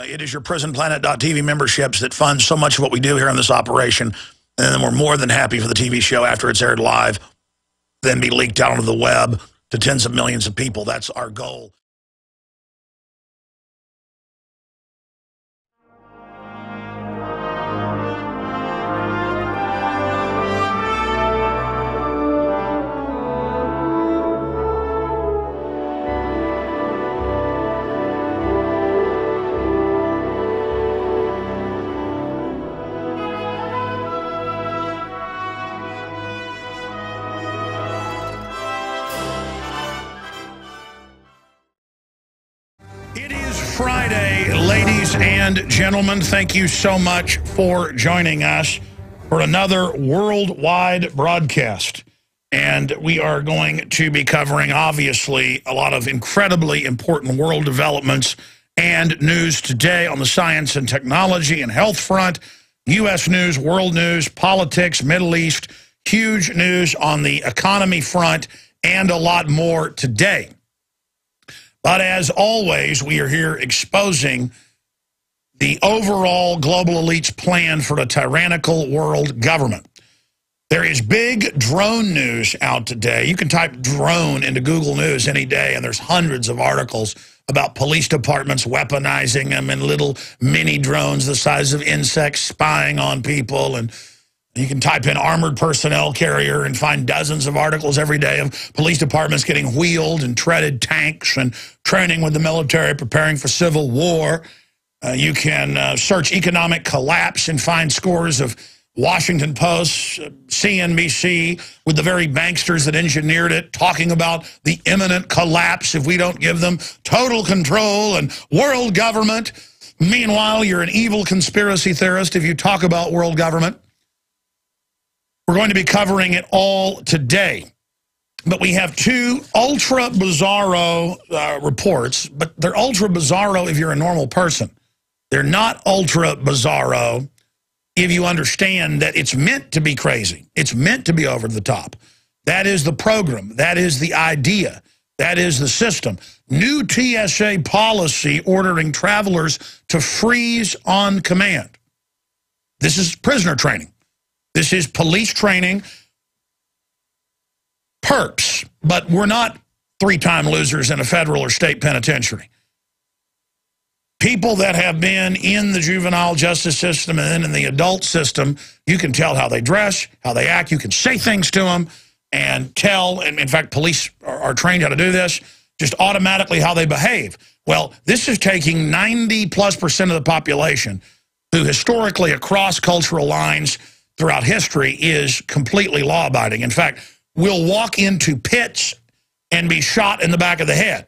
It is your prisonplanet.tv memberships that fund so much of what we do here in this operation. And then we're more than happy for the TV show after it's aired live, then be leaked out onto the web to tens of millions of people. That's our goal. Friday, ladies and gentlemen, thank you so much for joining us for another worldwide broadcast. And we are going to be covering, obviously, a lot of incredibly important world developments and news today on the science and technology and health front, U.S. news, world news, politics, Middle East, huge news on the economy front, and a lot more today. But as always, we are here exposing the overall global elite's plan for a tyrannical world government. There is big drone news out today. You can type drone into Google News any day, and there's hundreds of articles about police departments weaponizing them in little mini drones the size of insects spying on people. And you can type in armored personnel carrier and find dozens of articles every day of police departments getting wheeled and treaded tanks and training with the military, preparing for civil war. You can search economic collapse and find scores of Washington Post, CNBC, with the very banksters that engineered it, talking about the imminent collapse if we don't give them total control and world government. Meanwhile, you're an evil conspiracy theorist if you talk about world government. We're going to be covering it all today. But we have two ultra bizarro reports, but they're ultra bizarro if you're a normal person. They're not ultra bizarro if you understand that it's meant to be crazy. It's meant to be over the top. That is the program. That is the idea. That is the system. New TSA policy ordering travelers to freeze on command. This is prisoner training. This is police training, perps, but we're not three-time losers in a federal or state penitentiary. People that have been in the juvenile justice system and then in the adult system, you can tell how they dress, how they act. You can say things to them and tell, and in fact, police are trained how to do this, just automatically how they behave. Well, this is taking 90+% of the population who historically across cultural lines throughout history is completely law-abiding. In fact, we'll walk into pits and be shot in the back of the head.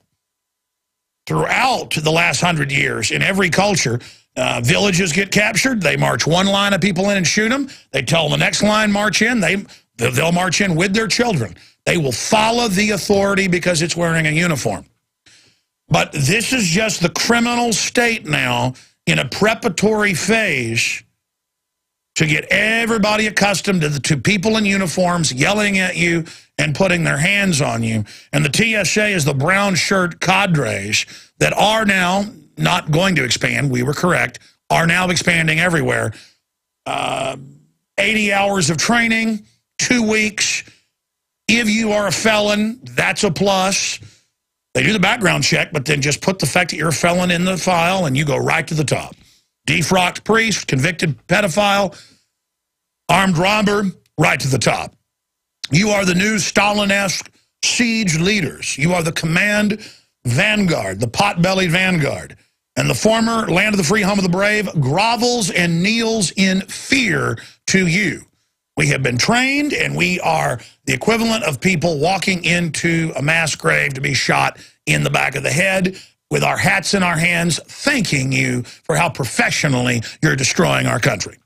Throughout the last 100 years, in every culture, villages get captured. They march one line of people in and shoot them. They tell the next line march in. They'll march in with their children. They will follow the authority because it's wearing a uniform. But this is just the criminal state now in a preparatory phase to get everybody accustomed to people in uniforms yelling at you and putting their hands on you. And the TSA is the brown shirt cadres that are now not going to expand, we were correct, are now expanding everywhere. 80 hours of training, 2 weeks. If you are a felon, that's a plus. They do the background check, but then just put the fact that you're a felon in the file and you go right to the top. Defrocked priest, convicted pedophile, armed robber, right to the top. You are the new Stalin-esque siege leaders. You are the command vanguard, the pot-bellied vanguard. And the former land of the free, home of the brave grovels and kneels in fear to you. We have been trained, and we are the equivalent of people walking into a mass grave to be shot in the back of the head with our hats in our hands, thanking you for how professionally you're destroying our country.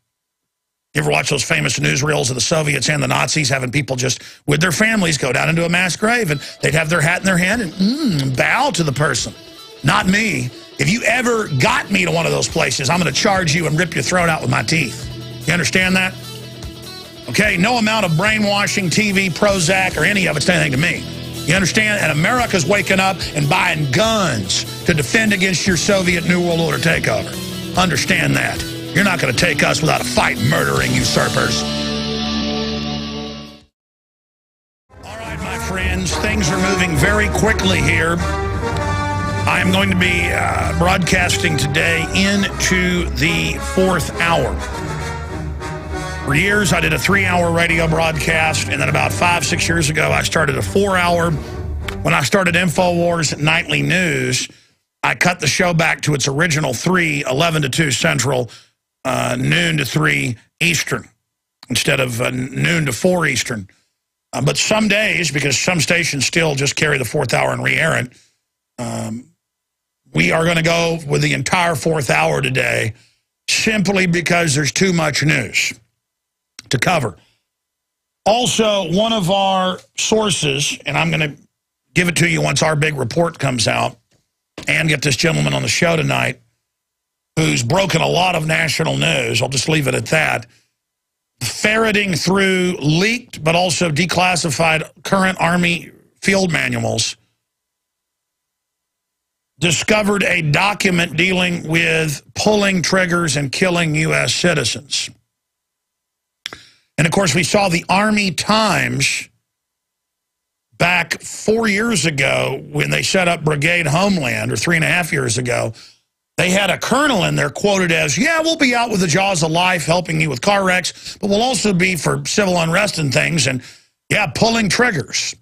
You ever watch those famous newsreels of the Soviets and the Nazis having people just, with their families, go down into a mass grave, and they'd have their hat in their hand and bow to the person? Not me. If you ever got me to one of those places, I'm going to charge you and rip your throat out with my teeth. You understand that? Okay, no amount of brainwashing, TV, Prozac, or any of it's anything to me. You understand? And America's waking up and buying guns to defend against your Soviet New World Order takeover. Understand that. You're not going to take us without a fight murdering usurpers. All right, my friends, things are moving very quickly here. I am going to be broadcasting today into the 4th hour. For years, I did a 3-hour radio broadcast, and then about 5-6 years ago, I started a 4-hour. When I started Infowars Nightly News, I cut the show back to its original 3, 11 to 2 Central, noon to 3 Eastern, instead of noon to 4 Eastern. But some days, because some stations still just carry the 4th hour and re-air it, we are going to go with the entire 4th hour today, simply because there's too much news to cover. Also, one of our sources, and I'm going to give it to you once our big report comes out, and get this gentleman on the show tonight who's broken a lot of national news. I'll just leave it at that. Ferreting through leaked but also declassified current Army field manuals, discovered a document dealing with pulling triggers and killing U.S. citizens. And, of course, we saw the Army Times back 4 years ago when they set up Brigade Homeland, or 3.5 years ago. They had a colonel in there quoted as, yeah, we'll be out with the jaws of life helping you with car wrecks, but we'll also be for civil unrest and things, and, yeah, pulling triggers.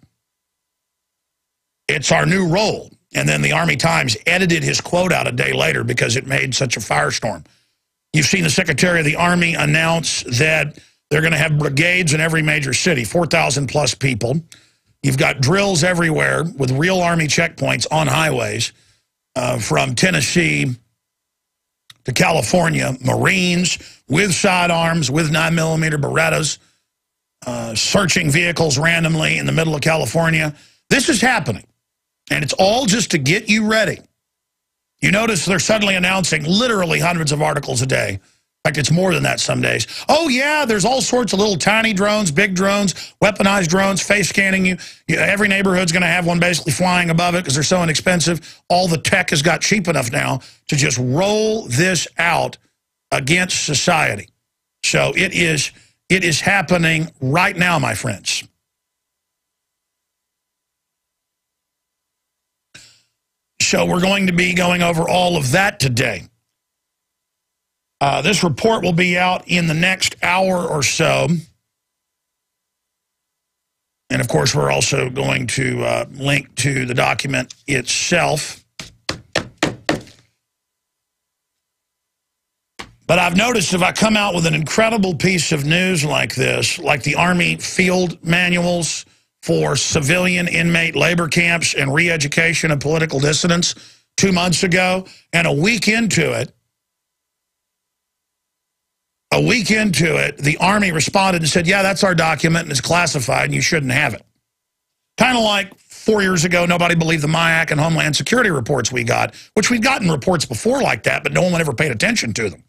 It's our new role. And then the Army Times edited his quote out a day later because it made such a firestorm. You've seen the Secretary of the Army announce that they're going to have brigades in every major city, 4,000 plus people. You've got drills everywhere with real Army checkpoints on highways, from Tennessee to California. Marines with sidearms, with 9mm Berettas, searching vehicles randomly in the middle of California. This is happening, and it's all just to get you ready. You notice they're suddenly announcing literally hundreds of articles a day. In fact, it's more than that some days. Oh, yeah, there's all sorts of little tiny drones, big drones, weaponized drones, face scanning you. Every neighborhood's going to have one basically flying above it because they're so inexpensive. All the tech has got cheap enough now to just roll this out against society. So it is happening right now, my friends. So we're going to be going over all of that today. This report will be out in the next hour or so. And, of course, we're also going to link to the document itself. But I've noticed if I come out with an incredible piece of news like this, like the Army field manuals for civilian inmate labor camps and re-education of political dissidents 2 months ago, and a week into it, the Army responded and said, yeah, that's our document and it's classified and you shouldn't have it. Kind of like 4 years ago, nobody believed the MIAC and Homeland Security reports we got, which we'd gotten reports before like that, but no one ever paid attention to them.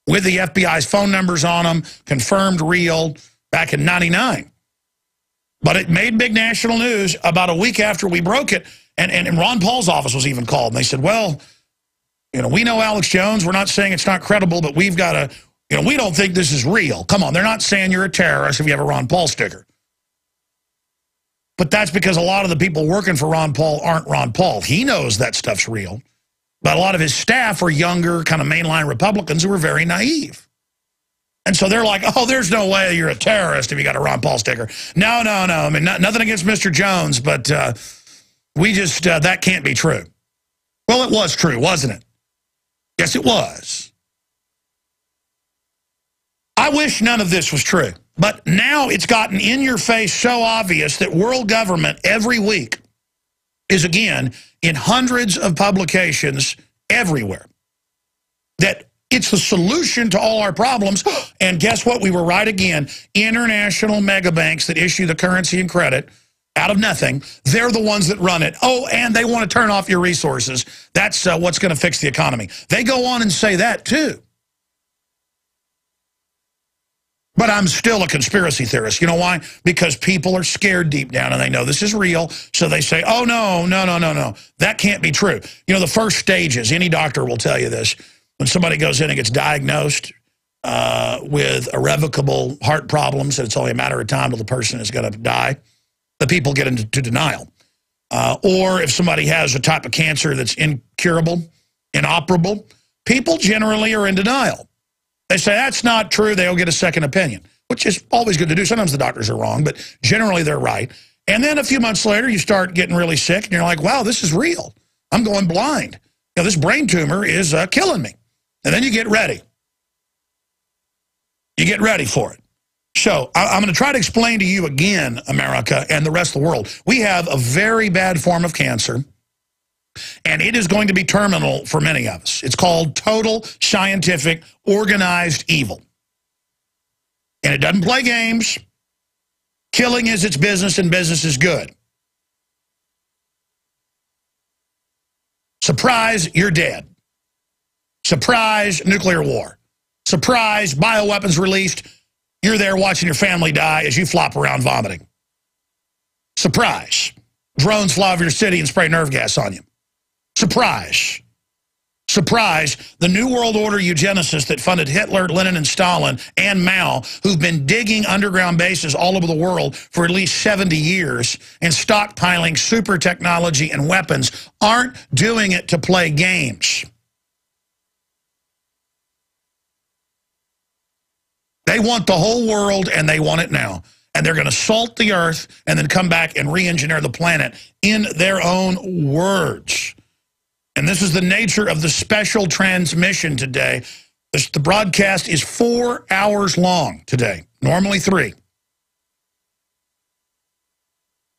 With the FBI's phone numbers on them, confirmed real, back in '99. But it made big national news about a week after we broke it, and Ron Paul's office was even called. And they said, well, we know Alex Jones. We're not saying it's not credible, but we've got to... we don't think this is real. Come on, they're not saying you're a terrorist if you have a Ron Paul sticker. But that's because a lot of the people working for Ron Paul aren't Ron Paul. He knows that stuff's real. But a lot of his staff are younger, kind of mainline Republicans who are very naive. And so they're like, oh, there's no way you're a terrorist if you got a Ron Paul sticker. No. I mean, nothing against Mr. Jones, but we just, that can't be true. Well, it was true, wasn't it? Yes, it was. I wish none of this was true. But now it's gotten in your face so obvious that world government every week is, again, in hundreds of publications everywhere, that it's the solution to all our problems. And guess what? We were right again. International mega banks that issue the currency and credit out of nothing, they're the ones that run it. Oh, and they want to turn off your resources. That's what's going to fix the economy. They go on and say that, too. But I'm still a conspiracy theorist. You know why? Because people are scared deep down and they know this is real. So they say, oh, no, no, no, no, no. That can't be true. You know, the first stages, any doctor will tell you this. When somebody goes in and gets diagnosed with irrevocable heart problems, and it's only a matter of time till the person is going to die, the people get into denial. Or if somebody has a type of cancer that's incurable, inoperable, people generally are in denial. They say, that's not true. They'll get a second opinion, which is always good to do. Sometimes the doctors are wrong, but generally they're right. And then a few months later, you start getting really sick, and you're like, wow, this is real. I'm going blind. You know, this brain tumor is killing me. And then you get ready. You get ready for it. So I'm going to try to explain to you again, America and the rest of the world. We have a very bad form of cancer, and it is going to be terminal for many of us. It's called total scientific organized evil. And it doesn't play games. Killing is its business, and business is good. Surprise, you're dead. Surprise, nuclear war. Surprise, bioweapons released. You're there watching your family die as you flop around vomiting. Surprise. Drones fly over your city and spray nerve gas on you. Surprise. Surprise, the New World Order eugenicists that funded Hitler, Lenin, and Stalin, and Mao, who've been digging underground bases all over the world for at least 70 years and stockpiling super technology and weapons, aren't doing it to play games. They want the whole world, and they want it now. And they're going to salt the earth and then come back and re-engineer the planet in their own words. And this is the nature of the special transmission today. The broadcast is 4 hours long today, normally 3.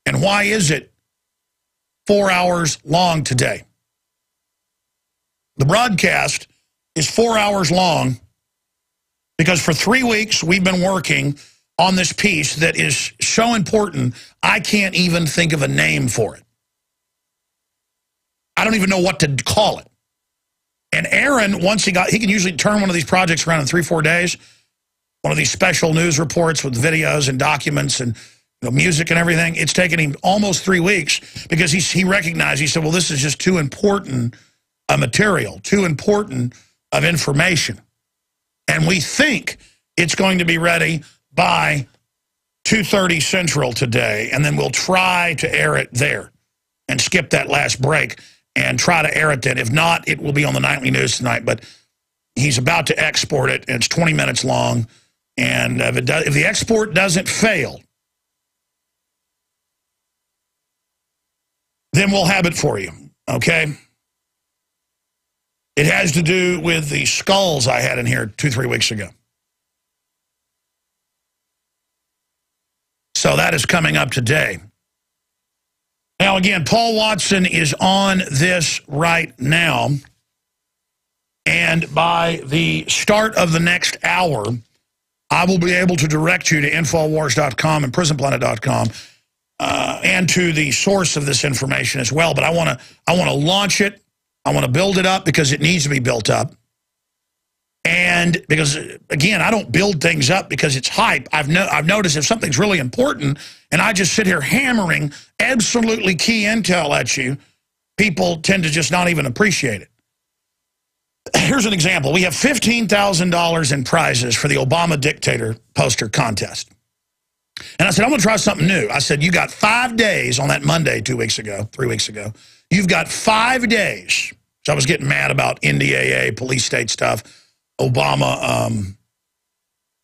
And why is it 4 hours long today? The broadcast is 4 hours long because for 3 weeks we've been working on this piece that is so important, I can't even think of a name for it. I don't even know what to call it. And Aaron, once he can usually turn one of these projects around in 3-4 days. One of these special news reports with videos and documents and music and everything. It's taken him almost 3 weeks because he recognized, he said, well, this is just too important a material, too important of information. And we think it's going to be ready by 2:30 Central today. And then we'll try to air it there and skip that last break and try to air it then. If not, it will be on the nightly news tonight. But he's about to export it, and it's 20 minutes long. And if the export doesn't fail, then we'll have it for you, okay? It has to do with the skulls I had in here 2-3 weeks ago. So that is coming up today. Now, again, Paul Watson is on this right now. And by the start of the next hour, I will be able to direct you to Infowars.com and PrisonPlanet.com and to the source of this information as well. But I want to launch it. I want to build it up because it needs to be built up. And because, again, I don't build things up because it's hype. I've noticed if something's really important and I just sit here hammering absolutely key intel at you, people tend to just not even appreciate it. Here's an example. We have $15,000 in prizes for the Obama dictator poster contest. And I said, I'm going to try something new. I said, you got 5 days on that Monday 3 weeks ago. You've got 5 days. So I was getting mad about NDAA, police state stuff. Obama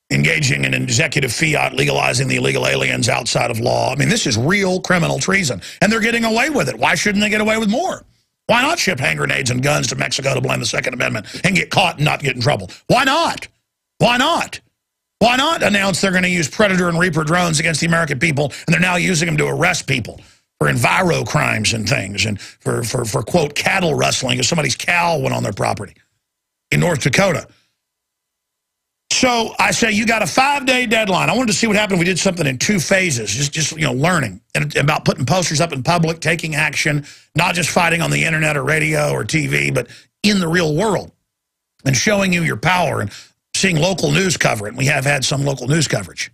engaging in an executive fiat, legalizing the illegal aliens outside of law. I mean, this is real criminal treason. And they're getting away with it. Why shouldn't they get away with more? Why not ship hand grenades and guns to Mexico to blame the Second Amendment and get caught and not get in trouble? Why not? Why not? Why not announce they're going to use Predator and Reaper drones against the American people, and they're now using them to arrest people for enviro crimes and things, and for quote, cattle rustling if somebody's cow went on their property in North Dakota. So I say you got a 5-day deadline. I wanted to see what happened if we did something in 2 phases, just learning and about putting posters up in public, taking action, not just fighting on the internet or radio or TV, but in the real world and showing you your power and seeing local news cover it. We have had some local news coverage.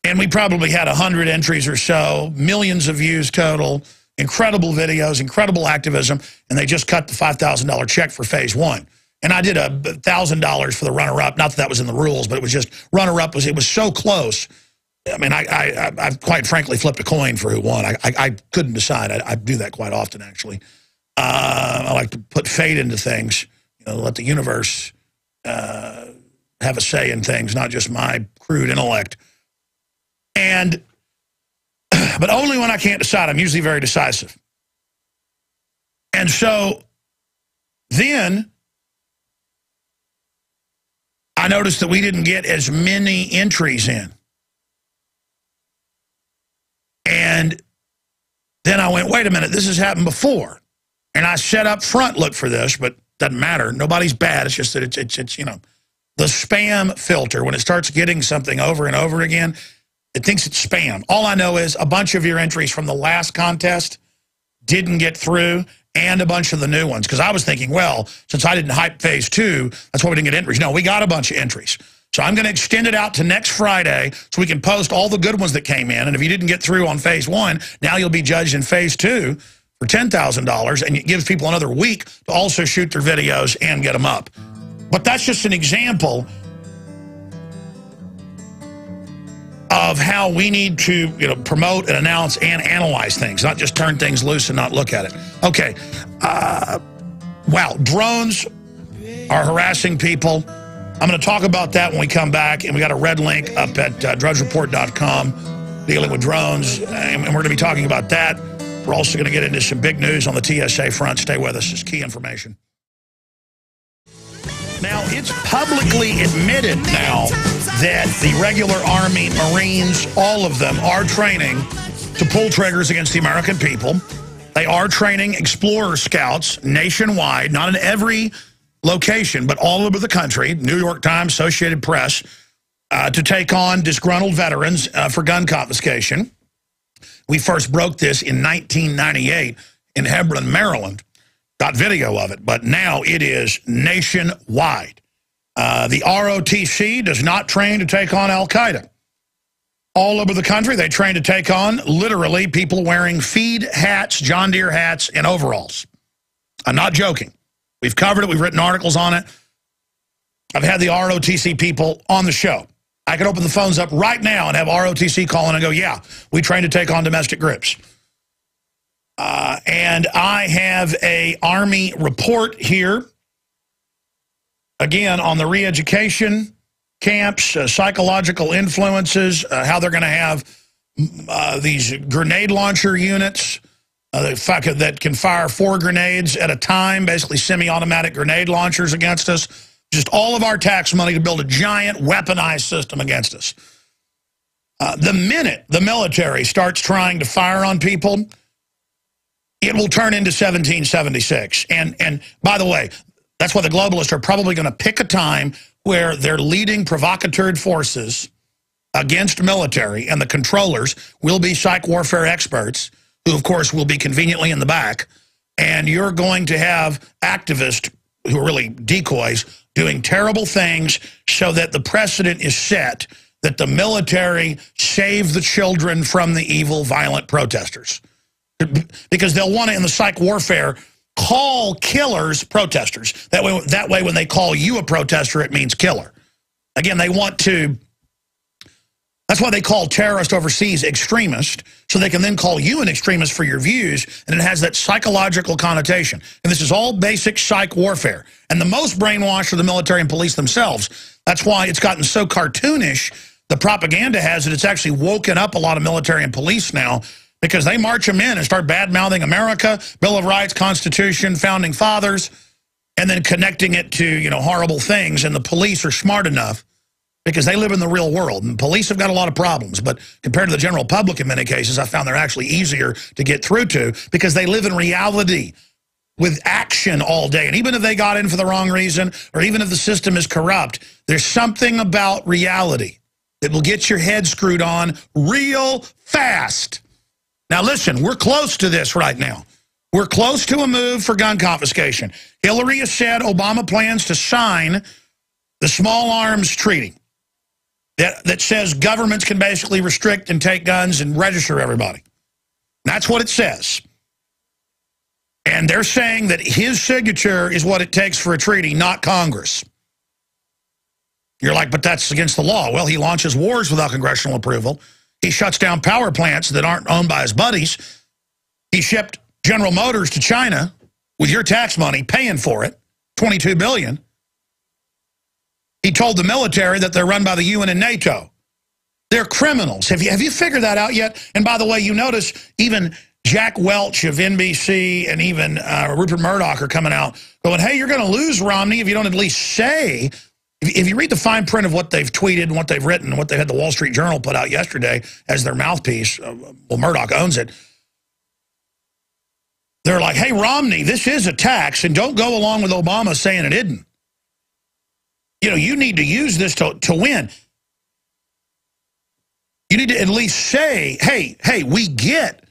And we probably had 100 entries or so, millions of views total, incredible videos, incredible activism, and they just cut the $5,000 check for phase 1. And I did $1,000 for the runner-up. Not that that was in the rules, but it was just runner-up. It was so close. I mean, I quite frankly flipped a coin for who won. I couldn't decide. I do that quite often, actually. I like to put fate into things, let the universe have a say in things, not just my crude intellect. But only when I can't decide. I'm usually very decisive. And so then I noticed that we didn't get as many entries in. And then I went, wait a minute, this has happened before. And I said up front, look for this, but doesn't matter. Nobody's bad. It's just that it's the spam filter, when it starts getting something over and over again, it thinks it's spam. All I know is a bunch of your entries from the last contest didn't get through, and a bunch of the new ones. Because I was thinking, well, since I didn't hype phase 2, that's why we didn't get entries. No, we got a bunch of entries. So I'm going to extend it out to next Friday so we can post all the good ones that came in. And if you didn't get through on phase 1, now you'll be judged in phase 2 for $10,000. And it gives people another week to also shoot their videos and get them up. But that's just an example of how we need to promote and announce and analyze things, not just turn things loose and not look at it. Okay. Wow. Drones are harassing people. I'm going to talk about that when we come back, and we got a red link up at drudgereport.com dealing with drones, and we're going to be talking about that. We're also going to get into some big news on the TSA front. Stay with us. It's key information. Now, it's publicly admitted now that the regular Army, Marines, all of them are training to pull triggers against the American people. They are training Explorer Scouts nationwide, not in every location, but all over the country, New York Times, Associated Press, to take on disgruntled veterans for gun confiscation. We first broke this in 1998 in Hebron, Maryland. Got video of it, but now it is nationwide. The ROTC does not train to take on Al-Qaeda. All over the country, they train to take on, literally, people wearing feed hats, John Deere hats, and overalls. I'm not joking. We've covered it. We've written articles on it. I've had the ROTC people on the show. I could open the phones up right now and have ROTC call in and go, yeah, we train to take on domestic groups. And I have a Army report here, again, on the re-education camps, psychological influences, how they're going to have these grenade launcher units that can fire 4 grenades at a time, basically semi-automatic grenade launchers against us. Just all of our tax money to build a giant weaponized system against us. The minute the military starts trying to fire on people, it will turn into 1776. And by the way, that's why the globalists are probably going to pick a time where their leading provocateur forces against military and the controllers will be psych warfare experts, who, of course, will be conveniently in the back. And you're going to have activists who are really decoys doing terrible things so that the precedent is set that the military save the children from the evil, violent protesters. Because they'll want to, in the psych warfare, call killers protesters. That way, when they call you a protester, it means killer. Again, they want to... That's why they call terrorist overseas extremist, so they can then call you an extremist for your views, and it has that psychological connotation. And this is all basic psych warfare. And the most brainwashed are the military and police themselves. That's why it's gotten so cartoonish. The propaganda has it. It's actually woken up a lot of military and police now, because they march them in and start bad-mouthing America, Bill of Rights, Constitution, Founding Fathers, and then connecting it to, horrible things. And the police are smart enough, because they live in the real world. And police have got a lot of problems, but compared to the general public in many cases, I found they're actually easier to get through to, because they live in reality with action all day. And even if they got in for the wrong reason, or even if the system is corrupt, there's something about reality that will get your head screwed on real fast. Now listen, we're close to this right now. We're close to a move for gun confiscation. Hillary has said Obama plans to sign The small arms treaty that says governments can basically restrict and take guns and register everybody. That's what it says. And they're saying that his signature is what it takes for a treaty, not Congress. You're like, but that's against the law. Well, he launches wars without congressional approval. He shuts down power plants that aren't owned by his buddies. He shipped General Motors to China with your tax money, paying for it, $22 billion. He told the military that they're run by the UN and NATO. They're criminals. Have you figured that out yet? And by the way, you notice even Jack Welch of NBC and even Rupert Murdoch are coming out going, hey, you're going to lose, Romney, if you don't at least say. If you read the fine print of what they've tweeted and what they've written and what they had the Wall Street Journal put out yesterday as their mouthpiece, well, Murdoch owns it. They're like, hey, Romney, this is a tax, and don't go along with Obama saying it isn't. You know, you need to use this to win. You need to at least say, hey, we get,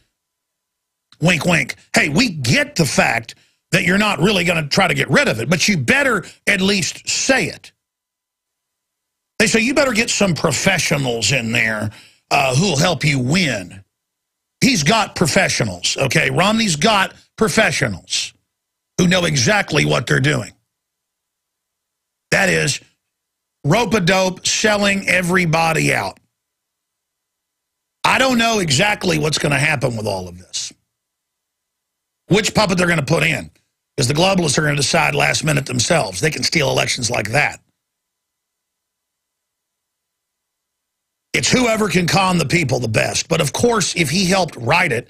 wink, wink, hey, we get the fact that you're not really going to try to get rid of it, but you better at least say it. They say you better get some professionals in there who'll help you win. He's got professionals, okay? Romney's got professionals who know exactly what they're doing. That is rope-a-dope, selling everybody out. I don't know exactly what's going to happen with all of this. Which puppet they're going to put in. Because the globalists are going to decide last minute themselves. They can steal elections like that. It's whoever can con the people the best. But of course, if he helped write it,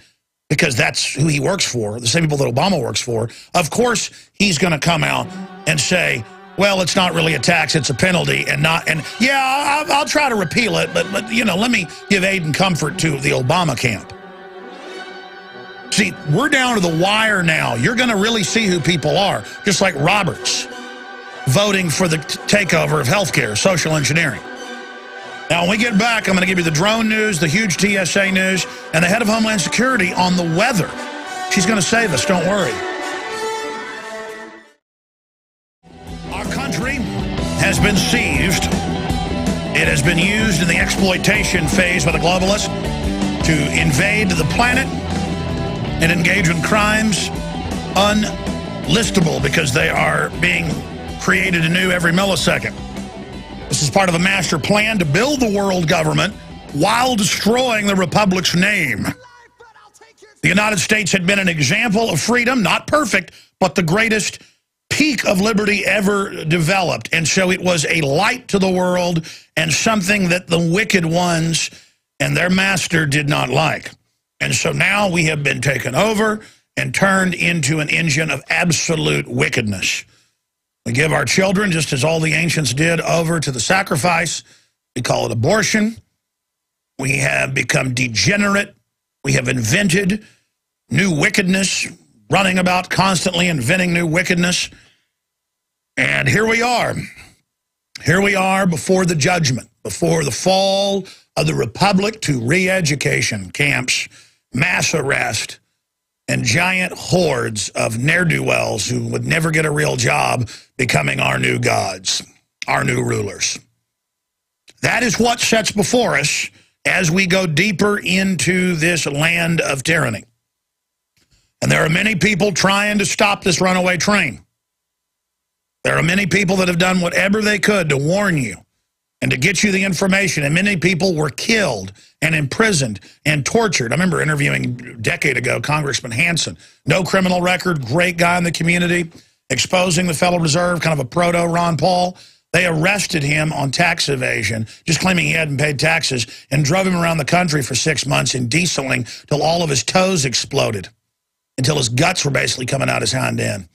because that's who he works for, the same people that Obama works for, of course he's going to come out and say, well, it's not really a tax, it's a penalty, and yeah, I'll try to repeal it, but you know, let me give aid and comfort to the Obama camp. See, we're down to the wire now. You're going to really see who people are, just like Roberts voting for the takeover of healthcare, social engineering. Now, when we get back, I'm going to give you the drone news, the huge TSA news, and the head of Homeland Security on the weather. She's going to save us, don't worry. Our country has been seized. It has been used in the exploitation phase by the globalists to invade the planet and engage in crimes unlistable because they are being created anew every millisecond. This is part of a master plan to build the world government while destroying the Republic's name. The United States had been an example of freedom, not perfect, but the greatest peak of liberty ever developed. And so it was a light to the world and something that the wicked ones and their master did not like. And so now we have been taken over and turned into an engine of absolute wickedness. We give our children, just as all the ancients did, over to the sacrifice. We call it abortion. We have become degenerate. We have invented new wickedness, running about constantly inventing new wickedness. And here we are. Here we are before the judgment, before the fall of the Republic to re-education camps, mass arrest, and giant hordes of ne'er-do-wells who would never get a real job becoming our new gods, our new rulers. That is what sets before us as we go deeper into this land of tyranny. And there are many people trying to stop this runaway train. There are many people that have done whatever they could to warn you and to get you the information, and many people were killed and imprisoned and tortured. I remember interviewing a decade ago Congressman Hansen, no criminal record, great guy in the community, exposing the Federal Reserve, kind of a proto-Ron Paul. They arrested him on tax evasion, just claiming he hadn't paid taxes, and drove him around the country for 6 months in dieseling till all of his toes exploded, until his guts were basically coming out his hind end.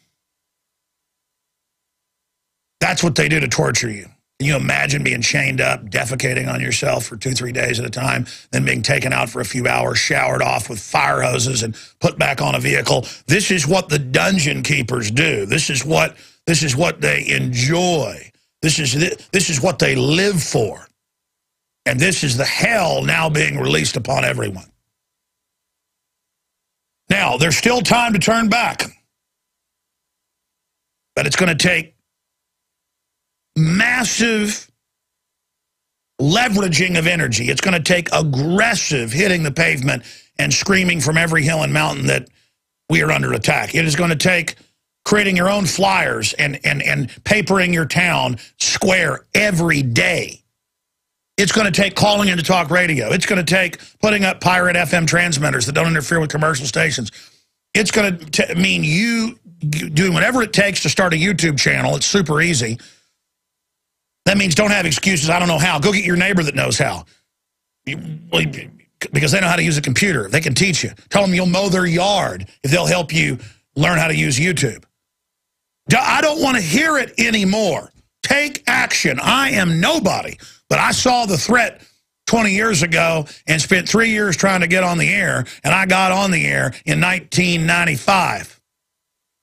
That's what they do to torture you. Can you imagine being chained up, defecating on yourself for 2-3 days at a time, then being taken out for a few hours, showered off with fire hoses, and put back on a vehicle? This is what the dungeon keepers do. This is what they enjoy. This is what they live for. And this is the hell now being released upon everyone. Now, there's still time to turn back. But it's going to take massive leveraging of energy. It's going to take aggressive hitting the pavement and screaming from every hill and mountain that we are under attack. It is going to take creating your own flyers and papering your town square every day. It's going to take calling into talk radio. It's going to take putting up pirate FM transmitters that don't interfere with commercial stations. It's going to mean you doing whatever it takes to start a YouTube channel. It's super easy. That means don't have excuses. I don't know how. Go get your neighbor that knows how. Because they know how to use a computer. They can teach you. Tell them you'll mow their yard if they'll help you learn how to use YouTube. I don't want to hear it anymore. Take action. I am nobody. But I saw the threat 20 years ago and spent 3 years trying to get on the air, and I got on the air in 1995.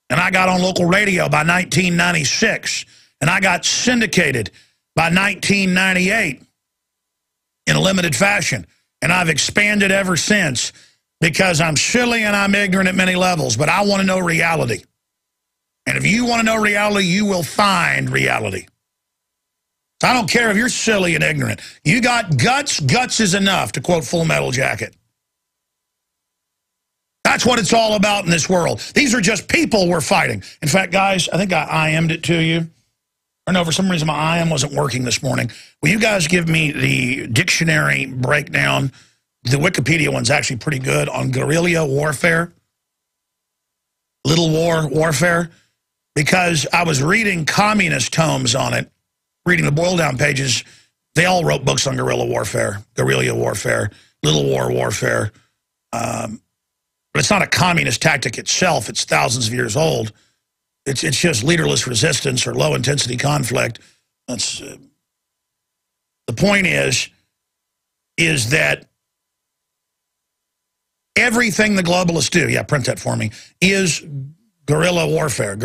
And I got on local radio by 1996. And I got syndicated by 1998 in a limited fashion. And I've expanded ever since because I'm silly and I'm ignorant at many levels, but I want to know reality. And if you want to know reality, you will find reality. I don't care if you're silly and ignorant. You got guts. Guts is enough, to quote Full Metal Jacket. That's what it's all about in this world. These are just people we're fighting. In fact, guys, I think I IM'd it to you. Or no, for some reason my IM wasn't working this morning. Will you guys give me the dictionary breakdown? The Wikipedia one's actually pretty good on guerrilla warfare. Little war warfare. Because I was reading communist tomes on it. Reading the boil down pages, they all wrote books on guerrilla warfare, little war warfare. But it's not a communist tactic itself. It's thousands of years old. It's just leaderless resistance or low intensity conflict. That's the point is that everything the globalists do, yeah, print that for me, is guerrilla warfare.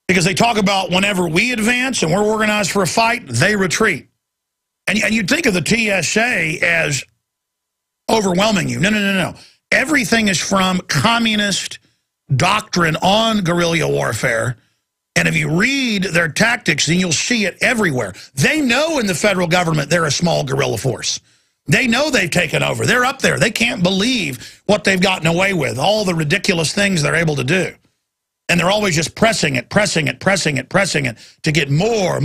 Because they talk about whenever we advance and we're organized for a fight, they retreat. And you'd think of the TSA as overwhelming you. No. Everything is from communist doctrine on guerrilla warfare. And if you read their tactics, then you'll see it everywhere. They know in the federal government they're a small guerrilla force. They know they've taken over. They're up there. They can't believe what they've gotten away with, all the ridiculous things they're able to do. And they're always just pressing it to get more.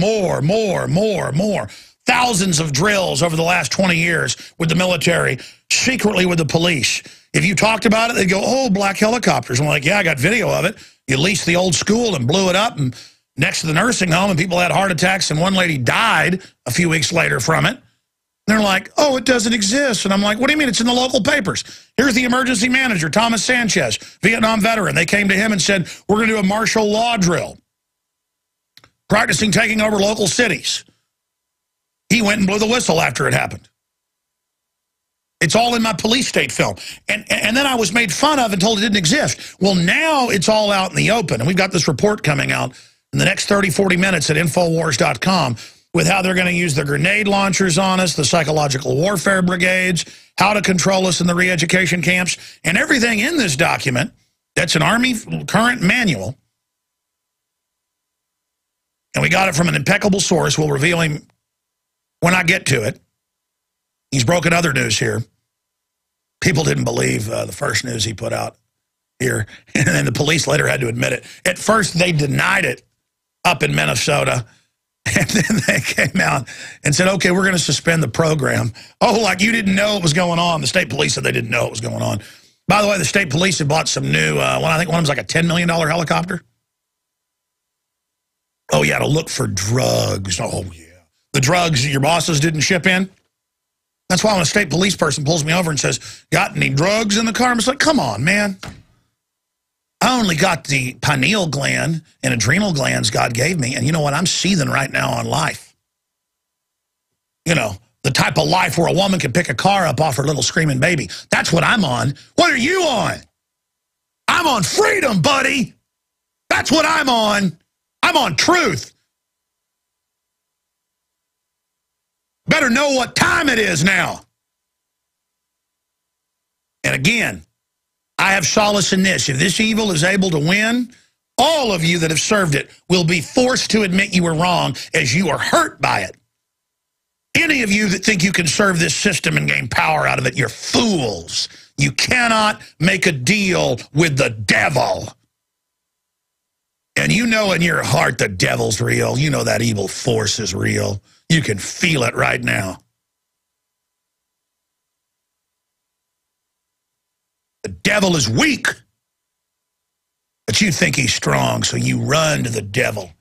Thousands of drills over the last 20 years with the military, secretly with the police. If you talked about it, they'd go, oh, black helicopters. I'm like, yeah, I got video of it. You leased the old school and blew it up and next to the nursing home, and people had heart attacks, and one lady died a few weeks later from it. They're like, oh, it doesn't exist. And I'm like, what do you mean? It's in the local papers. Here's the emergency manager, Thomas Sanchez, Vietnam veteran. They came to him and said, we're going to do a martial law drill, practicing taking over local cities. He went and blew the whistle after it happened. It's all in my police state film. And then I was made fun of and told it didn't exist. Well, now it's all out in the open. And we've got this report coming out in the next 30, 40 minutes at Infowars.com with how they're going to use the grenade launchers on us, the psychological warfare brigades, how to control us in the re-education camps, and everything in this document. That's an Army current manual. And we got it from an impeccable source. We'll reveal him when I get to it. He's broken other news here. People didn't believe the first news he put out here. And then the police later had to admit it. At first, they denied it up in Minnesota. And then they came out and said, okay, we're going to suspend the program. Oh, like you didn't know it was going on. The state police said they didn't know it was going on. By the way, the state police had bought some new, I think one was like a $10 million helicopter. Oh, yeah, to look for drugs. Oh, yeah. The drugs your bosses didn't ship in. That's why when a state police person pulls me over and says, got any drugs in the car? I'm just like, come on, man. I only got the pineal gland and adrenal glands God gave me. And you know what? I'm seething right now on life. You know, the type of life where a woman can pick a car up off her little screaming baby. That's what I'm on. What are you on? I'm on freedom, buddy. That's what I'm on. I'm on truth. Better know what time it is now. And again, I have solace in this. If this evil is able to win all of you that have served it will be forced to admit you were wrong as you are hurt by it. Any of you that think you can serve this system and gain power out of it, you're fools. You cannot make a deal with the devil. And you know in your heart the devil's real. You know that evil force is real. You can feel it right now. The devil is weak. But you think he's strong, so you run to the devil.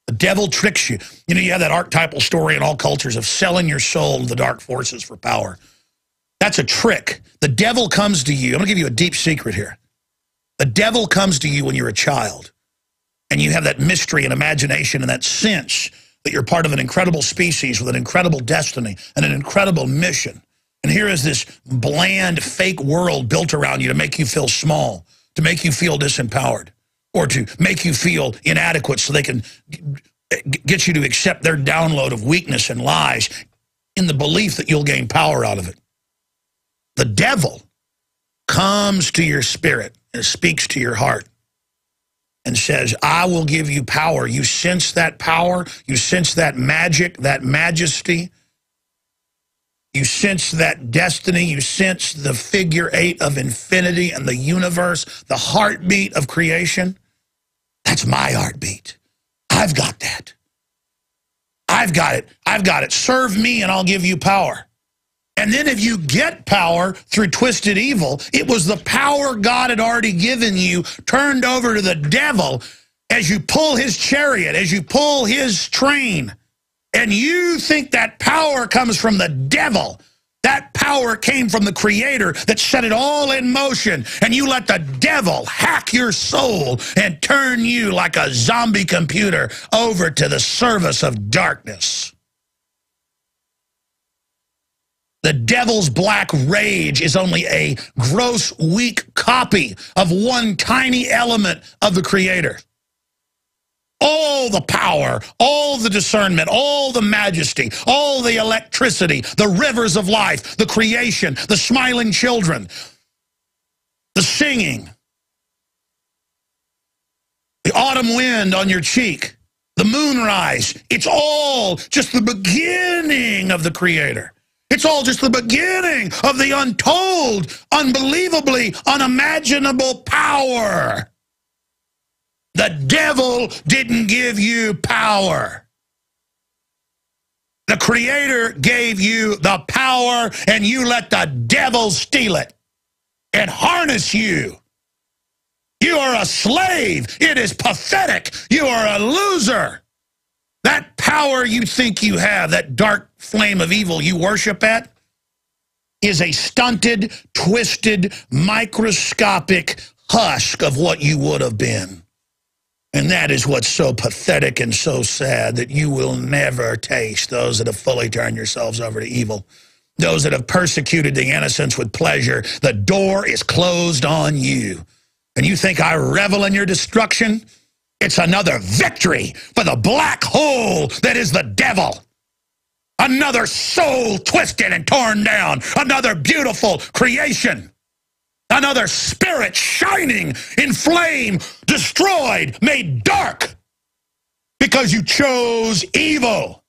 The devil tricks you. You know, you have that archetypal story in all cultures of selling your soul to the dark forces for power. That's a trick. The devil comes to you. I'm going to give you a deep secret here. The devil comes to you when you're a child, and you have that mystery and imagination and that sense that you're part of an incredible species with an incredible destiny and an incredible mission. And here is this bland, fake world built around you to make you feel small, to make you feel disempowered, or to make you feel inadequate so they can get you to accept their download of weakness and lies in the belief that you'll gain power out of it. The devil comes to your spirit and speaks to your heart and says, I will give you power. You sense that power. You sense that magic, that majesty. You sense that destiny. You sense the figure 8 of infinity and the universe, the heartbeat of creation. That's my heartbeat. I've got that. I've got it. I've got it. Serve me and I'll give you power. And then if you get power through twisted evil, it was the power God had already given you turned over to the devil as you pull his chariot, as you pull his train. And you think that power comes from the devil. That power came from the Creator that set it all in motion. And you let the devil hack your soul and turn you like a zombie computer over to the service of darkness. The devil's black rage is only a gross, weak copy of one tiny element of the Creator. All the power, all the discernment, all the majesty, all the electricity, the rivers of life, the creation, the smiling children, the singing, the autumn wind on your cheek, the moonrise, it's all just the beginning of the Creator. It's all just the beginning of the untold, unbelievably unimaginable power. The devil didn't give you power. The Creator gave you the power, and you let the devil steal it and harness you. You are a slave. It is pathetic. You are a loser. That power you think you have, that dark flame of evil you worship at, is a stunted, twisted, microscopic husk of what you would have been. And that is what's so pathetic and so sad, that you will never taste, those that have fully turned yourselves over to evil, those that have persecuted the innocents with pleasure. The door is closed on you. And you think I revel in your destruction? It's another victory for the black hole that is the devil. Another soul twisted and torn down. Another beautiful creation. Another spirit shining in flame, destroyed, made dark. Because you chose evil.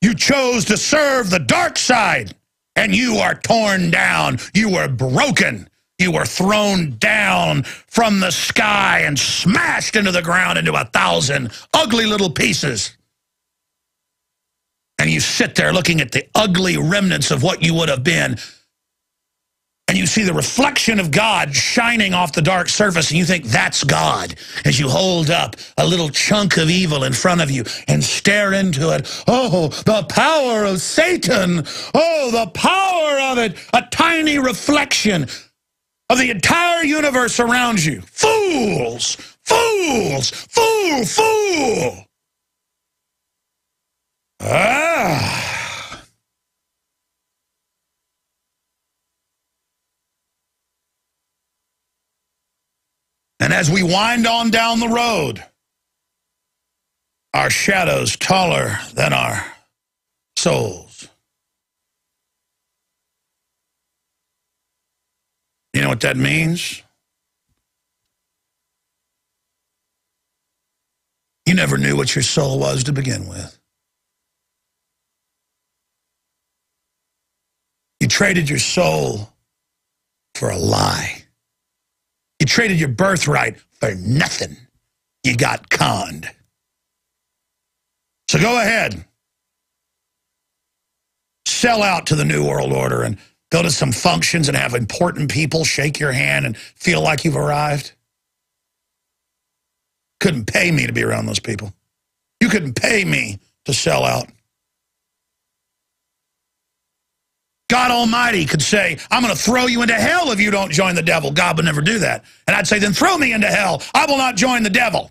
You chose to serve the dark side. And you are torn down. You were broken. You were thrown down from the sky and smashed into the ground into 1,000 ugly little pieces. And you sit there looking at the ugly remnants of what you would have been. And you see the reflection of God shining off the dark surface, and you think that's God, as you hold up a little chunk of evil in front of you and stare into it. Oh, the power of Satan. Oh, the power of it. A tiny reflection of the entire universe around you. Fools! Fools! Fool! Fool! Ah! And as we wind on down the road, our shadows taller than our souls. You know what that means? You never knew what your soul was to begin with. You traded your soul for a lie. You traded your birthright for nothing. You got conned. So go ahead. Sell out to the New World Order and go to some functions and have important people shake your hand and feel like you've arrived. Couldn't pay me to be around those people. You couldn't pay me to sell out. God Almighty could say, I'm going to throw you into hell if you don't join the devil. God would never do that. And I'd say, then throw me into hell. I will not join the devil.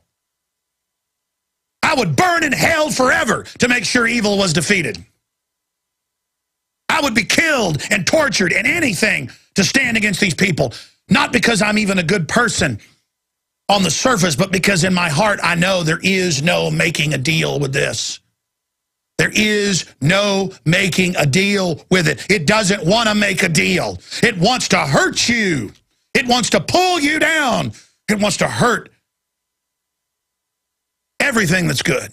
I would burn in hell forever to make sure evil was defeated. I would be killed and tortured and anything to stand against these people. Not because I'm even a good person on the surface, but because in my heart I know there is no making a deal with this. There is no making a deal with it. It doesn't want to make a deal. It wants to hurt you. It wants to pull you down. It wants to hurt everything that's good.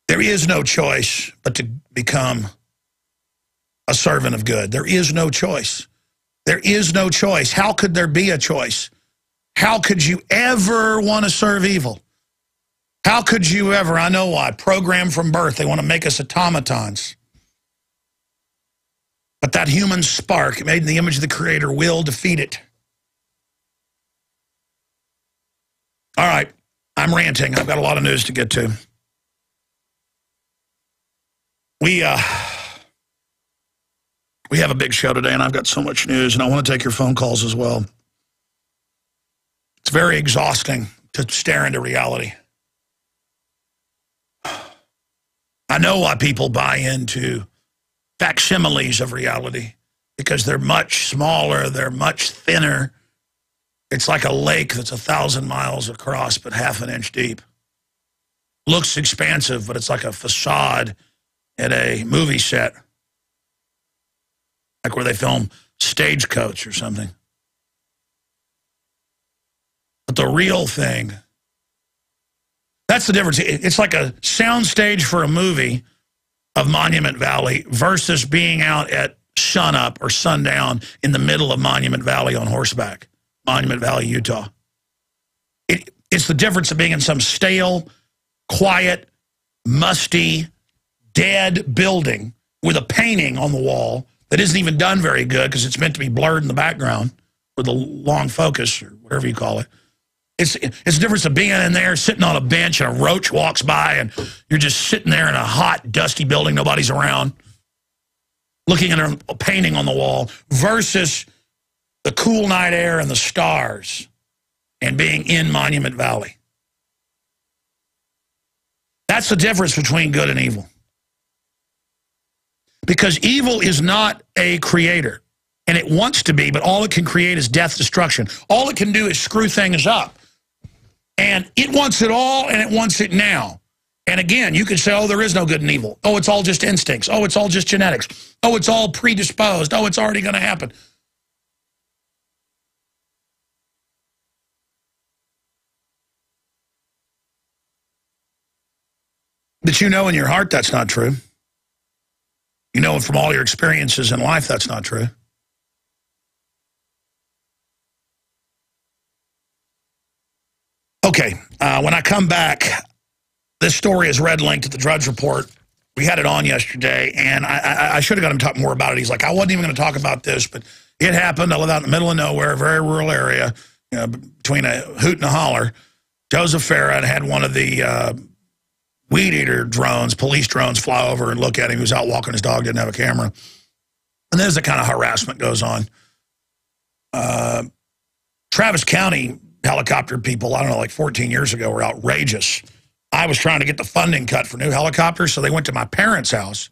There is no choice but to become a servant of good. There is no choice. There is no choice. How could there be a choice? How could you ever want to serve evil? How could you ever? I know why. Programmed from birth. They want to make us automatons. But that human spark, made in the image of the Creator, will defeat it. All right. I'm ranting. I've got a lot of news to get to. We have a big show today, and I've got so much news, and I want to take your phone calls as well. It's very exhausting to stare into reality. I know why people buy into facsimiles of reality, because they're much smaller, they're much thinner. It's like a lake that's 1,000 miles across, but half an inch deep. Looks expansive, but it's like a facade at a movie set, like where they film Stagecoach or something. But the real thing, that's the difference. It's like a soundstage for a movie of Monument Valley versus being out at sunup or sundown in the middle of Monument Valley on horseback, Monument Valley, Utah. It's the difference of being in some stale, quiet, musty, dead building with a painting on the wall that isn't even done very good because it's meant to be blurred in the background with a long focus or whatever you call it. It's the difference of being in there, sitting on a bench, and a roach walks by, and you're just sitting there in a hot, dusty building, nobody's around, looking at a painting on the wall, versus the cool night air and the stars and being in Monument Valley. That's the difference between good and evil. Because evil is not a creator, and it wants to be, but all it can create is death, destruction. All it can do is screw things up. And it wants it all, and it wants it now. And again, you can say, oh, there is no good and evil. Oh, it's all just instincts. Oh, it's all just genetics. Oh, it's all predisposed. Oh, it's already going to happen. But you know in your heart that's not true. You know from all your experiences in life that's not true. Okay, when I come back, this story is red linked at the Drudge Report. We had it on yesterday, and I should have got him to talk more about it. He's like, I wasn't even going to talk about this, but it happened. I live out in the middle of nowhere, a very rural area, you know, between a hoot and a holler. Joseph Farah had one of the weed eater drones, police drones, fly over and look at him. He was out walking his dog, didn't have a camera. And there's the kind of harassment goes on. Travis County helicopter people, I don't know, like 14 years ago were outrageous. I was trying to get the funding cut for new helicopters, so they went to my parents' house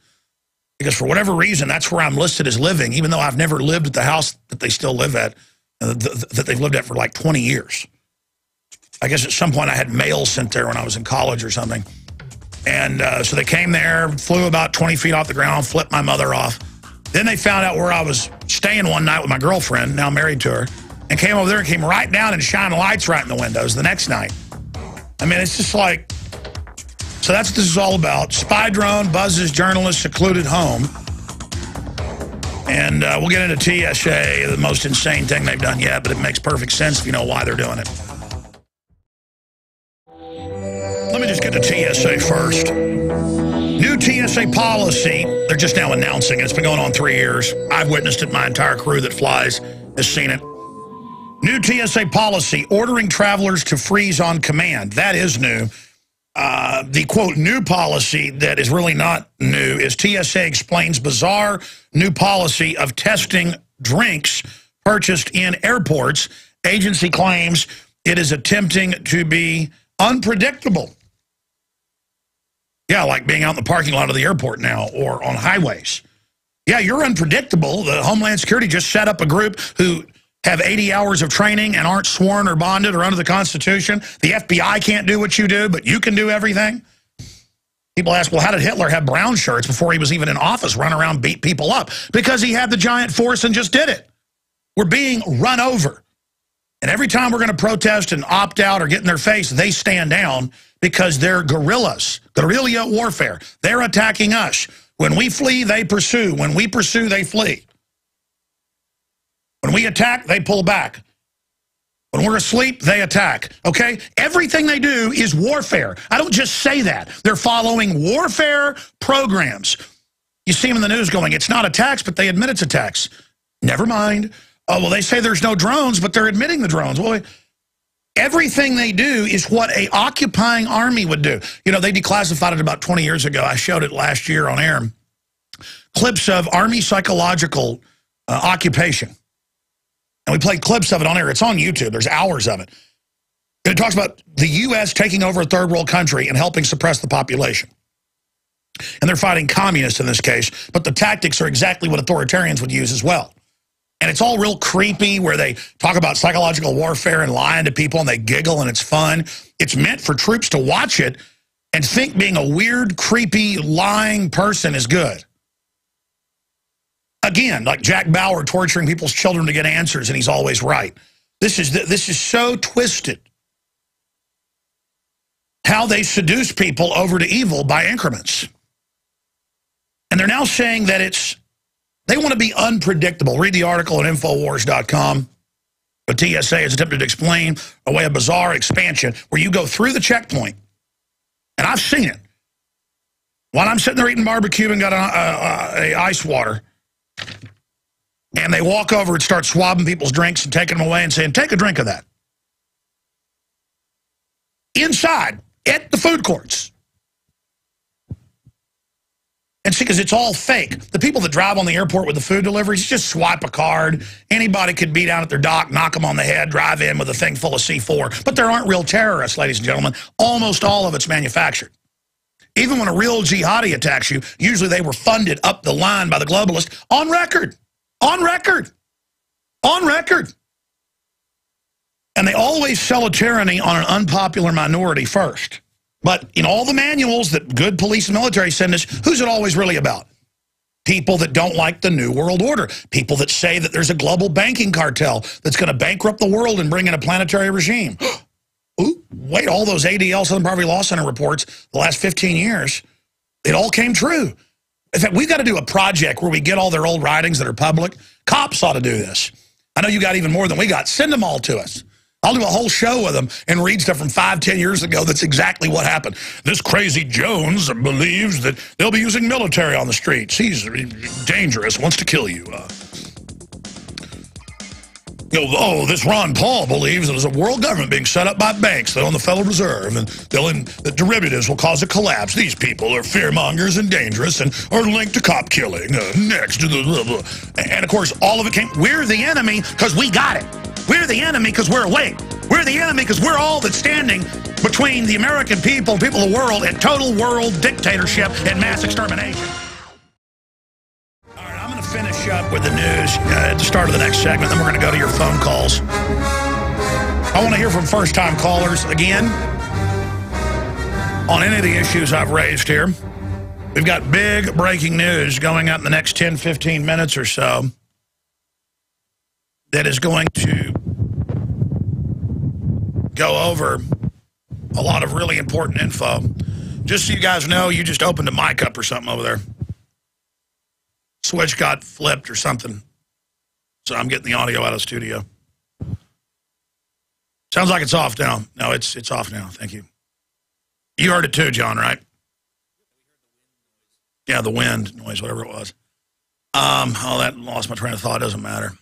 because for whatever reason, that's where I'm listed as living, even though I've never lived at the house that they still live at, that they've lived at for like 20 years. I guess at some point I had mail sent there when I was in college or something. And so they came there, flew about 20 feet off the ground, flipped my mother off. Then they found out where I was staying one night with my girlfriend, now married to her. and came over there and came right down and shined lights right in the windows the next night. I mean, it's just like, so that's what this is all about. Spy drone buzzes journalist secluded home. And we'll get into TSA, the most insane thing they've done yet, but it makes perfect sense if you know why they're doing it. Let me just get to TSA first. New TSA policy, they're just now announcing it. It's been going on 3 years. I've witnessed it. My entire crew that flies has seen it. New TSA policy, ordering travelers to freeze on command. That is new. The, quote, new policy that is really not new is TSA explains bizarre new policy of testing drinks purchased in airports. Agency claims it is attempting to be unpredictable. Yeah, like being out in the parking lot of the airport now or on highways. Yeah, you're unpredictable. The Homeland Security just set up a group who have 80 hours of training and aren't sworn or bonded or under the Constitution. The FBI can't do what you do, but you can do everything. People ask, well, how did Hitler have brown shirts before he was even in office, run around, beat people up? Because he had the giant force and just did it. We're being run over. And every time we're going to protest and opt out or get in their face, they stand down because they're guerrillas, guerrilla warfare. They're attacking us. When we flee, they pursue. When we pursue, they flee. When we attack, they pull back. When we're asleep, they attack, okay? Everything they do is warfare. I don't just say that. They're following warfare programs. You see them in the news going, it's not attacks, but they admit it's attacks. Never mind. Oh, well, they say there's no drones, but they're admitting the drones. Well, everything they do is what an occupying army would do. You know, they declassified it about 20 years ago. I showed it last year on air. Clips of Army psychological occupation. And we played clips of it on air. It's on YouTube. There's hours of it. And it talks about the U.S. taking over a third world country and helping suppress the population. And they're fighting communists in this case, but the tactics are exactly what authoritarians would use as well. And it's all real creepy where they talk about psychological warfare and lying to people and they giggle and it's fun. It's meant for troops to watch it and think being a weird, creepy, lying person is good. Again, like Jack Bauer torturing people's children to get answers and he's always right. This is so twisted. How they seduce people over to evil by increments. And they're now saying that they want to be unpredictable. Read the article at Infowars.com. The TSA has attempted to explain a way of bizarre expansion where you go through the checkpoint. And I've seen it. While I'm sitting there eating barbecue and got a ice water, and they walk over and start swabbing people's drinks and taking them away and saying, take a drink of that. Inside, at the food courts. And see, because it's all fake. The people that drive on the airport with the food deliveries, just swipe a card. Anybody could be down at their dock, knock them on the head, drive in with a thing full of C4. But there aren't real terrorists, ladies and gentlemen. Almost all of it's manufactured. Even when a real jihadi attacks you, usually they were funded up the line by the globalists on record. On record. On record. And they always sell a tyranny on an unpopular minority first. But in all the manuals that good police and military send us, who's it always really about? People that don't like the New World Order. People that say that there's a global banking cartel that's going to bankrupt the world and bring in a planetary regime. Ooh, wait, all those ADL, Southern Poverty Law Center reports the last 15 years, it all came true. In fact, we've got to do a project where we get all their old writings that are public. Cops ought to do this. I know you got even more than we got. Send them all to us. I'll do a whole show with them and read stuff from 5-10 years ago that's exactly what happened. This crazy Jones believes that they'll be using military on the streets. He's dangerous, wants to kill you. Oh, this Ron Paul believes there's a world government being set up by banks that own the Federal Reserve, and that derivatives will cause a collapse. These people are fearmongers and dangerous and are linked to cop killing. Next to the blah, blah. And, of course, all of it came, we're the enemy because we got it. We're the enemy because we're awake. We're the enemy because we're all that's standing between the American people and people of the world and total world dictatorship and mass extermination. All right, I'm going to finish up with the news at the start of the next segment, then we're going to go to your phone calls. I want to hear from first-time callers again on any of the issues I've raised here. We've got big breaking news going out in the next 10, 15 minutes or so that is going to go over a lot of really important info. Just so you guys know, you just opened a mic up or something over there. Switch got flipped or something. So I'm getting the audio out of the studio. Sounds like it's off now. No, it's off now. Thank you. You heard it too, John, right? Yeah, the wind noise, whatever it was. Oh, that lost my train of thought. Doesn't matter.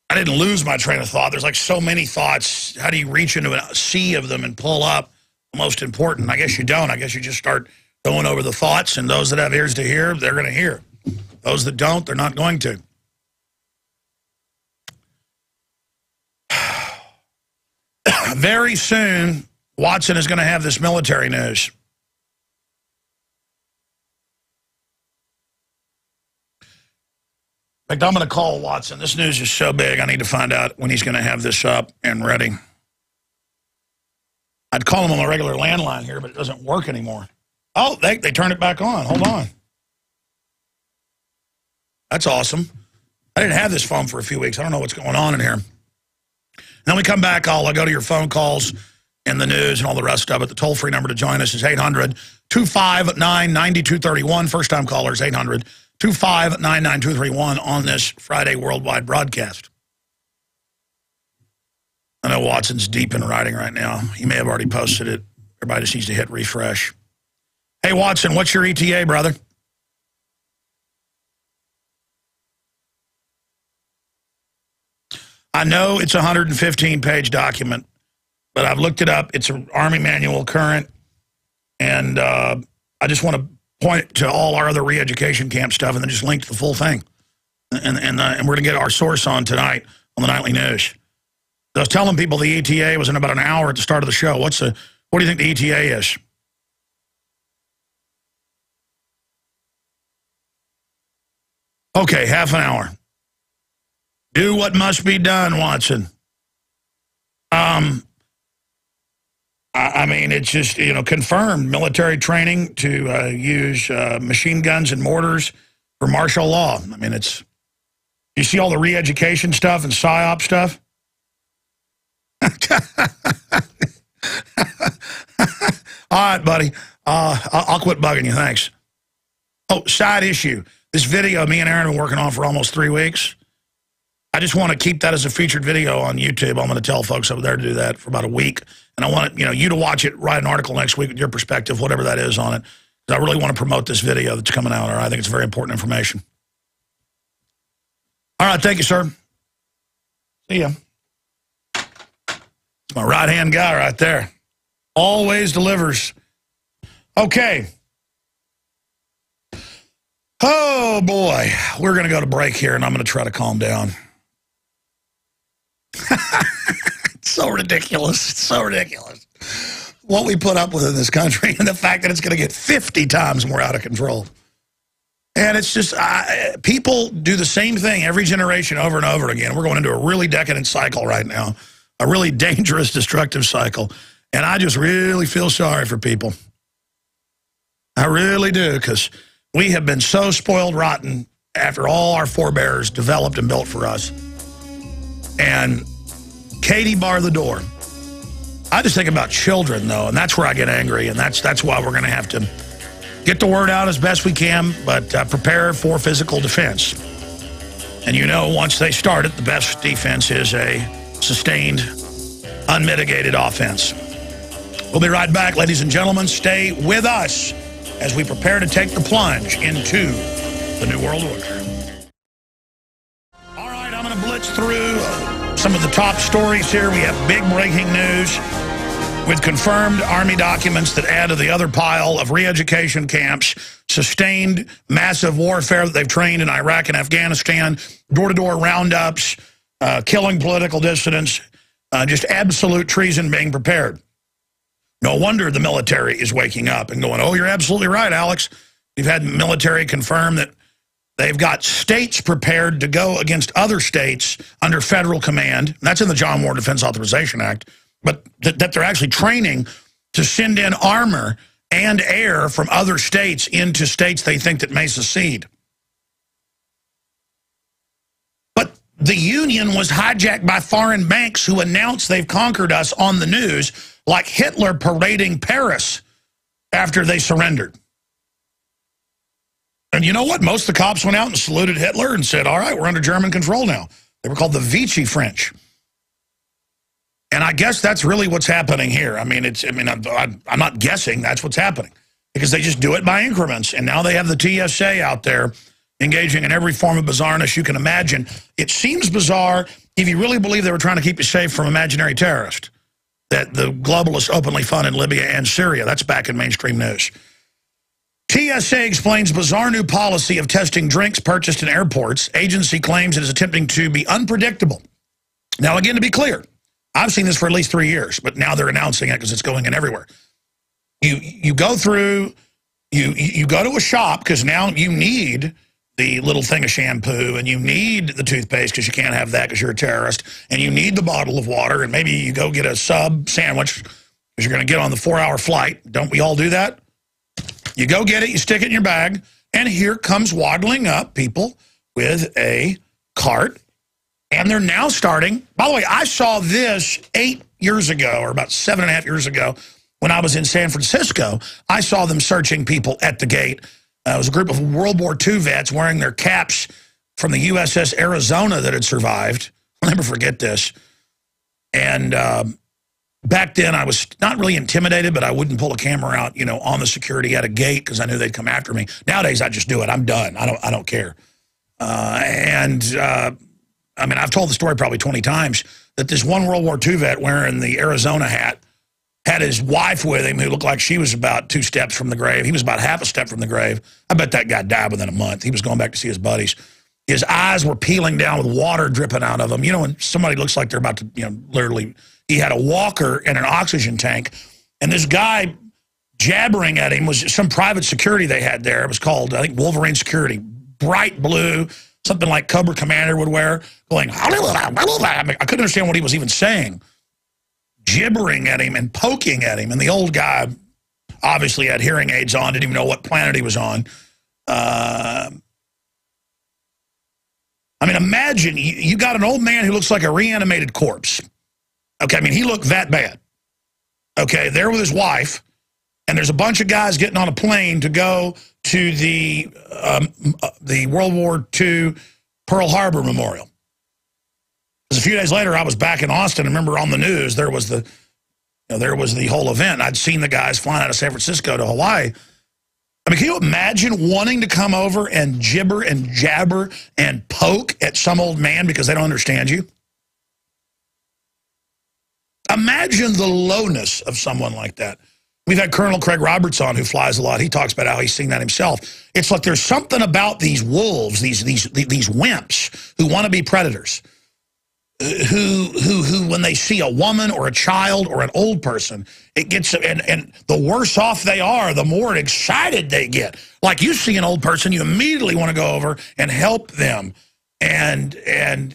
I didn't lose my train of thought. There's like so many thoughts. How do you reach into a sea of them and pull up the most important? I guess you don't. I guess you just start going over the thoughts, and those that have ears to hear, they're going to hear. Those that don't, they're not going to. Very soon, Watson is going to have this military news. In fact, I'm going to call Watson. This news is so big, I need to find out when he's going to have this up and ready. I'd call him on a regular landline here, but it doesn't work anymore. Oh, they turned it back on. Hold on. That's awesome. I didn't have this phone for a few weeks. I don't know what's going on in here. And then we come back, I'll go to your phone calls and the news and all the rest of it. The toll-free number to join us is 800-259-9231. First-time callers, 800-259-9231 on this Friday worldwide broadcast. I know Watson's deep in writing right now. He may have already posted it. Everybody just needs to hit refresh. Hey, Watson, what's your ETA, brother? I know it's a 115-page document, but I've looked it up. It's an Army manual current, and I just want to point to all our other re-education camp stuff and then just link to the full thing. And we're going to get our source on tonight on the Nightly News. I was telling people the ETA was in about an hour at the start of the show. What do you think the ETA is? Okay, half an hour. Do what must be done, Watson. I mean, it's just, confirmed military training to use machine guns and mortars for martial law. I mean, you see all the re-education stuff and PSYOP stuff? All right, buddy. I'll quit bugging you. Thanks. Oh, side issue. This video me and Aaron have been working on for almost 3 weeks. I just want to keep that as a featured video on YouTube. I'm going to tell folks over there to do that for about a week. And I want you to watch it, write an article next week with your perspective, whatever that is on it. Because I really want to promote this video that's coming out. Or I think it's very important information. All right, thank you, sir. See ya. It's my right-hand guy right there. Always delivers. Okay. Oh, boy. We're going to go to break here, and I'm going to try to calm down. It's so ridiculous. It's so ridiculous. What we put up with in this country and the fact that it's going to get 50 times more out of control. And it's just, people do the same thing every generation over and over again. We're going into a really decadent cycle right now, a really dangerous, destructive cycle. And I just really feel sorry for people. I really do, because we have been so spoiled rotten after all our forebears developed and built for us. And Katie bar the door. I just think about children, though, and that's where I get angry, and that's why we're going to have to get the word out as best we can, but prepare for physical defense. And once they start it, the best defense is a sustained, unmitigated offense. We'll be right back, ladies and gentlemen. Stay with us as we prepare to take the plunge into the New World Order. All right, I'm going to blitz through some of the top stories here. We have big breaking news with confirmed Army documents that add to the other pile of re-education camps, sustained massive warfare that they've trained in Iraq and Afghanistan, door-to-door roundups, killing political dissidents, just absolute treason being prepared. No wonder the military is waking up and going, oh, you're absolutely right, Alex. We've had military confirm that they've got states prepared to go against other states under federal command. And that's in the John War Defense Authorization Act. But that they're actually training to send in armor and air from other states into states they think that may secede. But the Union was hijacked by foreign banks who announced they've conquered us on the news, like Hitler parading Paris after they surrendered. And you know what? Most of the cops went out and saluted Hitler and said, all right, we're under German control now. They were called the Vichy French. And I guess that's really what's happening here. I mean, I'm not guessing that's what's happening, because they just do it by increments. And now they have the TSA out there engaging in every form of bizarreness you can imagine. It seems bizarre if you really believe they were trying to keep you safe from imaginary terrorists that the globalists openly fund in Libya and Syria. That's back in mainstream news. TSA explains bizarre new policy of testing drinks purchased in airports. Agency claims it is attempting to be unpredictable. Now, again, to be clear, I've seen this for at least 3 years, but now they're announcing it because it's going in everywhere. You go through, you go to a shop because now you need the little thing of shampoo, and you need the toothpaste because you can't have that because you're a terrorist, and you need the bottle of water, and maybe you go get a sub sandwich because you're going to get on the 4-hour flight. Don't we all do that? You go get it, you stick it in your bag, and here comes waddling up people with a cart, and they're now starting. By the way, I saw this 8 years ago, or about 7.5 years ago, when I was in San Francisco. I saw them searching people at the gate. It was a group of World War II vets wearing their caps from the USS Arizona that had survived. I'll never forget this. And back then, I was not really intimidated, but I wouldn't pull a camera out, you know, on the security at a gate because I knew they'd come after me. Nowadays, I just do it. I'm done. I don't care. I mean, I've told the story probably 20 times that this one World War II vet wearing the Arizona hat had his wife with him who looked like she was about 2 steps from the grave. He was about half a step from the grave. I bet that guy died within a month. He was going back to see his buddies. His eyes were peeling down with water dripping out of them. You know, when somebody looks like they're about to, you know, literally, he had a walker and an oxygen tank. And this guy jabbering at him was some private security they had there. It was called, I think, Wolverine Security. Bright blue, something like Cobra Commander would wear, going, I mean, I couldn't understand what he was even saying. Gibbering at him and poking at him. And the old guy obviously had hearing aids on, didn't even know what planet he was on. I mean, imagine you got an old man who looks like a reanimated corpse. Okay, I mean, he looked that bad. Okay, there with his wife, and there's a bunch of guys getting on a plane to go to the World War II Pearl Harbor Memorial. A few days later, I was back in Austin. And remember, on the news, there was the whole event. I'd seen the guys flying out of San Francisco to Hawaii. I mean, can you imagine wanting to come over and gibber and jabber and poke at some old man because they don't understand you? Imagine the lowness of someone like that. We've had Colonel Craig Roberts on, who flies a lot. He talks about how he's seen that himself. It's like there's something about these wolves, these wimps who want to be predators. Who when they see a woman or a child or an old person, it gets, and the worse off they are, the more excited they get. Like, you see an old person, you immediately want to go over and help them. And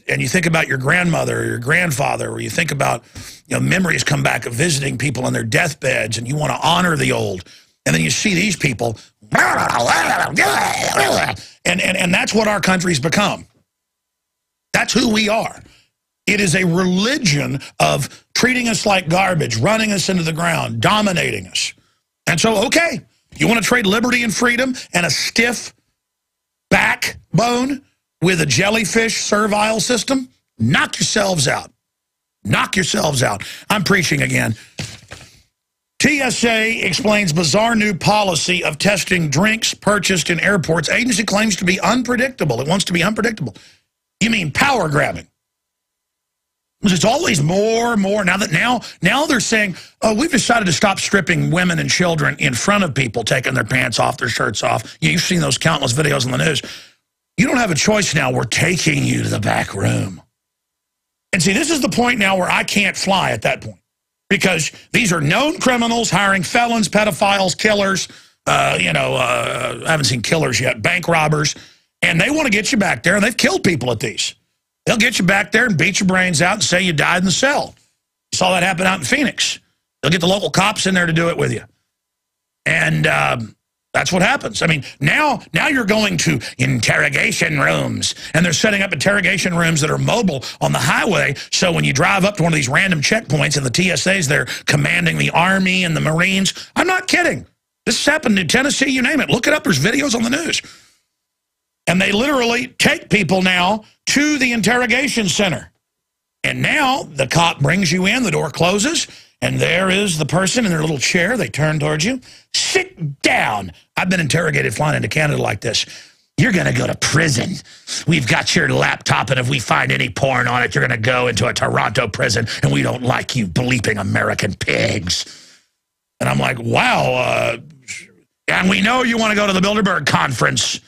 you think about your grandmother or your grandfather, or you think about, you know, memories come back of visiting people on their deathbeds, and you want to honor the old. And then you see these people, and that's what our country's become. That's who we are. It is a religion of treating us like garbage, running us into the ground, dominating us. And so, okay, you want to trade liberty and freedom and a stiff backbone with a jellyfish servile system? Knock yourselves out. Knock yourselves out. I'm preaching again. TSA explains bizarre new policy of testing drinks purchased in airports. Agency claims to be unpredictable. It wants to be unpredictable. You mean power grabbing? It's always more and more. Now they're saying, oh, we've decided to stop stripping women and children in front of people, taking their pants off, their shirts off. You've seen those countless videos on the news. You don't have a choice now. We're taking you to the back room. And see, this is the point now where I can't fly at that point, because these are known criminals hiring felons, pedophiles, killers. I haven't seen killers yet, bank robbers, and they want to get you back there, and they've killed people at these. They'll get you back there and beat your brains out and say you died in the cell. You saw that happen out in Phoenix. They'll get the local cops in there to do it with you. And That's what happens. I mean, now you're going to interrogation rooms, and they're setting up interrogation rooms that are mobile on the highway, so when you drive up to one of these random checkpoints and the TSA's there commanding the Army and the Marines, I'm not kidding. This has happened in Tennessee, you name it. Look it up, there's videos on the news. And they literally take people now to the interrogation center. And now the cop brings you in, the door closes, and there is the person in their little chair. They turn towards you. Sit down. I've been interrogated flying into Canada like this. You're going to go to prison. We've got your laptop, and if we find any porn on it, you're going to go into a Toronto prison, and we don't like you bleeping American pigs. And I'm like, wow, and we know you want to go to the Bilderberg conference.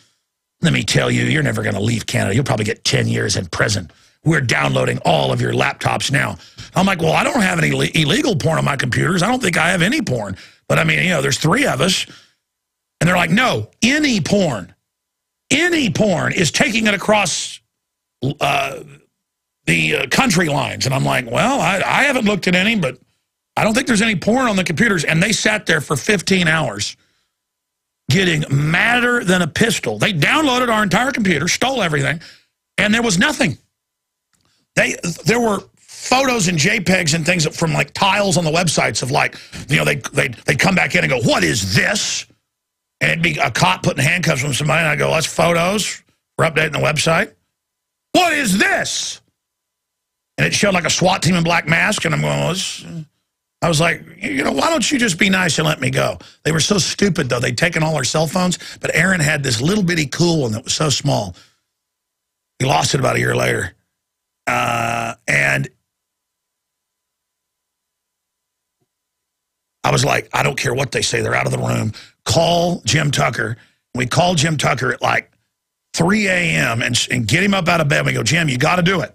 Let me tell you, you're never going to leave Canada. You'll probably get 10 years in prison. We're downloading all of your laptops now. I'm like, well, I don't have any illegal porn on my computers. I don't think I have any porn. But, I mean, you know, there's 3 of us. And they're like, no, any porn is taking it across the country lines. And I'm like, well, I haven't looked at any, but I don't think there's any porn on the computers. And they sat there for 15 hours getting madder than a pistol. They downloaded our entire computer, stole everything, and there was nothing. There were photos and JPEGs and things from like tiles on the websites of like, you know, they'd come back in and go, what is this? And it'd be a cop putting handcuffs on somebody, and I go, that's photos. We're updating the website. What is this? And it showed like a SWAT team in black masks, and I'm going, well, I was like, you know, why don't you just be nice and let me go? They were so stupid, though. They'd taken all our cell phones, but Aaron had this little bitty cool one that was so small. He lost it about a year later. And I was like, I don't care what they say. They're out of the room. Call Jim Tucker. We called Jim Tucker at like 3 a.m. and get him up out of bed. We go, Jim, you got to do it.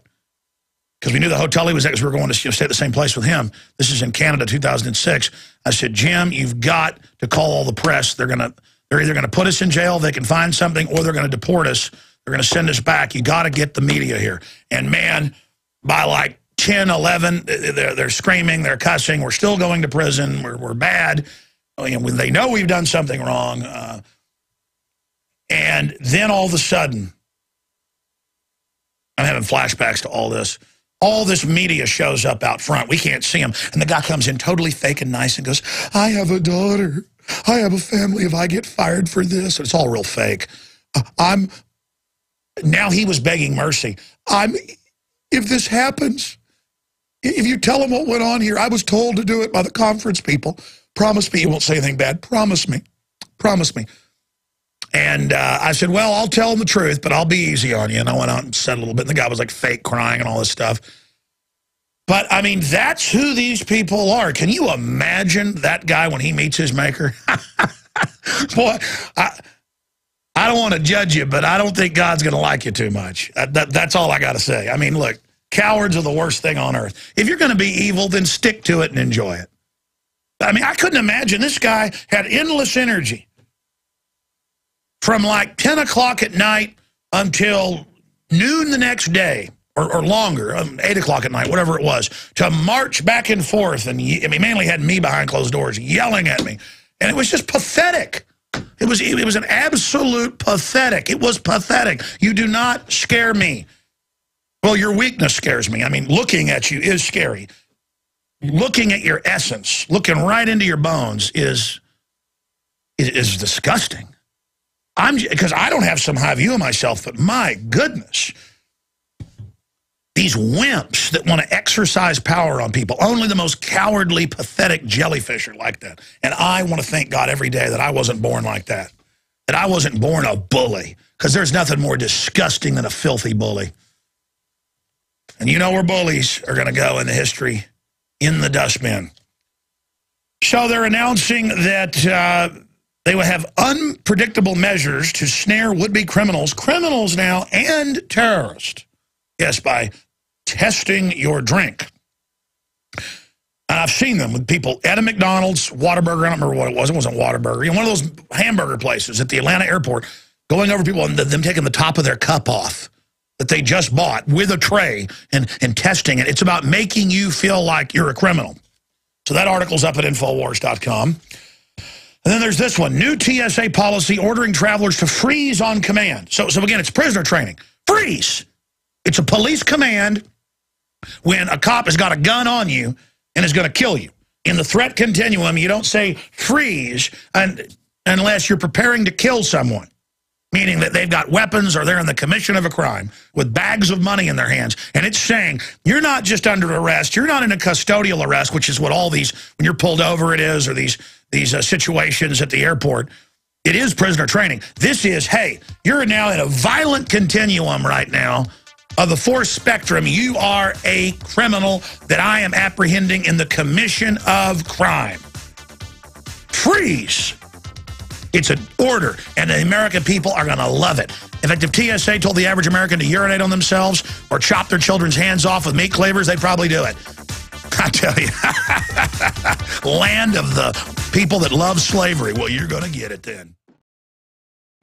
Because we knew the hotel he was at, because we were going to stay at the same place with him. This is in Canada, 2006. I said, Jim, you've got to call all the press. They're either going to put us in jail, they can find something, or they're going to deport us. They're going to send us back. You got to get the media here. And man, by like 10, 11, they're screaming, they're cussing. We're still going to prison. We're bad. And when they know we've done something wrong. And then all of a sudden, I'm having flashbacks to all this. All this media shows up out front. We can't see him. And the guy comes in totally fake and nice and goes, I have a daughter. I have a family. If I get fired for this, it's all real fake. Now he was begging mercy. If this happens, if you tell him what went on here, I was told to do it by the conference people. Promise me you won't say anything bad. Promise me. Promise me. And I said, well, I'll tell him the truth, but I'll be easy on you. And I went out and said a little bit. And the guy was like fake crying and all this stuff. But, I mean, that's who these people are. Can you imagine that guy when he meets his maker? Boy, I don't want to judge you, but I don't think God's going to like you too much. That's all I got to say. I mean, look, cowards are the worst thing on earth. If you're going to be evil, then stick to it and enjoy it. I mean, I couldn't imagine. This guy had endless energy. From like 10 o'clock at night until noon the next day, or longer, 8 o'clock at night, whatever it was, to march back and forth. And I mean, mainly had me behind closed doors yelling at me. And it was just pathetic. It was an absolute pathetic. It was pathetic. You do not scare me. Well, your weakness scares me. I mean, looking at you is scary. Looking at your essence, looking right into your bones is disgusting. Because I don't have some high view of myself, but my goodness, these wimps that want to exercise power on people, only the most cowardly, pathetic jellyfish are like that. And I want to thank God every day that I wasn't born like that I wasn't born a bully, because there's nothing more disgusting than a filthy bully. And you know where bullies are going to go in the history, in the dustbin. So they're announcing that they will have unpredictable measures to snare would-be criminals now, and terrorists. Yes, by testing your drink. And I've seen them with people at a McDonald's, Whataburger, I don't remember what it was. It wasn't Whataburger. You know, one of those hamburger places at the Atlanta airport, going over people and them taking the top of their cup off that they just bought with a tray and testing it. It's about making you feel like you're a criminal. So that article's up at Infowars.com. And then there's this one, new TSA policy ordering travelers to freeze on command. So again, it's prisoner training. Freeze! It's a police command when a cop has got a gun on you and is going to kill you. In the threat continuum, you don't say freeze unless you're preparing to kill someone, meaning that they've got weapons or they're in the commission of a crime with bags of money in their hands. And it's saying you're not just under arrest, you're not in a custodial arrest, which is what all these, when you're pulled over it is, or these situations at the airport. It is prisoner training. This is, hey, you're now in a violent continuum right now of the fourth spectrum. You are a criminal that I am apprehending in the commission of crime. Freeze! It's an order, and the American people are going to love it. In fact, if TSA told the average American to urinate on themselves or chop their children's hands off with meat cleavers, they'd probably do it. I tell you, land of the people that love slavery. Well, you're going to get it then.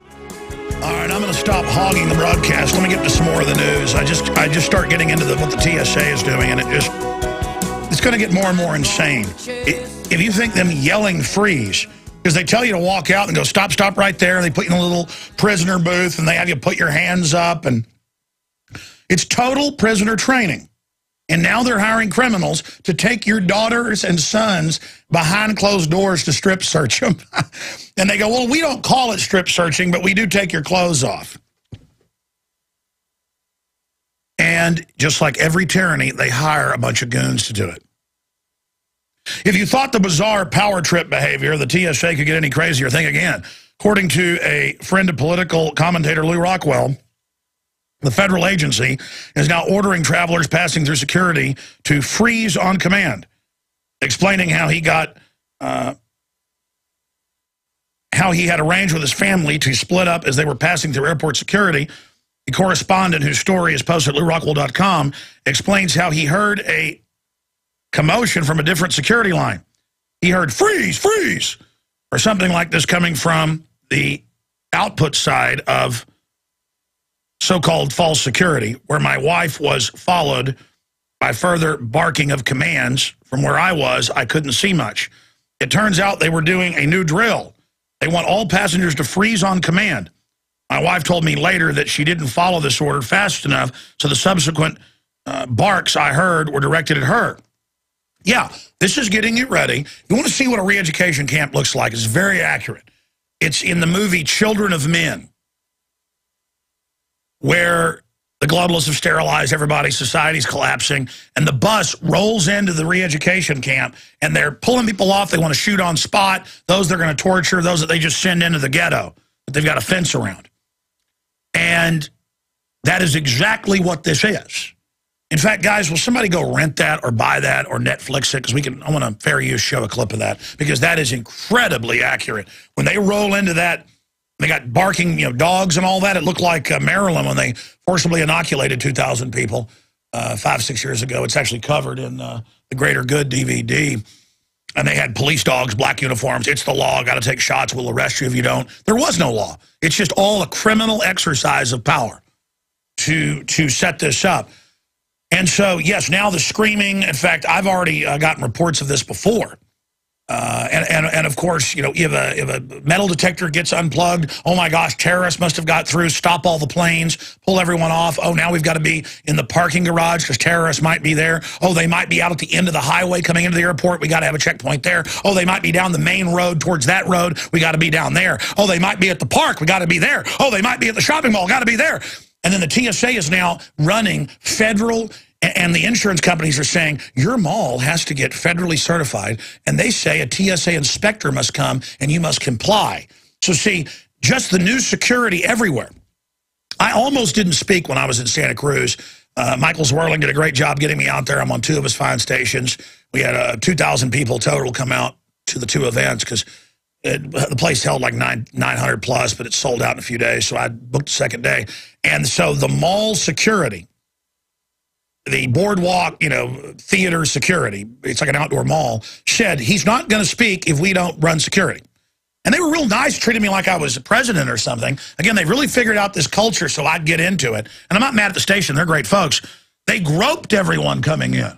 All right, I'm going to stop hogging the broadcast. Let me get to some more of the news. I just start getting into what the TSA is doing, and it's going to get more and more insane. If you think them yelling freeze, because they tell you to walk out and go stop right there, and they put you in a little prisoner booth, and they have you put your hands up, and it's total prisoner training. And now they're hiring criminals to take your daughters and sons behind closed doors to strip search them. And they go, well, we don't call it strip searching, but we do take your clothes off. And just like every tyranny, they hire a bunch of goons to do it. If you thought the bizarre power trip behavior of the TSA could get any crazier, think again. According to a friend of political commentator Lou Rockwell, the federal agency is now ordering travelers passing through security to freeze on command, explaining how he got, how he had arranged with his family to split up as they were passing through airport security. The correspondent whose story is posted at LouRockwell.com explains how he heard a commotion from a different security line. He heard freeze, freeze, or something like this coming from the output side of so-called false security, where my wife was followed by further barking of commands. From where I was, I couldn't see much. It turns out they were doing a new drill. They want all passengers to freeze on command. My wife told me later that she didn't follow this order fast enough, so the subsequent barks I heard were directed at her. Yeah, this is getting you ready. You want to see what a re-education camp looks like. It's very accurate. It's in the movie Children of Men, where the globalists have sterilized everybody, society's collapsing, and the bus rolls into the re-education camp, and they're pulling people off. They want to shoot on spot, those they're going to torture, those that they just send into the ghetto that they've got a fence around. And that is exactly what this is. In fact, guys, will somebody go rent that or buy that or Netflix it? Because I want to fair use show a clip of that, because that is incredibly accurate. When they roll into that, they got barking, dogs and all that. It looked like Maryland when they forcibly inoculated 2,000 people 5-6 years ago. It's actually covered in the Greater Good DVD. And they had police dogs, black uniforms. It's the law. Got to take shots. We'll arrest you if you don't. There was no law. It's just all a criminal exercise of power to set this up. And so, yes, now the screaming. In fact, I've already gotten reports of this before. And of course, if a metal detector gets unplugged, oh my gosh, terrorists must have got through, stop all the planes, pull everyone off. Oh, now we've got to be in the parking garage because terrorists might be there. Oh, they might be out at the end of the highway coming into the airport. We got to have a checkpoint there. Oh, they might be down the main road towards that road. We got to be down there. Oh, they might be at the park. We got to be there. Oh, they might be at the shopping mall. Got to be there. And then the TSA is now running federal, and the insurance companies are saying, your mall has to get federally certified, and they say a TSA inspector must come, and you must comply. So see, just the new security everywhere. I almost didn't speak when I was in Santa Cruz. Michael Zwerling did a great job getting me out there. I'm on 2 of his fine stations. We had 2,000 people total come out to the 2 events because the place held like 900 plus, but it sold out in a few days, so I booked the second day. And so the mall security, the boardwalk, theater security, it's like an outdoor mall, said he's not going to speak if we don't run security. And they were real nice, treating me like I was the president or something. Again, they really figured out this culture so I'd get into it. And I'm not mad at the station. They're great folks. They groped everyone coming in.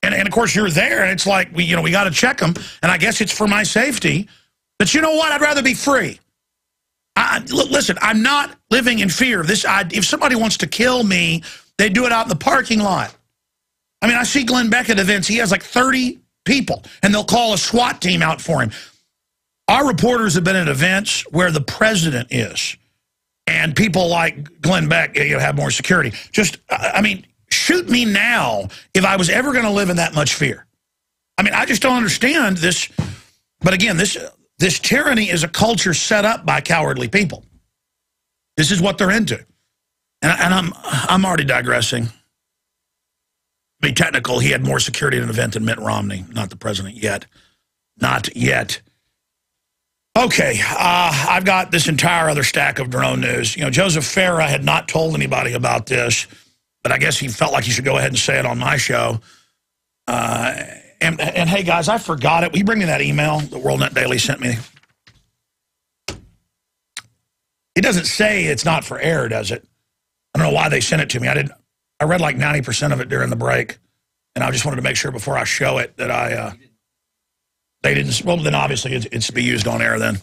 And of course, you're there, and it's like, we got to check them. And I guess it's for my safety But you know what? I'd rather be free. Listen, I'm not living in fear. If somebody wants to kill me, they do it out in the parking lot. I mean, I see Glenn Beck at events. He has like 30 people, and they'll call a SWAT team out for him. Our reporters have been at events where the president is, and people like Glenn Beck have more security. I mean, shoot me now if I was ever going to live in that much fear. I mean, I just don't understand this. But again, this tyranny is a culture set up by cowardly people. This is what they're into. And I'm already digressing. To be technical, he had more security at an event than Mitt Romney, not the president yet. Not yet. Okay, I've got this entire other stack of drone news. Joseph Farah had not told anybody about this, but I guess he felt like he should go ahead and say it on my show. And hey, guys, I forgot it. Will you bring me that email that WorldNet Daily sent me? It doesn't say it's not for air, does it? I don't know why they sent it to me. I read like 90% of it during the break, and I just wanted to make sure before I show it that they didn't. Well, then obviously it's to be used on air then.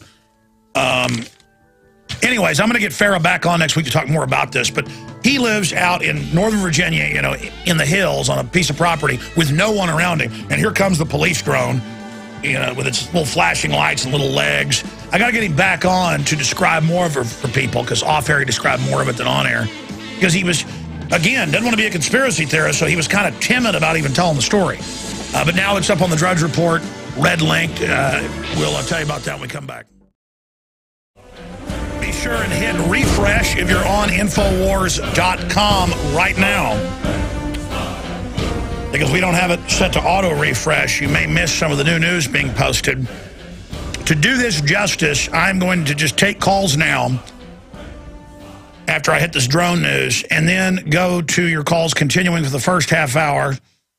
Anyways, I'm going to get Farah back on next week to talk more about this, but he lives out in Northern Virginia, in the hills on a piece of property with no one around him. And here comes the police drone, with its little flashing lights and little legs. I got to get him back on to describe more of it for people, because off air he described more of it than on air. Because he was, again, doesn't want to be a conspiracy theorist, so he was kind of timid about even telling the story. But now it's up on the Drudge Report, red linked. We'll tell you about that when we come back. Be sure and hit refresh if you're on Infowars.com right now. Because we don't have it set to auto-refresh, you may miss some of the new news being posted. To do this justice, I'm going to just take calls now after I hit this drone news, and then go to your calls continuing for the first half hour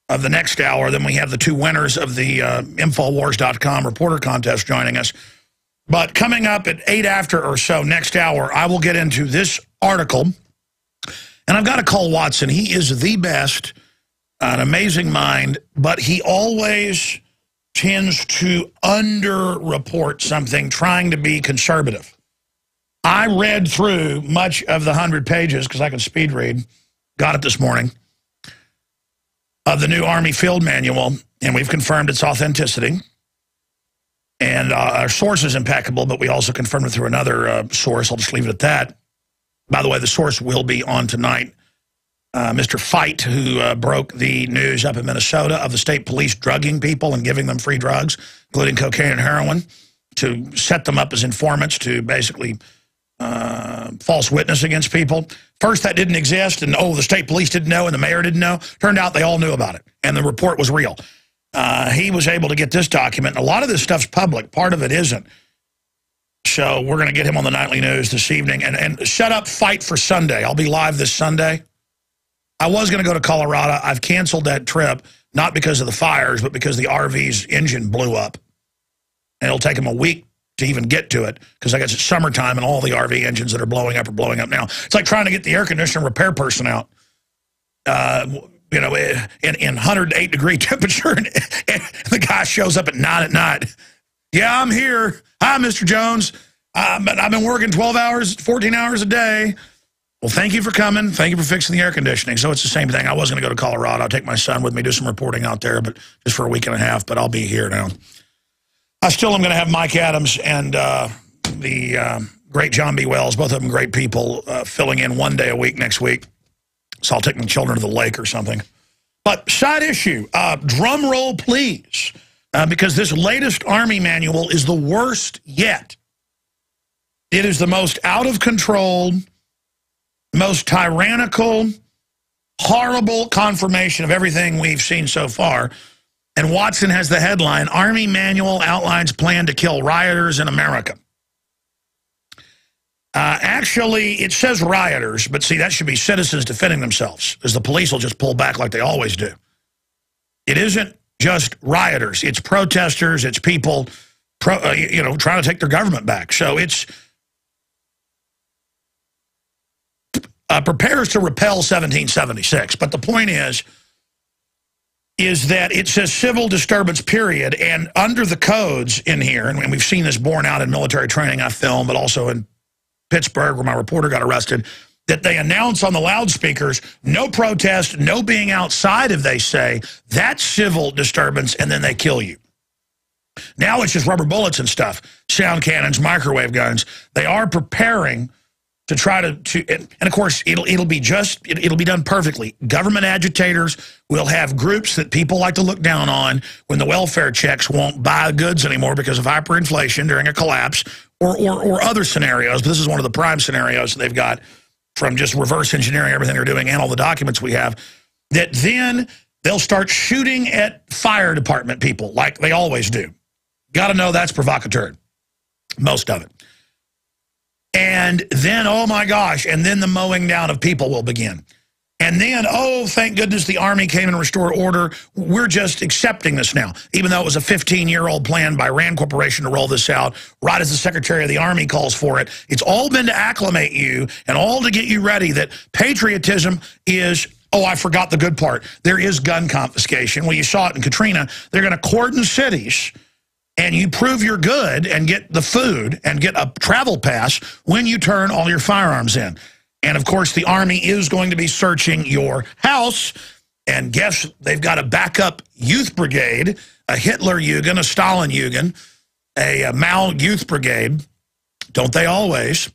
of the next hour. Then we have the two winners of the Infowars.com reporter contest joining us. But coming up at 8 after or so next hour, I will get into this article. And I've got to call Watson. He is the best, an amazing mind, but he always tends to under-report something, trying to be conservative. I read through much of the 100 pages, because I can speed read, got it this morning, of the new Army Field Manual, and we've confirmed its authenticity. And our source is impeccable, but we also confirmed it through another source. I'll just leave it at that. By the way, the source will be on tonight. Mr. Fight, who broke the news up in Minnesota of the state police drugging people and giving them free drugs, including cocaine and heroin, to set them up as informants to basically false witness against people. First, that didn't exist, and the state police didn't know, and the mayor didn't know. Turned out they all knew about it, and the report was real. He was able to get this document. A lot of this stuff's public. Part of it isn't. So we're going to get him on the nightly news this evening. And set up Fight for Sunday. I'll be live this Sunday. I was going to go to Colorado. I've canceled that trip, not because of the fires, but because the RV's engine blew up. And it'll take him a week to even get to it, because I guess it's summertime and all the RV engines that are blowing up now. It's like trying to get the air conditioner repair person out. In 108-degree temperature, and the guy shows up at 9 at night. Yeah, I'm here. Hi, Mr. Jones. I've been working 12 hours, 14 hours a day. Well, thank you for coming. Thank you for fixing the air conditioning. So it's the same thing. I was going to go to Colorado. I'll take my son with me, do some reporting out there, but just for a week and a half, but I'll be here now. I still am going to have Mike Adams and the great John B. Wells, both of them great people, filling in one day a week next week. So I'll take my children to the lake or something. But side issue, drum roll please, because this latest Army manual is the worst yet. It is the most out of control, most tyrannical, horrible confirmation of everything we've seen so far. And Watson has the headline, Army Manual outlines plan to kill rioters in America. Actually, it says rioters, but see, that should be citizens defending themselves, because the police will just pull back like they always do. It isn't just rioters. It's protesters. It's people, trying to take their government back. So it's prepares to repel 1776. But the point is, is that it says civil disturbance, period, and under the codes in here, and we've seen this borne out in military training I filmed, but also in Pittsburgh where my reporter got arrested, that they announce on the loudspeakers, no protest, no being outside, if they say, that's civil disturbance, and then they kill you. Now it's just rubber bullets and stuff, sound cannons, microwave guns. They are preparing to try to and of course, it'll be done perfectly. Government agitators will have groups that people like to look down on when the welfare checks won't buy goods anymore because of hyperinflation during a collapse or other scenarios. But this is one of the prime scenarios they've got from just reverse engineering everything they're doing and all the documents we have, that then they'll start shooting at fire department people like they always do. Got to know that's provocateur, most of it. And then, oh my gosh, and then the mowing down of people will begin. And then, oh, thank goodness the Army came and restored order. We're just accepting this now, even though it was a 15-year-old plan by Rand Corporation to roll this out, right as the Secretary of the Army calls for it. It's all been to acclimate you and all to get you ready that patriotism is, oh, I forgot the good part. There is gun confiscation. Well, you saw it in Katrina. They're going to cordon cities, and you prove you're good and get the food and get a travel pass when you turn all your firearms in. And, of course, the Army is going to be searching your house. And guess they've got a backup youth brigade, a Hitler-Jugend, a Stalin-Jugend, a Mao youth brigade. Don't they always?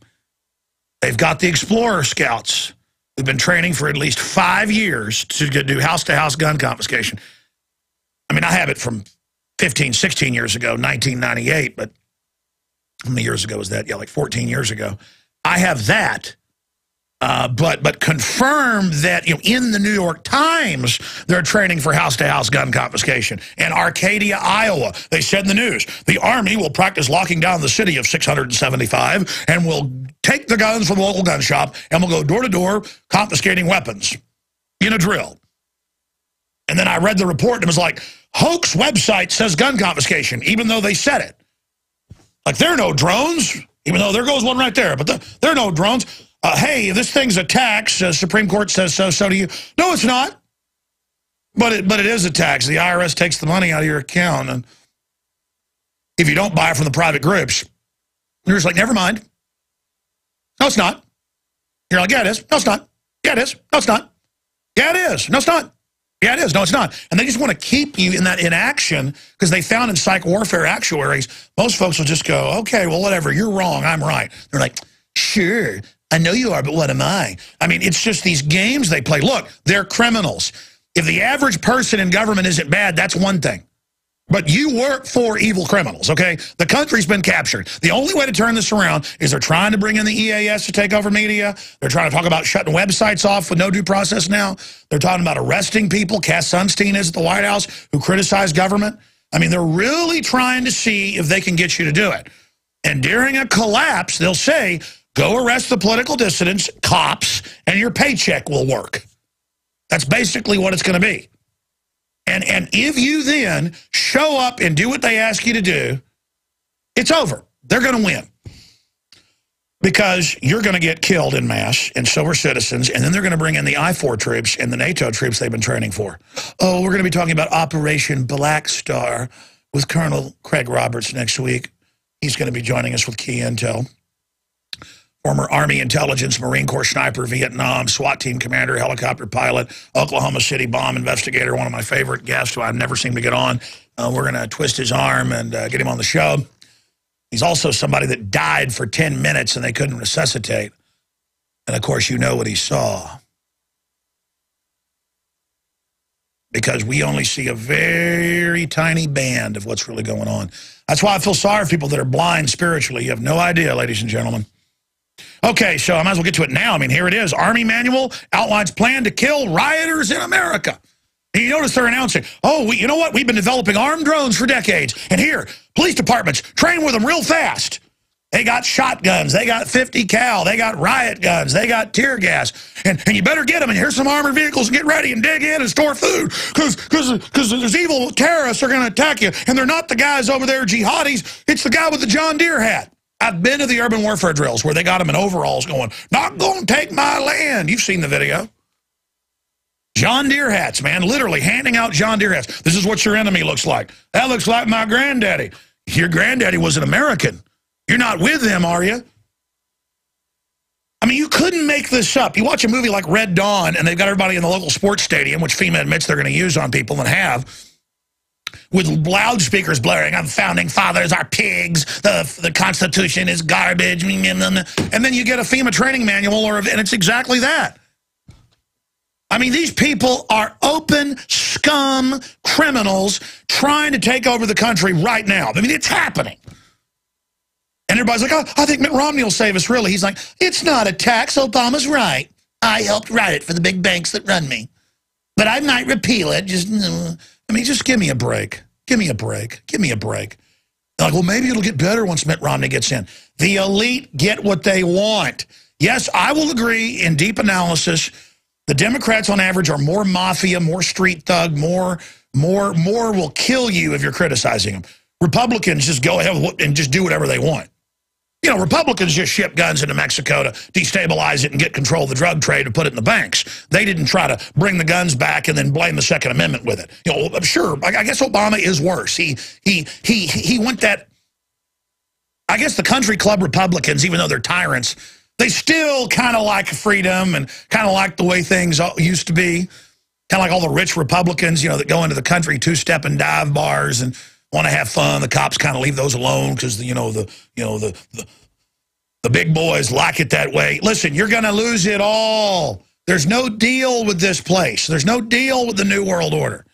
They've got the Explorer Scouts who've been training for at least 5 years to do house-to-house gun confiscation. I mean, I have it from 15, 16 years ago, 1998, but how many years ago was that? Yeah, like 14 years ago. I have that. But confirm that, you know, in the New York Times, they're training for house-to-house gun confiscation. And Arcadia, Iowa, they said in the news, the Army will practice locking down the city of 675 and will take the guns from the local gun shop and will go door-to-door confiscating weapons in a drill. And then I read the report and it was like, hoax website says gun confiscation, even though they said it. Like, there are no drones, even though there goes one right there, but there are no drones. Hey, this thing's a tax. Supreme Court says so. So do you. No, it's not. But it is a tax. The IRS takes the money out of your account, and if you don't buy it from the private groups, you're just like, never mind. No, it's not. You're like, yeah, it is. No, it's not. Yeah, it is. No, it's not. Yeah, it is. No, it's not. Yeah, it is. No, it's not. And they just want to keep you in that inaction because they found in psych warfare actuaries, most folks will just go, okay, well, whatever. You're wrong. I'm right. They're like, sure. I know you are, but what am I? I mean, it's just these games they play. Look, they're criminals. If the average person in government isn't bad, that's one thing. But you work for evil criminals, okay? The country's been captured. The only way to turn this around is they're trying to bring in the EAS to take over media. They're trying to talk about shutting websites off with no due process now. They're talking about arresting people. Cass Sunstein is at the White House who criticize government. I mean, they're really trying to see if they can get you to do it. And during a collapse, they'll say, go arrest the political dissidents, cops, and your paycheck will work. That's basically what it's going to be. And if you then show up and do what they ask you to do, it's over. They're going to win. Because you're going to get killed en masse, and so are citizens, and then they're going to bring in the I-4 troops and the NATO troops they've been training for. Oh, we're going to be talking about Operation Black Star with Colonel Craig Roberts next week. He's going to be joining us with key intel. Former Army intelligence, Marine Corps sniper, Vietnam, SWAT team commander, helicopter pilot, Oklahoma City bomb investigator, one of my favorite guests who I've never seemed to get on. We're going to twist his arm and get him on the show. He's also somebody that died for 10 minutes and they couldn't resuscitate. And, of course, you know what he saw. Because we only see a very tiny band of what's really going on. That's why I feel sorry for people that are blind spiritually. You have no idea, ladies and gentlemen. Okay, so I might as well get to it now. I mean, here it is. Army manual outlines plan to kill rioters in America. And you notice they're announcing, oh, you know what? We've been developing armed drones for decades. And here, police departments, train with them real fast. They got shotguns. They got 50 cal. They got riot guns. They got tear gas. And you better get them. And here's some armored vehicles and get ready and dig in and store food. Because there's evil terrorists are going to attack you. And they're not the guys over there, jihadis. It's the guy with the John Deere hat. I've been to the urban warfare drills where they got them in overalls going, not going to take my land. You've seen the video. John Deere hats, man, literally handing out John Deere hats. This is what your enemy looks like. That looks like my granddaddy. Your granddaddy was an American. You're not with them, are you? I mean, you couldn't make this up. You watch a movie like Red Dawn, and they've got everybody in the local sports stadium, which FEMA admits they're going to use on people and have, with loudspeakers blaring, "Our founding fathers are pigs, the Constitution is garbage," and then you get a FEMA training manual, and it's exactly that. I mean, these people are open scum criminals trying to take over the country right now. I mean, it's happening. And everybody's like, "Oh, I think Mitt Romney will save us," really. He's like, "It's not a tax. Obama's right. I helped write it for the big banks that run me. But I might repeal it. Just give me a break. Give me a break. Give me a break." They're like, "Well, maybe it'll get better once Mitt Romney gets in." The elite get what they want. Yes, I will agree in deep analysis, the Democrats on average are more mafia, more street thug, more will kill you if you're criticizing them. Republicans just go ahead and just do whatever they want. You know, Republicans just ship guns into Mexico to destabilize it and get control of the drug trade and put it in the banks. They didn't try to bring the guns back and then blame the Second Amendment with it. You know, I'm sure, I guess Obama is worse. He went that, I guess the country club Republicans, even though they're tyrants, they still kind of like freedom and kind of like the way things used to be. Kind of like all the rich Republicans, you know, that go into the country two-step and dive bars and want to have fun. The cops kind of leave those alone because the big boys like it that way. Listen, you're going to lose it all. There's no deal with this place. There's no deal with the New World Order.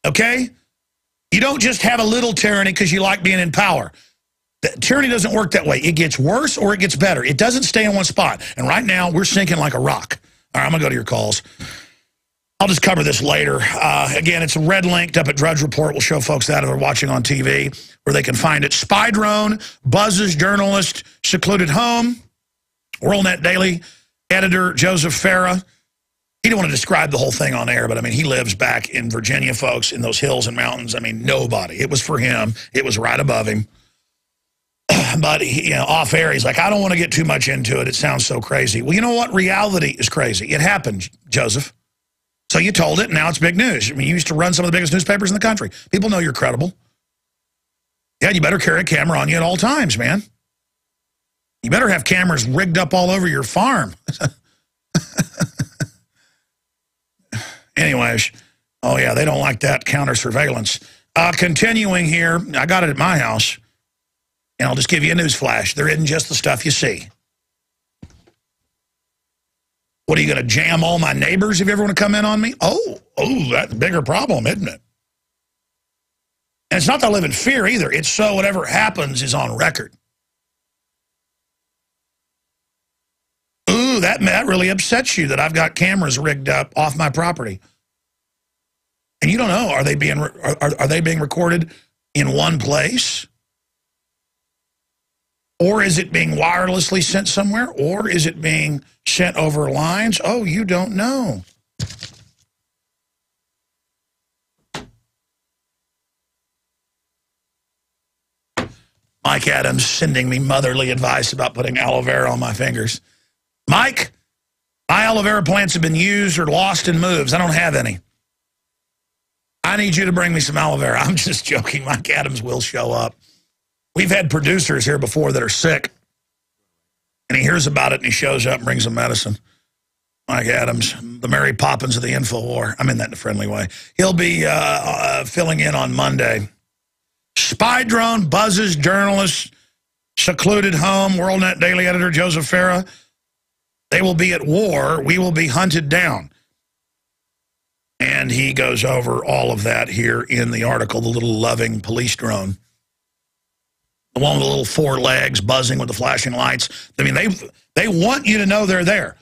Okay? You don't just have a little tyranny because you like being in power. Tyranny doesn't work that way. It gets worse or it gets better. It doesn't stay in one spot. And right now, we're sinking like a rock. All right, I'm going to go to your calls. I'll just cover this later. Again, it's red linked up at Drudge Report. We'll show folks that if they're watching on TV where they can find it. Spy drone, buzzes journalist, secluded home. WorldNet Daily editor Joseph Farah. He didn't want to describe the whole thing on air, but I mean, he lives back in Virginia, folks, in those hills and mountains. I mean, nobody. It was for him. It was right above him. But he, off air, he's like, "I don't want to get too much into it. It sounds so crazy." Well, you know what? Reality is crazy. It happened, Joseph. So you told it, and now it's big news. I mean, you used to run some of the biggest newspapers in the country. People know you're credible. Yeah, you better carry a camera on you at all times, man. You better have cameras rigged up all over your farm. Anyways, oh yeah, they don't like that counter surveillance. Continuing here, I got it at my house, and I'll just give you a news flash. There isn't just the stuff you see. What, are you going to jam all my neighbors if you ever want to come in on me? Oh, that's a bigger problem, isn't it? And it's not that I live in fear either. It's so whatever happens is on record. Ooh, that really upsets you that I've got cameras rigged up off my property. And you don't know, are they being recorded in one place? Or is it being wirelessly sent somewhere? Or is it being sent over lines? Oh, you don't know. Mike Adams sending me motherly advice about putting aloe vera on my fingers. Mike, my aloe vera plants have been used or lost in moves. I don't have any. I need you to bring me some aloe vera. I'm just joking. Mike Adams will show up. We've had producers here before that are sick, and he hears about it, and he shows up and brings them medicine. Mike Adams, the Mary Poppins of the Infowar. I mean that in a friendly way. He'll be filling in on Monday. Spy drone, buzzes, journalists, secluded home, WorldNet Daily editor Joseph Farah. They will be at war. We will be hunted down. And he goes over all of that here in the article, the little loving police drone. The one with the little four legs buzzing with the flashing lights. I mean, they want you to know they're there.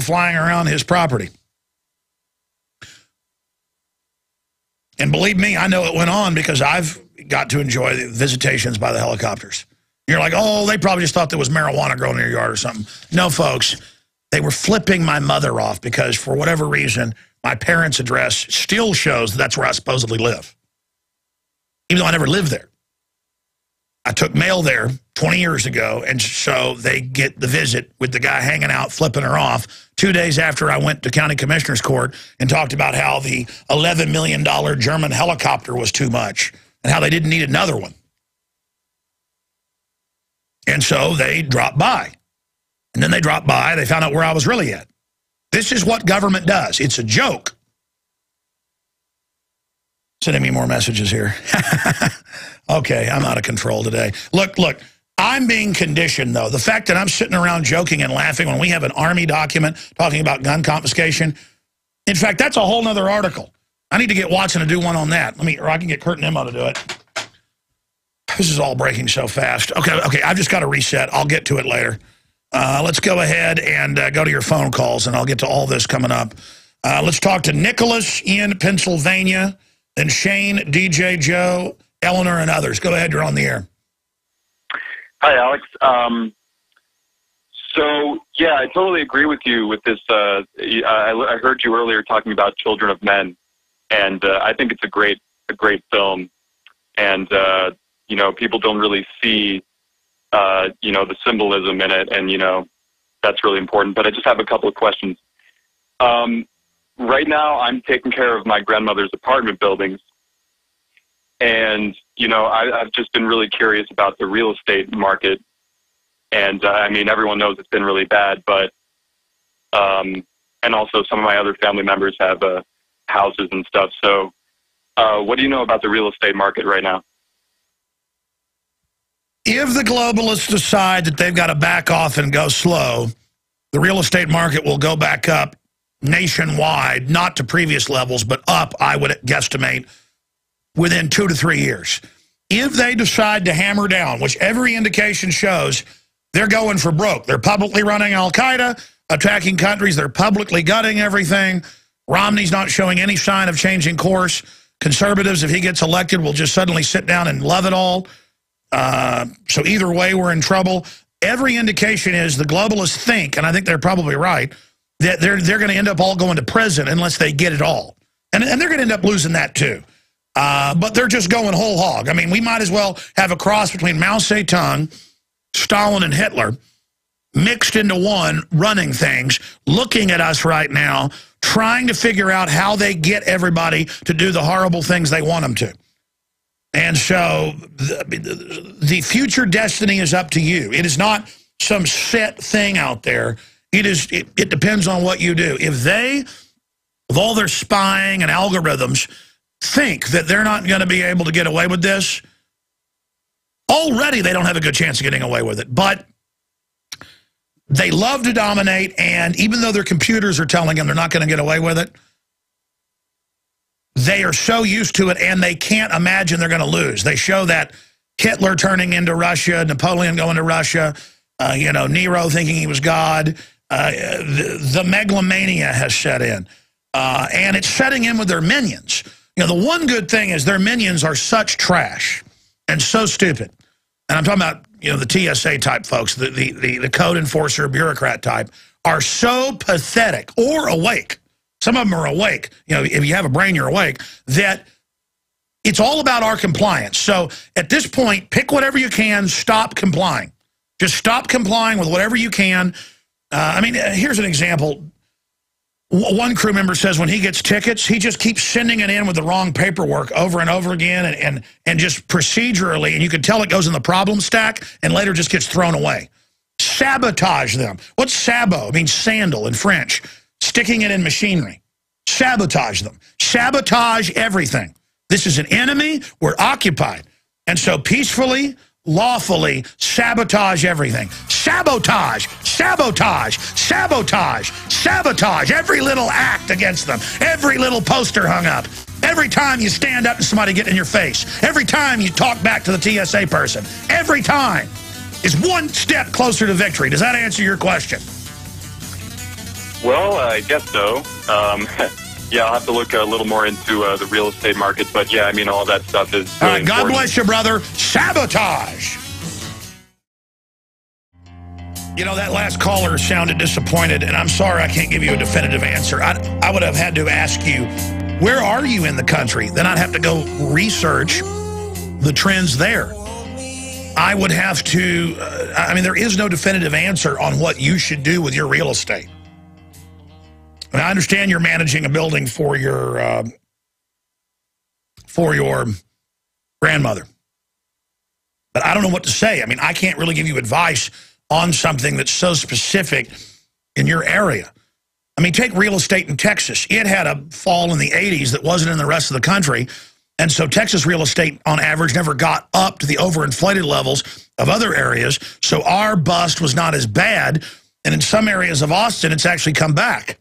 Flying around his property. And believe me, I know it went on because I've got to enjoy the visitations by the helicopters. You're like, oh, they probably just thought there was marijuana growing in your yard or something. No, folks, they were flipping my mother off because for whatever reason, my parents' address still shows that's where I supposedly live. Even though I never lived there. I took mail there 20 years ago, and so they get the visit with the guy hanging out, flipping her off 2 days after I went to county commissioner's court and talked about how the $11 million German helicopter was too much and how they didn't need another one. And so they dropped by. And then they dropped by, they found out where I was really at. This is what government does. It's a joke. Sending me more messages here. Okay, I'm out of control today. Look, I'm being conditioned, though. The fact that I'm sitting around joking and laughing when we have an Army document talking about gun confiscation. In fact, that's a whole nother article. I need to get Watson to do one on that. Or I can get Kurt and Emma to do it. This is all breaking so fast. Okay, I've just got to reset. I'll get to it later. Let's go ahead and go to your phone calls, and I'll get to all this coming up. Let's talk to Nicholas in Pennsylvania, then Shane, DJ Joe, Eleanor, and others. Go ahead, you're on the air. Hi, Alex. So, yeah, I totally agree with you with this. I heard you earlier talking about Children of Men, and I think it's a great film. And, you know, people don't really see, you know, the symbolism in it, and, you know, that's really important. But I just have a couple of questions. Right now, I'm taking care of my grandmother's apartment buildings. And, you know, I've just been really curious about the real estate market. And, I mean, everyone knows it's been really bad, but, and also some of my other family members have houses and stuff. So what do you know about the real estate market right now? If the globalists decide that they've got to back off and go slow, the real estate market will go back up nationwide, not to previous levels, but up, I would guesstimate, within 2 to 3 years. If they decide to hammer down, which every indication shows they're going for broke. They're publicly running Al-Qaeda, attacking countries. They're publicly gutting everything. Romney's not showing any sign of changing course. Conservatives, if he gets elected, will just suddenly sit down and love it all. So either way, we're in trouble. Every indication is the globalists think, and I think they're probably right, that they're going to end up all going to prison unless they get it all. And they're going to end up losing that too. But they're just going whole hog. I mean, we might as well have a cross between Mao Zedong, Stalin, and Hitler mixed into one, running things, looking at us right now, trying to figure out how they get everybody to do the horrible things they want them to. And so the future destiny is up to you. It is not some set thing out there. It depends on what you do. If they, with all their spying and algorithms, think that they're not going to be able to get away with this, already they don't have a good chance of getting away with it. But they love to dominate, and even though their computers are telling them they're not going to get away with it, they are so used to it, and they can't imagine they're going to lose. They show that Hitler turning into Russia, Napoleon going to Russia, you know, Nero thinking he was God. The megalomania has set in, and it's setting in with their minions. You know, the one good thing is their minions are such trash and so stupid. And I'm talking about, you know, the TSA type folks, the code enforcer, bureaucrat type, are so pathetic or awake. Some of them are awake. You know, if you have a brain, you're awake. That it's all about our compliance. So at this point, pick whatever you can, stop complying. Just stop complying with whatever you can. I mean, here's an example. One crew member says when he gets tickets, he just keeps sending it in with the wrong paperwork over and over again and just procedurally, and you can tell it goes in the problem stack and later just gets thrown away. Sabotage them. What's sabo? It means sandal in French. Sticking it in machinery. Sabotage them. Sabotage everything. This is an enemy. We're occupied. And so peacefully, lawfully sabotage everything. Sabotage, sabotage, sabotage, sabotage every little act against them, every little poster hung up, every time you stand up to somebody getting in your face, every time you talk back to the TSA person, every time is one step closer to victory. Does that answer your question? Well, I guess so. Yeah, I'll have to look a little more into the real estate market. But, yeah, I mean, all that stuff is really important. God bless you, brother. Sabotage. You know, that last caller sounded disappointed, and I'm sorry I can't give you a definitive answer. I would have had to ask you, where are you in the country? Then I'd have to go research the trends there. I would have to, I mean, there is no definitive answer on what you should do with your real estate. I mean, I understand you're managing a building for your grandmother. But I don't know what to say. I mean, I can't really give you advice on something that's so specific in your area. I mean, take real estate in Texas. It had a fall in the 80s that wasn't in the rest of the country. And so Texas real estate, on average, never got up to the overinflated levels of other areas. So our bust was not as bad. And in some areas of Austin, it's actually come back.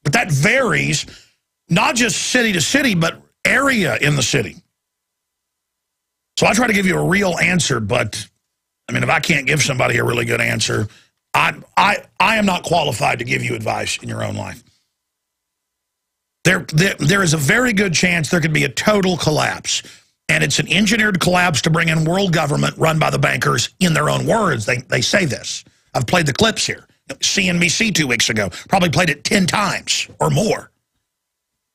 But that varies, not just city to city, but area in the city. So I try to give you a real answer, but, I mean, if I can't give somebody a really good answer, I am not qualified to give you advice in your own life. There is a very good chance there could be a total collapse. And it's an engineered collapse to bring in world government run by the bankers in their own words. They say this. I've played the clips here. CNBC 2 weeks ago. Probably played it 10 times or more.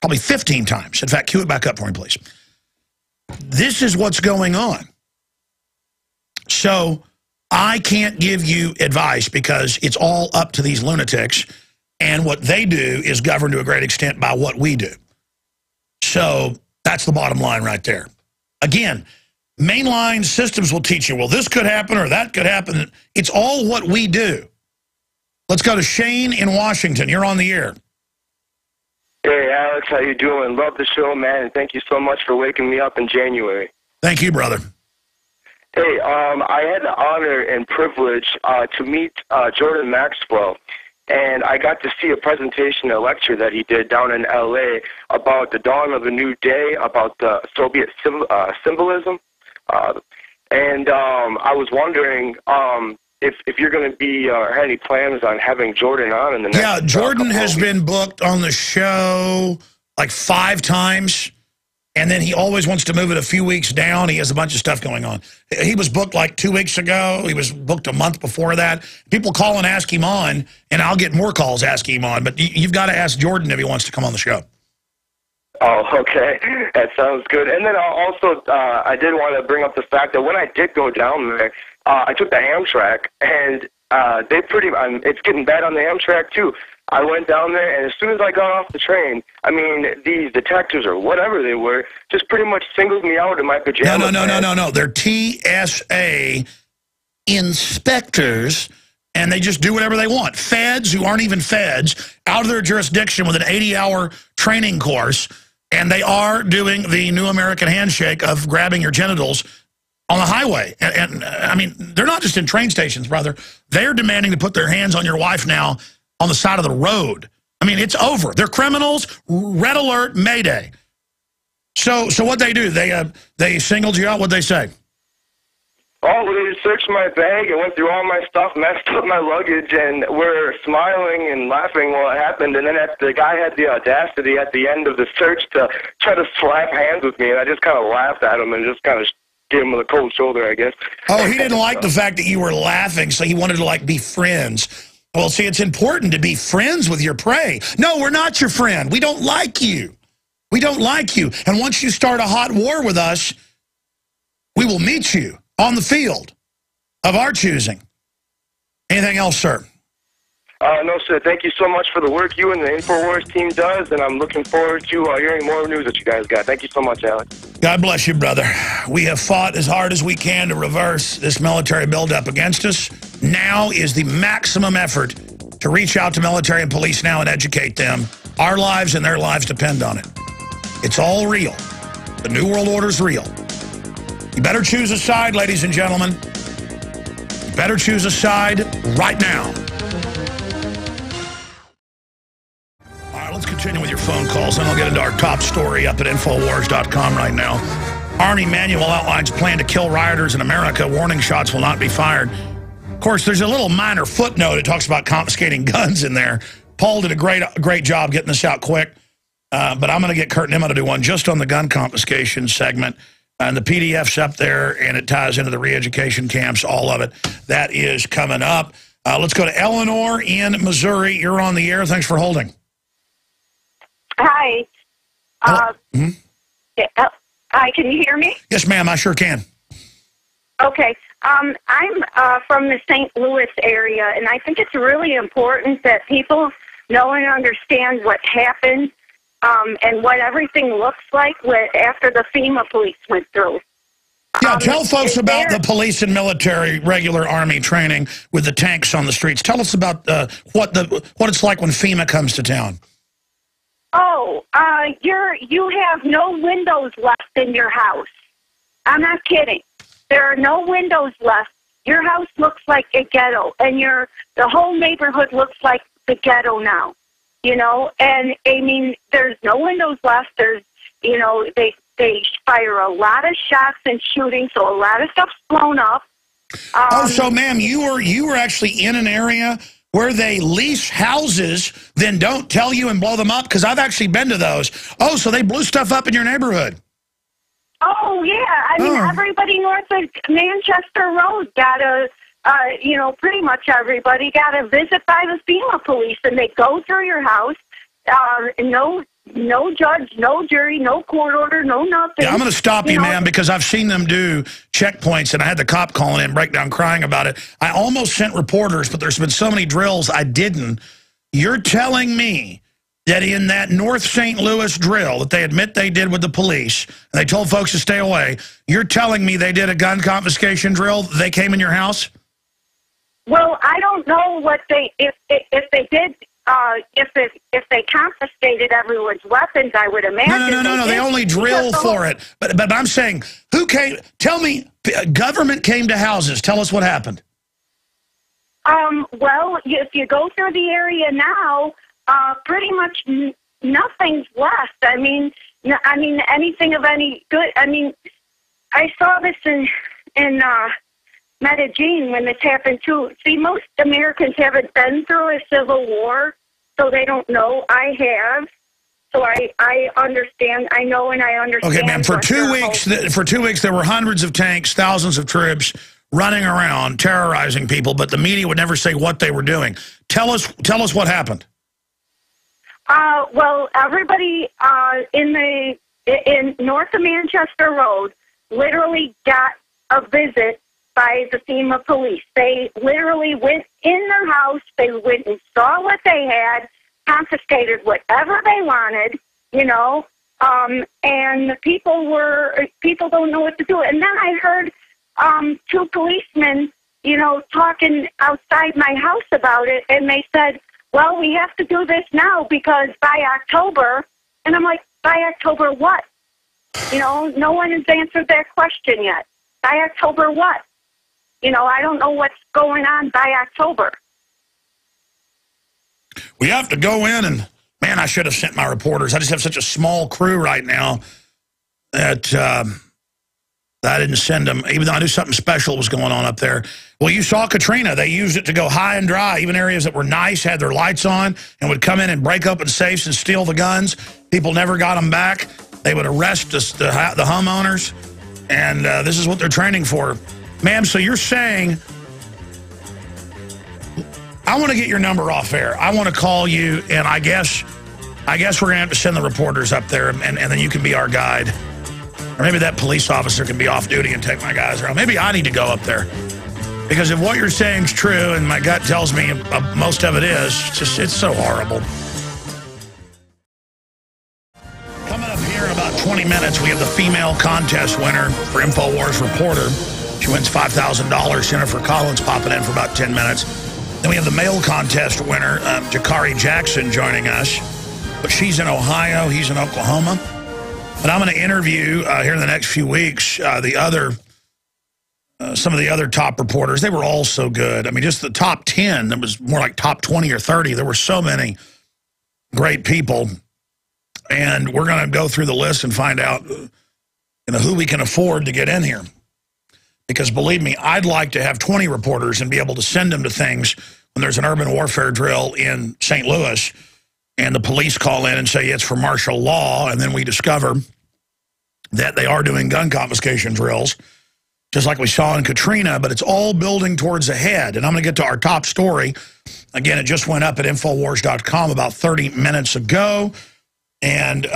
Probably 15 times. In fact, cue it back up for me, please. This is what's going on. So I can't give you advice because it's all up to these lunatics. And what they do is governed to a great extent by what we do. So that's the bottom line right there. Again, mainline systems will teach you, well, this could happen or that could happen. It's all what we do. Let's go to Shane in Washington. You're on the air. Hey, Alex, how you doing? Love the show, man, and thank you so much for waking me up in January. Thank you, brother. Hey, I had the honor and privilege to meet Jordan Maxwell, and I got to see a presentation, a lecture that he did down in L.A. about the dawn of a new day, about the Soviet symbolism. And I was wondering if you're going to be or had any plans on having Jordan on in the next. Yeah, Jordan has been booked on the show like 5 times, and then he always wants to move it a few weeks down. He has a bunch of stuff going on. He was booked like 2 weeks ago. He was booked a month before that. People call and ask him on, and I'll get more calls asking him on. But you've got to ask Jordan if he wants to come on the show. Oh, okay. That sounds good. And then also, I did want to bring up the fact that when I did go down there, I took the Amtrak, and it's getting bad on the Amtrak, too. I went down there, and as soon as I got off the train, I mean, these detectives or whatever they were just pretty much singled me out in my pajamas. No. They're TSA inspectors, and they just do whatever they want. Feds who aren't even feds, out of their jurisdiction with an 80-hour training course, and they are doing the new American handshake of grabbing your genitals on the highway. And I mean, they're not just in train stations, brother. They're demanding to put their hands on your wife now on the side of the road. I mean, it's over. They're criminals. Red alert, mayday. So what they do? They singled you out. What'd they say? Oh, well, they searched my bag and went through all my stuff, messed up my luggage, and were smiling and laughing while it happened. And then the guy had the audacity at the end of the search to try to slap hands with me, and I just kind of laughed at him and just kind of gave him a cold shoulder, I guess. Oh, he didn't like the fact that you were laughing, so he wanted to, like, be friends. Well, see, it's important to be friends with your prey. No, we're not your friend. We don't like you. We don't like you. And once you start a hot war with us, we will meet you on the field of our choosing. Anything else, sir? No, sir. Thank you so much for the work you and the Infowars team does, and I'm looking forward to hearing more news that you guys got. Thank you so much, Alex. God bless you, brother. We have fought as hard as we can to reverse this military buildup against us. Now is the maximum effort to reach out to military and police now and educate them. Our lives and their lives depend on it. It's all real. The New World Order's real. You better choose a side, ladies and gentlemen. You better choose a side right now. All right, let's continue with your phone calls, and I'll get into our top story up at Infowars.com right now. Army manual outlines plan to kill rioters in America. Warning shots will not be fired. Of course, there's a little minor footnote. It talks about confiscating guns in there. Paul did a great job getting this out quick. But I'm going to get Kurt and Emma to do one just on the gun confiscation segment. And the PDF's up there, and it ties into the re-education camps, all of it. That is coming up. Let's go to Eleanor in Missouri. You're on the air. Thanks for holding. Hi. Hi, can you hear me? Yes, ma'am, I sure can. Okay. I'm from the St. Louis area, and I think it's really important that people know and understand what happened and what everything looks like after the FEMA police went through. Yeah, tell folks about the police and military, regular Army training with the tanks on the streets. Tell us about what it's like when FEMA comes to town. Oh, you have no windows left in your house. I'm not kidding. There are no windows left. Your house looks like a ghetto, and the whole neighborhood looks like the ghetto now. You know, and I mean, there's no windows left. There's, you know, they fire a lot of shots and shooting, so a lot of stuff's blown up. So, ma'am, you were actually in an area where they lease houses, then don't tell you and blow them up? Because I've actually been to those. Oh, so they blew stuff up in your neighborhood. Oh, yeah. I mean, everybody north of Manchester Road got you know, pretty much everybody got a visit by the FEMA police, and they go through your house. No judge, no jury, no court order, no nothing. Yeah, I'm going to stop you, ma'am, because I've seen them do checkpoints, and I had the cop calling in, break down crying about it. I almost sent reporters, but there's been so many drills I didn't. You're telling me that in that North St. Louis drill that they admit they did with the police, and they told folks to stay away, you're telling me they did a gun confiscation drill? They came in your house? Well, I don't know what if they did. If they confiscated everyone's weapons, I would imagine. No. They only drill for it. But I'm saying, who came? Tell me, government came to houses. Tell us what happened. Well, if you go through the area now, pretty much nothing's left. I mean, anything of any good. I mean, I saw this in Medellin when this happened too. See, most Americans haven't been through a civil war, so they don't know. I have, so I understand. I know and I understand. Okay, ma'am. For 2 weeks, there were hundreds of tanks, thousands of troops running around, terrorizing people, but the media would never say what they were doing. Tell us what happened. Well, everybody in north of Manchester Road literally got a visit by the FEMA police. They literally went in their house, they went and saw what they had, confiscated whatever they wanted, you know, and people don't know what to do. And then I heard two policemen, you know, talking outside my house about it, and they said, well, we have to do this now because by October, and I'm like, by October what? You know, no one has answered that question yet. By October what? You know, I don't know what's going on by October. We have to go in and, man, I should have sent my reporters. I just have such a small crew right now that I didn't send them, even though I knew something special was going on up there. Well, you saw Katrina. They used it to go high and dry. Even areas that were nice had their lights on and would come in and break open safes and steal the guns. People never got them back. They would arrest the homeowners, and this is what they're training for. Ma'am, so you're saying, I want to get your number off air. I want to call you, and I guess we're going to have to send the reporters up there, and then you can be our guide. Or maybe that police officer can be off duty and take my guys around. Maybe I need to go up there. Because if what you're saying is true, and my gut tells me most of it is, it's so horrible. Coming up here in about 20 minutes, we have the female contest winner for Infowars Reporter. She wins $5,000. Jennifer Collins popping in for about 10 minutes. Then we have the male contest winner, Jakari Jackson, joining us. But she's in Ohio. He's in Oklahoma. But I'm going to interview here in the next few weeks some of the other top reporters. They were all so good. I mean, just the top 10. It was more like top 20 or 30. There were so many great people. And we're going to go through the list and find out who we can afford to get in here. Because believe me, I'd like to have 20 reporters and be able to send them to things when there's an urban warfare drill in St. Louis and the police call in and say it's for martial law, and then we discover that they are doing gun confiscation drills, just like we saw in Katrina, but it's all building towards a head. And I'm going to get to our top story. Again, it just went up at Infowars.com about 30 minutes ago. And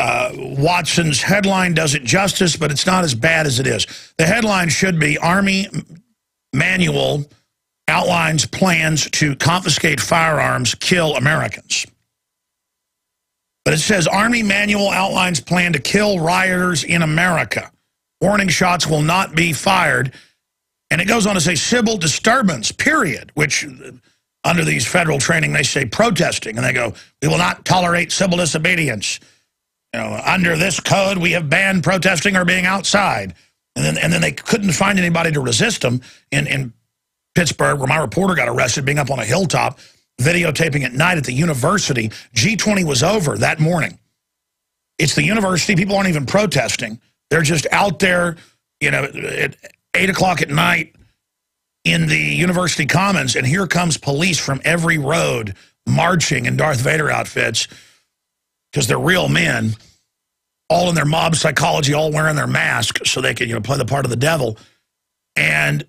Watson's headline does it justice, but it's not as bad as it is. The headline should be Army Manual outlines plans to confiscate firearms, kill Americans. But it says Army Manual outlines plan to kill rioters in America. Warning shots will not be fired. And it goes on to say civil disturbance, period, which under these federal training, they say protesting. And they go, we will not tolerate civil disobedience. You know, under this code, we have banned protesting or being outside. And then they couldn't find anybody to resist them in Pittsburgh, where my reporter got arrested being up on a hilltop, videotaping at night at the university. G20 was over that morning. It's the university. People aren't even protesting. They're just out there, you know, at 8 o'clock at night in the university commons, and here comes police from every road marching in Darth Vader outfits because they're real men, all in their mob psychology, all wearing their masks so they can, you know, play the part of the devil. And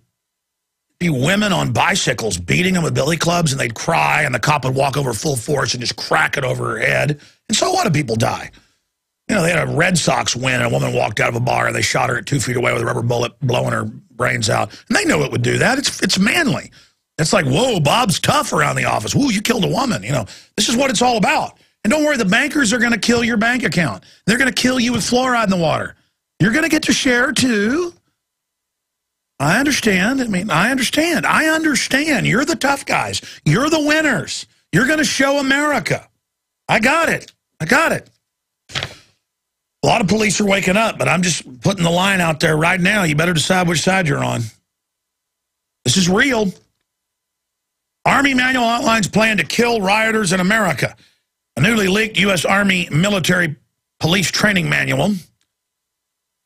be women on bicycles beating them with billy clubs, and they'd cry, and the cop would walk over full force and just crack it over her head. And so what? Do people die? You know, they had a Red Sox win, and a woman walked out of a bar, and they shot her at 2 feet away with a rubber bullet, blowing her brains out. And they know it would do that. It's manly. It's like, whoa, Bob's tough around the office. Whoa, you killed a woman. You know, this is what it's all about. And don't worry, the bankers are going to kill your bank account. They're going to kill you with fluoride in the water. You're going to get to share, too. I understand. I mean, I understand. I understand. You're the tough guys. You're the winners. You're going to show America. I got it. I got it. A lot of police are waking up, but I'm just putting the line out there right now. You better decide which side you're on. This is real. Army Manual outlines plan to kill rioters in America. A newly leaked U.S. Army military police training manual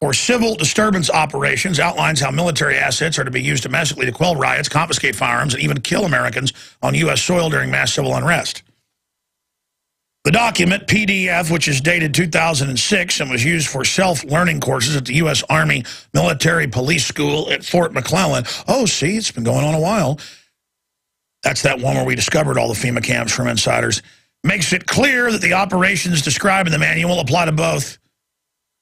for civil disturbance operations outlines how military assets are to be used domestically to quell riots, confiscate firearms, and even kill Americans on U.S. soil during mass civil unrest. The document, PDF, which is dated 2006 and was used for self-learning courses at the U.S. Army Military Police School at Fort McClellan. Oh, see, it's been going on a while. That's that one where we discovered all the FEMA camps from insiders. Makes it clear that the operations described in the manual apply to both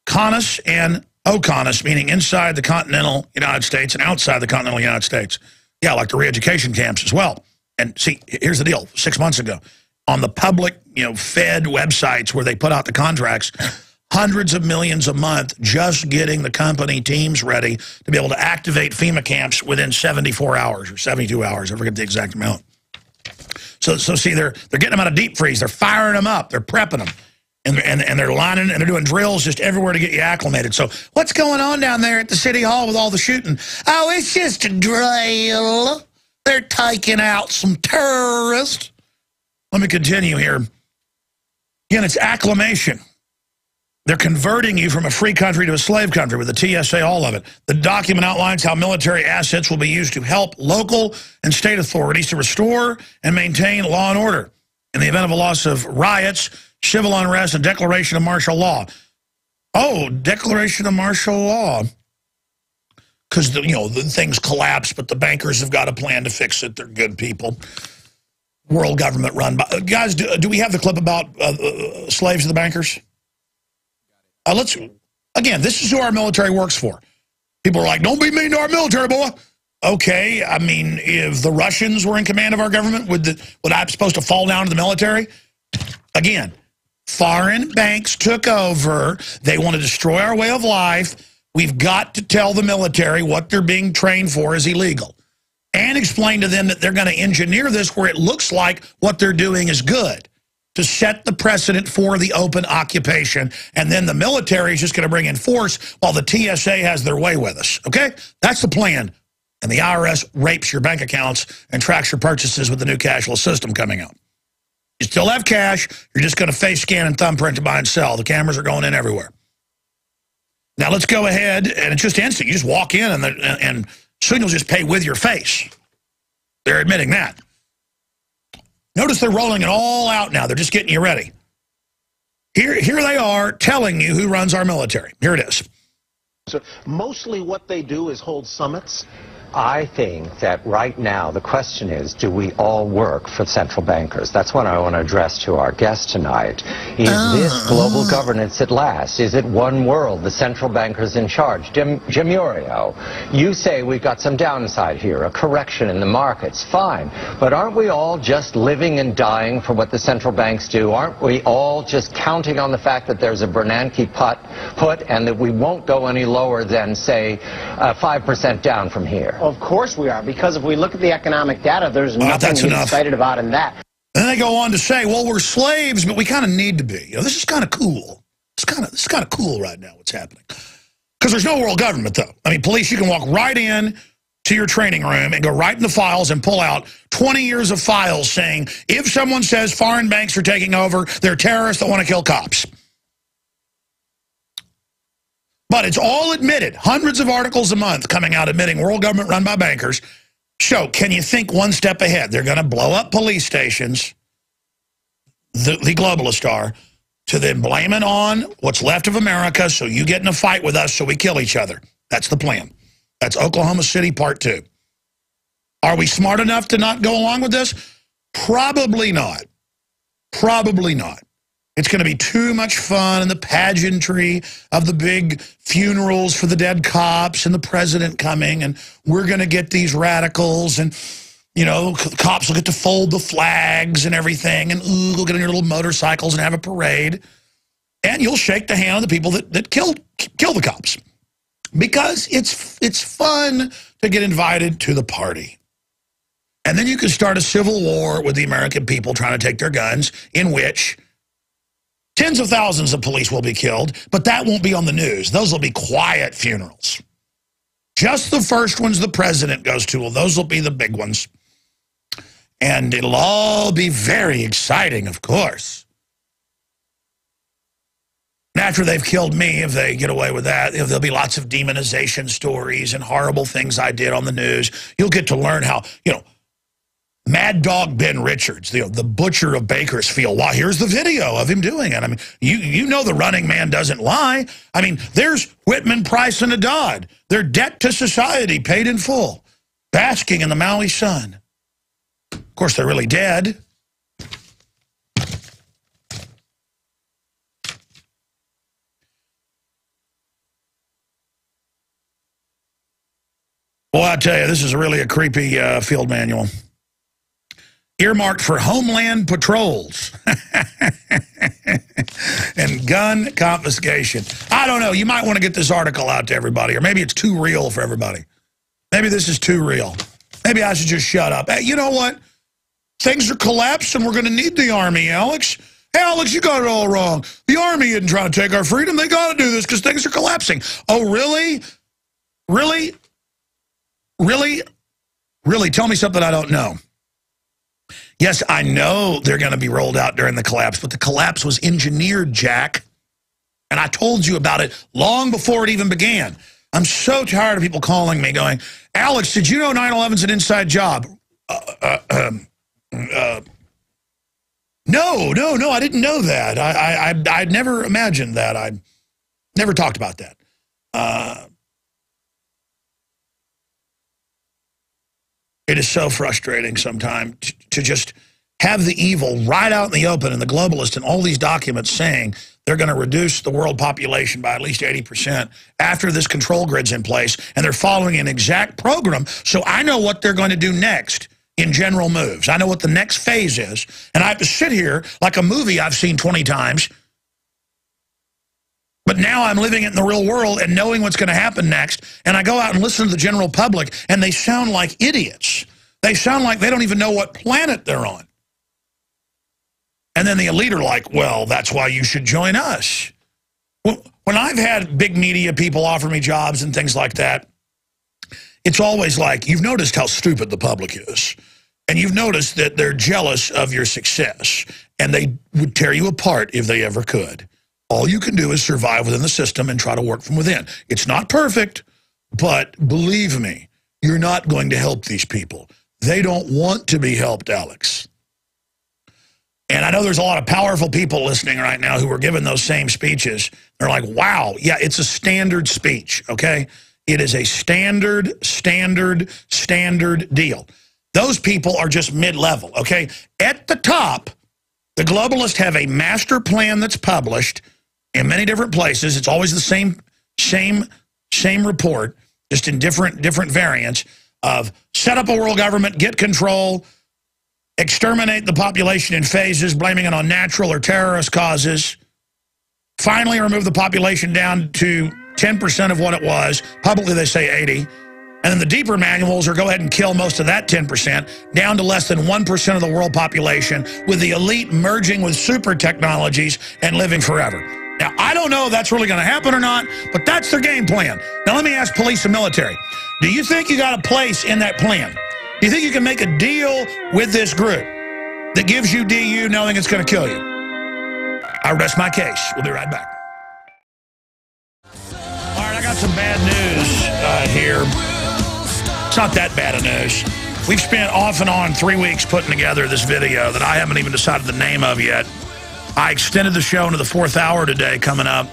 CONUS and OCONUS, meaning inside the continental United States and outside the continental United States. Yeah, like the re-education camps as well. And see, here's the deal. 6 months ago, on the public, you know, Fed websites where they put out the contracts, hundreds of millions a month just getting the company teams ready to be able to activate FEMA camps within 74 hours or 72 hours. I forget the exact amount. So see, they're getting them out of deep freeze. They're firing them up. They're prepping them. And they're lining and they're doing drills just everywhere to get you acclimated. So what's going on down there at the city hall with all the shooting? Oh, it's just a drill. They're taking out some terrorists. Let me continue here. Again, it's acclimation. They're converting you from a free country to a slave country with the TSA, all of it. The document outlines how military assets will be used to help local and state authorities to restore and maintain law and order in the event of a loss of riots, civil unrest, and declaration of martial law. Oh, declaration of martial law. Because, you know, the things collapse, but the bankers have got a plan to fix it. They're good people. World government run by. Guys, do we have the clip about slaves to the bankers? Again, this is who our military works for. People are like, don't be mean to our military, boy. Okay, I mean, if the Russians were in command of our government, would I be supposed to fall down to the military? Again, foreign banks took over. They want to destroy our way of life. We've got to tell the military what they're being trained for is illegal. And explain to them that they're going to engineer this where it looks like what they're doing is good, to set the precedent for the open occupation. And then the military is just going to bring in force while the TSA has their way with us. Okay? That's the plan. And the IRS rapes your bank accounts and tracks your purchases with the new cashless system coming out. You still have cash. You're just going to face scan and thumbprint to buy and sell. The cameras are going in everywhere. Now let's go ahead, and it's just instant. You just walk in, and soon you'll just pay with your face. They're admitting that. Notice they're rolling it all out now. They're just getting you ready. Here they are telling you who runs our military. Here it is. So mostly what they do is hold summits I think that right now the question is, do we all work for central bankers? That's what I want to address to our guest tonight. Is this global governance at last? Is it one world, the central bankers in charge? Jim Murio, you say we've got some downside here, a correction in the markets. Fine. But aren't we all just living and dying for what the central banks do? Aren't we all just counting on the fact that there's a Bernanke put and that we won't go any lower than, say, 5% down from here? Of course we are, because if we look at the economic data, there's nothing to get excited about in that. And then they go on to say, well, we're slaves, but we kind of need to be. You know, this is kind of cool. It's kind of cool right now what's happening. Because there's no world government, though. I mean, police, you can walk right in to your training room and go right in the files and pull out 20 years of files saying, if someone says foreign banks are taking over, they're terrorists that want to kill cops. But it's all admitted. Hundreds of articles a month coming out admitting world government run by bankers. So can you think one step ahead? They're going to blow up police stations, the globalists are, to then blame it on what's left of America, so you get in a fight with us so we kill each other. That's the plan. That's Oklahoma City Part 2. Are we smart enough to not go along with this? Probably not. Probably not. It's going to be too much fun and the pageantry of the big funerals for the dead cops and the president coming, and we're going to get these radicals, and, you know, cops will get to fold the flags and everything, and ooh, we'll get on your little motorcycles and have a parade, and you'll shake the hand of the people that kill the cops, because it's fun to get invited to the party. And then you can start a civil war with the American people trying to take their guns, in which tens of thousands of police will be killed, but that won't be on the news. Those will be quiet funerals. Just the first ones the president goes to, well, those will be the big ones. And it'll all be very exciting, of course. And after they've killed me, if they get away with that, there'll be lots of demonization stories and horrible things I did on the news. You'll get to learn how, you know, Mad Dog Ben Richards, the butcher of Bakersfield. Wow, here's the video of him doing it. I mean, you know the running man doesn't lie. I mean, there's Whitman, Price, and Haddad. Their debt to society paid in full, basking in the Maui sun. Of course, they're really dead. Well, I tell you, this is really a creepy field manual. Earmarked for homeland patrols and gun confiscation. I don't know. You might want to get this article out to everybody, or maybe it's too real for everybody. Maybe this is too real. Maybe I should just shut up. Hey, you know what? Things are collapsing. We're going to need the Army, Alex. Hey, Alex, you got it all wrong. The Army isn't trying to take our freedom. They got to do this because things are collapsing. Oh, really? Really? Really? Really? Tell me something I don't know. Yes, I know they're going to be rolled out during the collapse, but the collapse was engineered, Jack. And I told you about it long before it even began. I'm so tired of people calling me going, Alex, did you know 9/11's an inside job? No, I didn't know that. I'd never imagined that. I never talked about that. It is so frustrating sometimes to just have the evil right out in the open, and the globalists and all these documents saying they're going to reduce the world population by at least 80% after this control grid's in place, and they're following an exact program, so I know what they're going to do next in general moves. I know what the next phase is, and I have to sit here like a movie I've seen 20 times, but now I'm living it in the real world and knowing what's going to happen next, and I go out and listen to the general public, and they sound like idiots. They sound like they don't even know what planet they're on. And then the elite are like, well, that's why you should join us. When I've had big media people offer me jobs and things like that, it's always like, you've noticed how stupid the public is. And you've noticed that they're jealous of your success. And they would tear you apart if they ever could. All you can do is survive within the system and try to work from within. It's not perfect, but believe me, you're not going to help these people. They don't want to be helped, Alex. And I know there's a lot of powerful people listening right now who are giving those same speeches. They're like, wow, yeah, it's a standard speech, okay? It is a standard deal. Those people are just mid-level, okay? At the top, the globalists have a master plan that's published in many different places. It's always the same report, just in different variants of set up a world government, get control, exterminate the population in phases, blaming it on natural or terrorist causes, finally remove the population down to 10% of what it was. Publicly, they say 80. And then the deeper manuals are go ahead and kill most of that 10% down to less than 1% of the world population, with the elite merging with super technologies and living forever. Now, I don't know if that's really going to happen or not, but that's their game plan. Now, let me ask police and military. Do you think you got a place in that plan? Do you think you can make a deal with this group that gives you DU knowing it's going to kill you? I rest my case. We'll be right back. All right, I got some bad news here. It's not that bad of news. We've spent off and on 3 weeks putting together this video that I haven't even decided the name of yet. I extended the show into the 4th hour today coming up.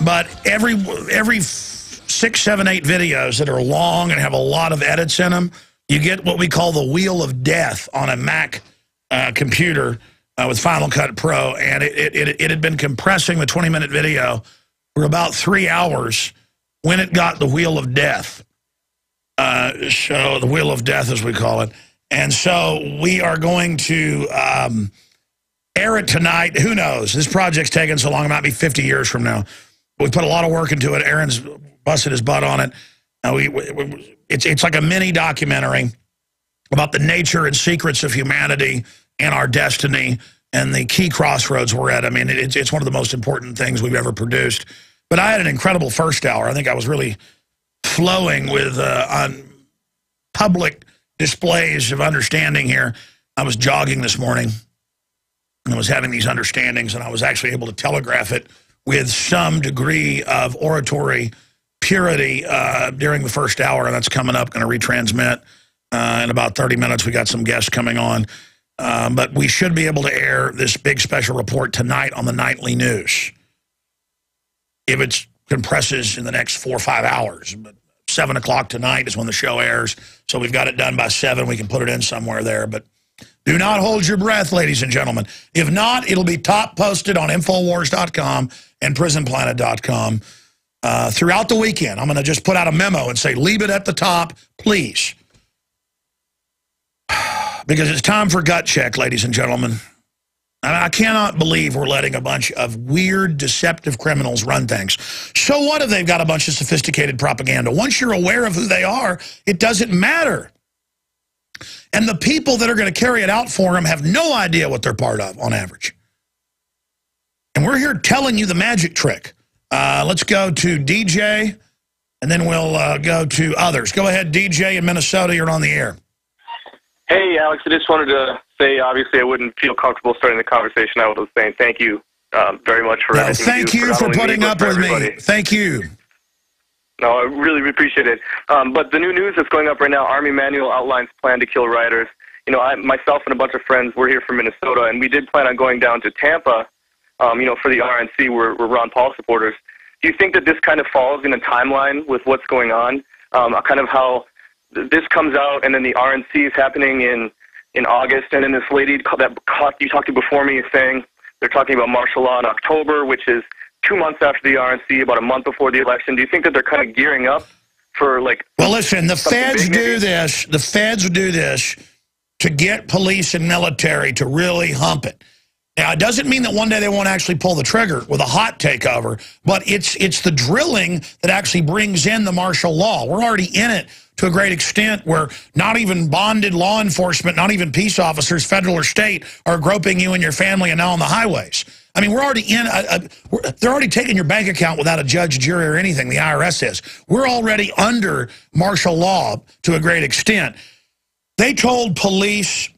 But every 6, 7, 8 videos that are long and have a lot of edits in them, you get what we call the wheel of death on a Mac computer with Final Cut Pro. And it had been compressing the 20-minute video for about 3 hours when it got the wheel of death. So the wheel of death, as we call it. And so we are going to air it tonight. Who knows? This project's taken so long, it might be 50 years from now. We put a lot of work into it. Aaron's busted his butt on it. It's like a mini documentary about the nature and secrets of humanity and our destiny and the key crossroads we're at. I mean, it's one of the most important things we've ever produced. But I had an incredible first hour. I think I was really flowing with on public displays of understanding here. I was jogging this morning and I was having these understandings, and I was actually able to telegraph it with some degree of oratory purity during the first hour, and that's coming up, going to retransmit in about 30 minutes. We got some guests coming on, but we should be able to air this big special report tonight on the nightly news if it compresses in the next 4 or 5 hours. But 7 o'clock tonight is when the show airs, so we've got it done by 7. We can put it in somewhere there, but do not hold your breath, ladies and gentlemen. If not, it'll be top posted on Infowars.com and PrisonPlanet.com throughout the weekend. I'm going to just put out a memo and say, leave it at the top, please. Because it's time for gut check, ladies and gentlemen. And I cannot believe we're letting a bunch of weird, deceptive criminals run things. So what if they've got a bunch of sophisticated propaganda? Once you're aware of who they are, it doesn't matter. And the people that are going to carry it out for them have no idea what they're part of, on average. And we're here telling you the magic trick. Let's go to DJ, and then we'll go to others. Go ahead, DJ in Minnesota. You're on the air. Hey, Alex, I just wanted to say, obviously, I wouldn't feel comfortable starting the conversation. I was saying thank you very much for everything. Thank you for putting up with me. Thank you. No, I really appreciate it. But the new news that's going up right now, Army manual outlines plan to kill rioters. You know, myself and a bunch of friends, we're here from Minnesota, and we did plan on going down to Tampa, you know, for the RNC. We're Ron Paul supporters. Do you think that this kind of falls in a timeline with what's going on? Kind of how this comes out, and then the RNC is happening in August, and then this lady that you talked to before me is saying they're talking about martial law in October, which is 2 months after the RNC, about a month before the election. Do you think that they're kind of gearing up for, like... Well, listen, the feds do this. The feds do this to get police and military to really hump it. Now, it doesn't mean that one day they won't actually pull the trigger with a hot takeover, but it's the drilling that actually brings in the martial law. We're already in it to a great extent where not even bonded law enforcement, not even peace officers, federal or state, are groping you and your family and now on the highways. I mean, we're already in they're already taking your bank account without a judge, jury, or anything, the IRS is. We're already under martial law to a great extent. They told police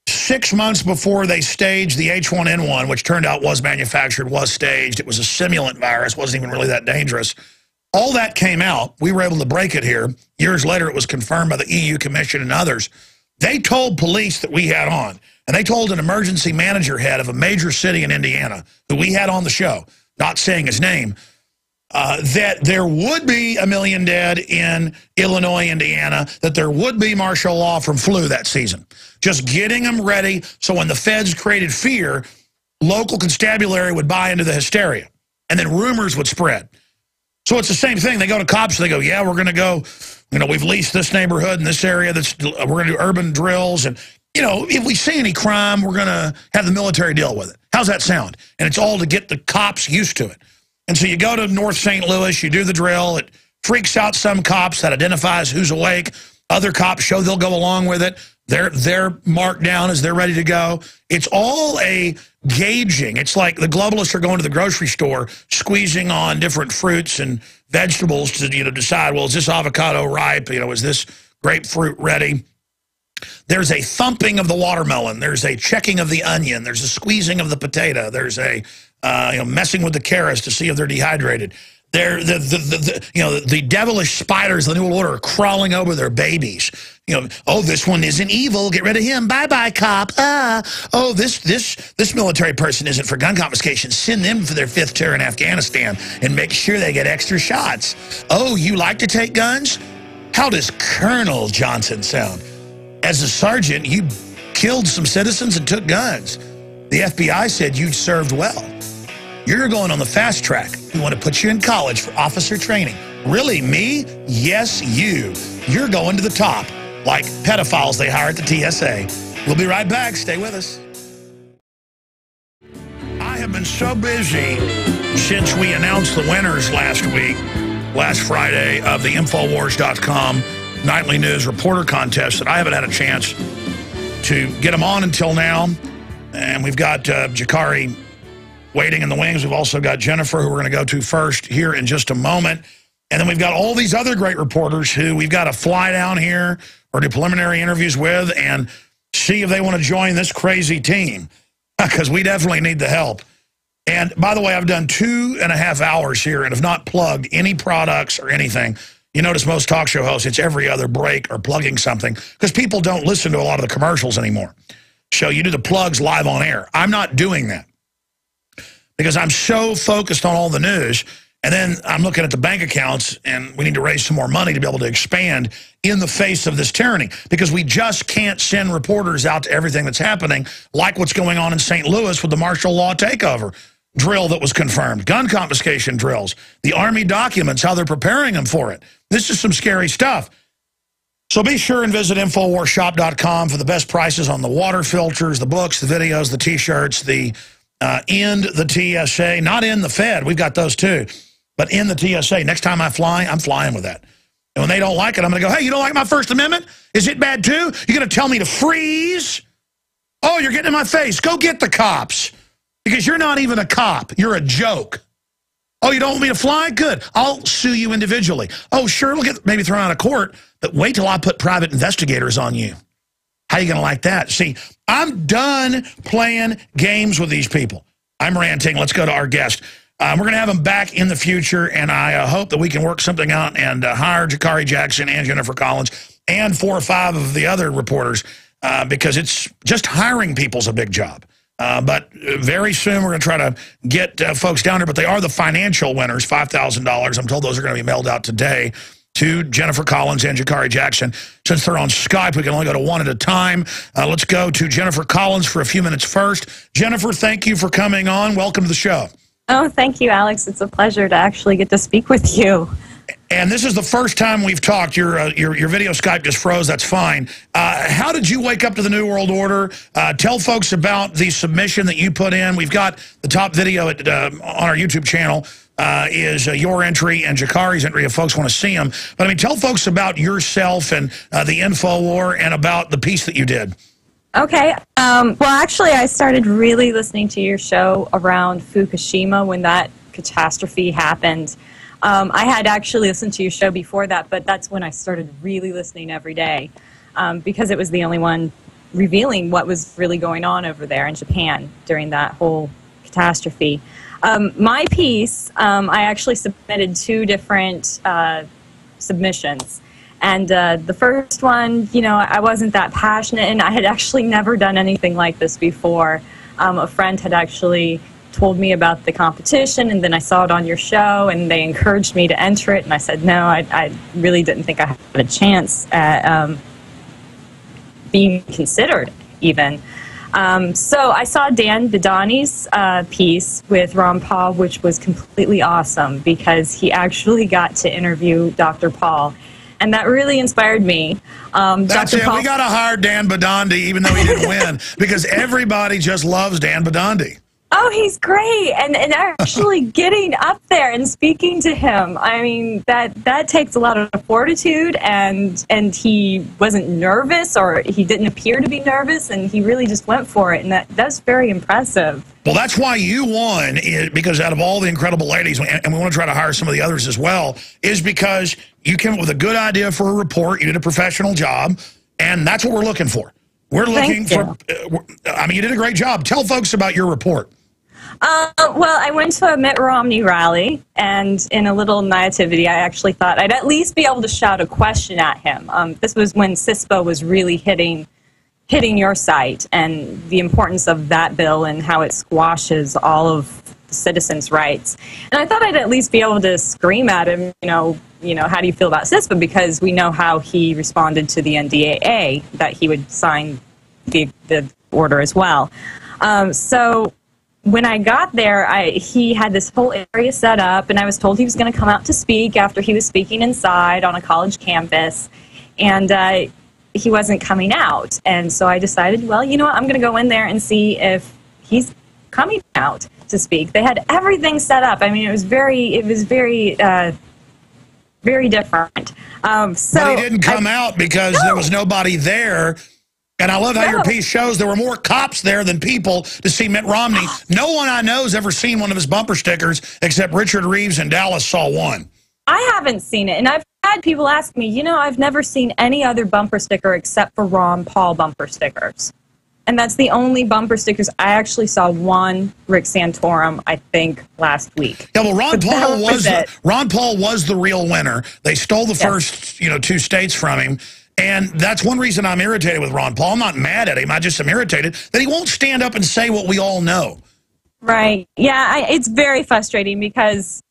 6 months before they staged the H1N1, which turned out was manufactured, was staged, it was a simulant virus, wasn't even really that dangerous. All that came out. We were able to break it here. Years later, it was confirmed by the EU Commission and others. They told police that we had on, and they told an emergency manager head of a major city in Indiana, who we had on the show, not saying his name, that there would be 1 million dead in Illinois, Indiana, that there would be martial law from flu that season. Just getting them ready so when the feds created fear, local constabulary would buy into the hysteria, and then rumors would spread. So it's the same thing. They go to cops, and they go, yeah, we're going to go, we've leased this neighborhood in this area, we're going to do urban drills, and, if we see any crime, we're going to have the military deal with it. How's that sound? And it's all to get the cops used to it. And so you go to North St. Louis, you do the drill, it freaks out some cops, that identifies who's awake. Other cops show they'll go along with it. They're marked down as they're ready to go. It's all a gauging. It's like the globalists are going to the grocery store, squeezing on different fruits and vegetables to decide, well, is this avocado ripe? Is this grapefruit ready? There's a thumping of the watermelon. There's a checking of the onion. There's a squeezing of the potato. There's a messing with the carrots to see if they're dehydrated. The devilish spiders of the New World Order are crawling over their babies. Oh, this one isn't evil. Get rid of him. Bye-bye, cop. Oh, this military person isn't for gun confiscation. Send them for their 5th tour in Afghanistan and make sure they get extra shots. Oh, you like to take guns? How does Colonel Johnson sound? As a sergeant, you killed some citizens and took guns. The FBI said you served well. You're going on the fast track. We want to put you in college for officer training. Really, me? Yes, you. You're going to the top, like pedophiles they hire at the TSA. We'll be right back. Stay with us. I have been so busy since we announced the winners last Friday, of the Infowars.com nightly news reporter contest that I haven't had a chance to get them on until now. And we've got Jakari waiting in the wings. We've also got Jennifer, who we're going to go to first here in just a moment. And then we've got all these other great reporters who we've got to fly down here or do preliminary interviews with and see if they want to join this crazy team, because we definitely need the help. And by the way, I've done 2.5 hours here and have not plugged any products or anything. You notice most talk show hosts, it's every other break or plugging something, because people don't listen to a lot of the commercials anymore. So you do the plugs live on air. I'm not doing that, because I'm so focused on all the news, and then I'm looking at the bank accounts, and we need to raise some more money to be able to expand in the face of this tyranny, because we just can't send reporters out to everything that's happening, like what's going on in St. Louis with the martial law takeover drill that was confirmed, gun confiscation drills, the Army documents, how they're preparing them for it. This is some scary stuff. So be sure and visit InfoWarsShop.com for the best prices on the water filters, the books, the videos, the T-shirts, the end the TSA, not in the Fed. We've got those too. But in the TSA, next time I fly, I'm flying with that. And when they don't like it, I'm going to go, hey, you don't like my First Amendment? Is it bad too? You're going to tell me to freeze? Oh, you're getting in my face. Go get the cops. Because you're not even a cop. You're a joke. Oh, you don't want me to fly? Good. I'll sue you individually. Oh, sure, we'll get maybe thrown out of court, but wait till I put private investigators on you. How are you going to like that? See, I'm done playing games with these people. I'm ranting. Let's go to our guest. We're going to have them back in the future, and I hope that we can work something out and hire Jakari Jackson and Jennifer Collins and 4 or 5 of the other reporters, because it's just hiring people's a big job. But very soon we're going to try to get folks down here, but they are the financial winners, $5,000. I'm told those are going to be mailed out today to Jennifer Collins and Jakari Jackson. Since they're on Skype, we can only go to one at a time. Let's go to Jennifer Collins for a few minutes first. Jennifer, thank you for coming on. Welcome to the show. Oh, thank you, Alex. It's a pleasure to actually get to speak with you. And this is the first time we've talked. Your video Skype just froze. That's fine. How did you wake up to the New World Order? Tell folks about the submission that you put in. We've got the top video on our YouTube channel is your entry and Jakari's entry if folks want to see them. But I mean, tell folks about yourself and the InfoWar and about the piece that you did. Okay. Well, actually, I started really listening to your show around Fukushima when that catastrophe happened. I had actually listened to your show before that, but that's when I started really listening every day, because it was the only one revealing what was really going on over there in Japan during that whole catastrophe. My piece, I actually submitted 2 different submissions. And the first one, you know, I wasn't that passionate, and I had actually never done anything like this before. A friend had actually told me about the competition, and then I saw it on your show, and they encouraged me to enter it, and I said no, I really didn't think I had a chance at being considered even. So I saw Dan Bidani's piece with Ron Paul, which was completely awesome because he actually got to interview Dr. Paul. And that really inspired me. That's Dr. it. Paul, we got to hire Dan Bidandi, even though he didn't win, because everybody just loves Dan Bidandi. Oh, he's great. And actually getting up there and speaking to him, I mean, that takes a lot of fortitude, and he wasn't nervous, or he didn't appear to be nervous, and he really just went for it, and that's very impressive. Well, that's why you won, because out of all the incredible ladies, and we want to try to hire some of the others as well, is because you came up with a good idea for a report, you did a professional job, and that's what we're looking for. We're looking for, I mean, you did a great job. Tell folks about your report. Well, I went to a Mitt Romney rally, and in a little naivety, I actually thought I'd at least be able to shout a question at him. This was when CISPA was really hitting your site, and the importance of that bill and how it squashes all of the citizens' rights. And I thought I'd at least be able to scream at him, you know, how do you feel about CISPA? Because we know how he responded to the NDAA, that he would sign the order as well. So when I got there, he had this whole area set up, and I was told he was going to come out to speak after he was speaking inside on a college campus, and he wasn't coming out. And so I decided, well, you know what, I'm going to go in there and see if he's coming out to speak. They had everything set up. I mean, it was very very different. But he didn't come out because there was nobody there. And I love how your piece shows there were more cops there than people to see Mitt Romney. No one I know has ever seen one of his bumper stickers except Richard Reeves in Dallas saw one. I haven't seen it. And I've had people ask me, you know, I've never seen any other bumper sticker except for Ron Paul bumper stickers. And that's the only bumper stickers. I actually saw one Rick Santorum, I think, last week. Yeah, well, Ron Paul was the real winner. They stole the first, 2 states from him. And that's one reason I'm irritated with Ron Paul. I'm not mad at him. I just am irritated that he won't stand up and say what we all know. Right. Yeah, it's very frustrating because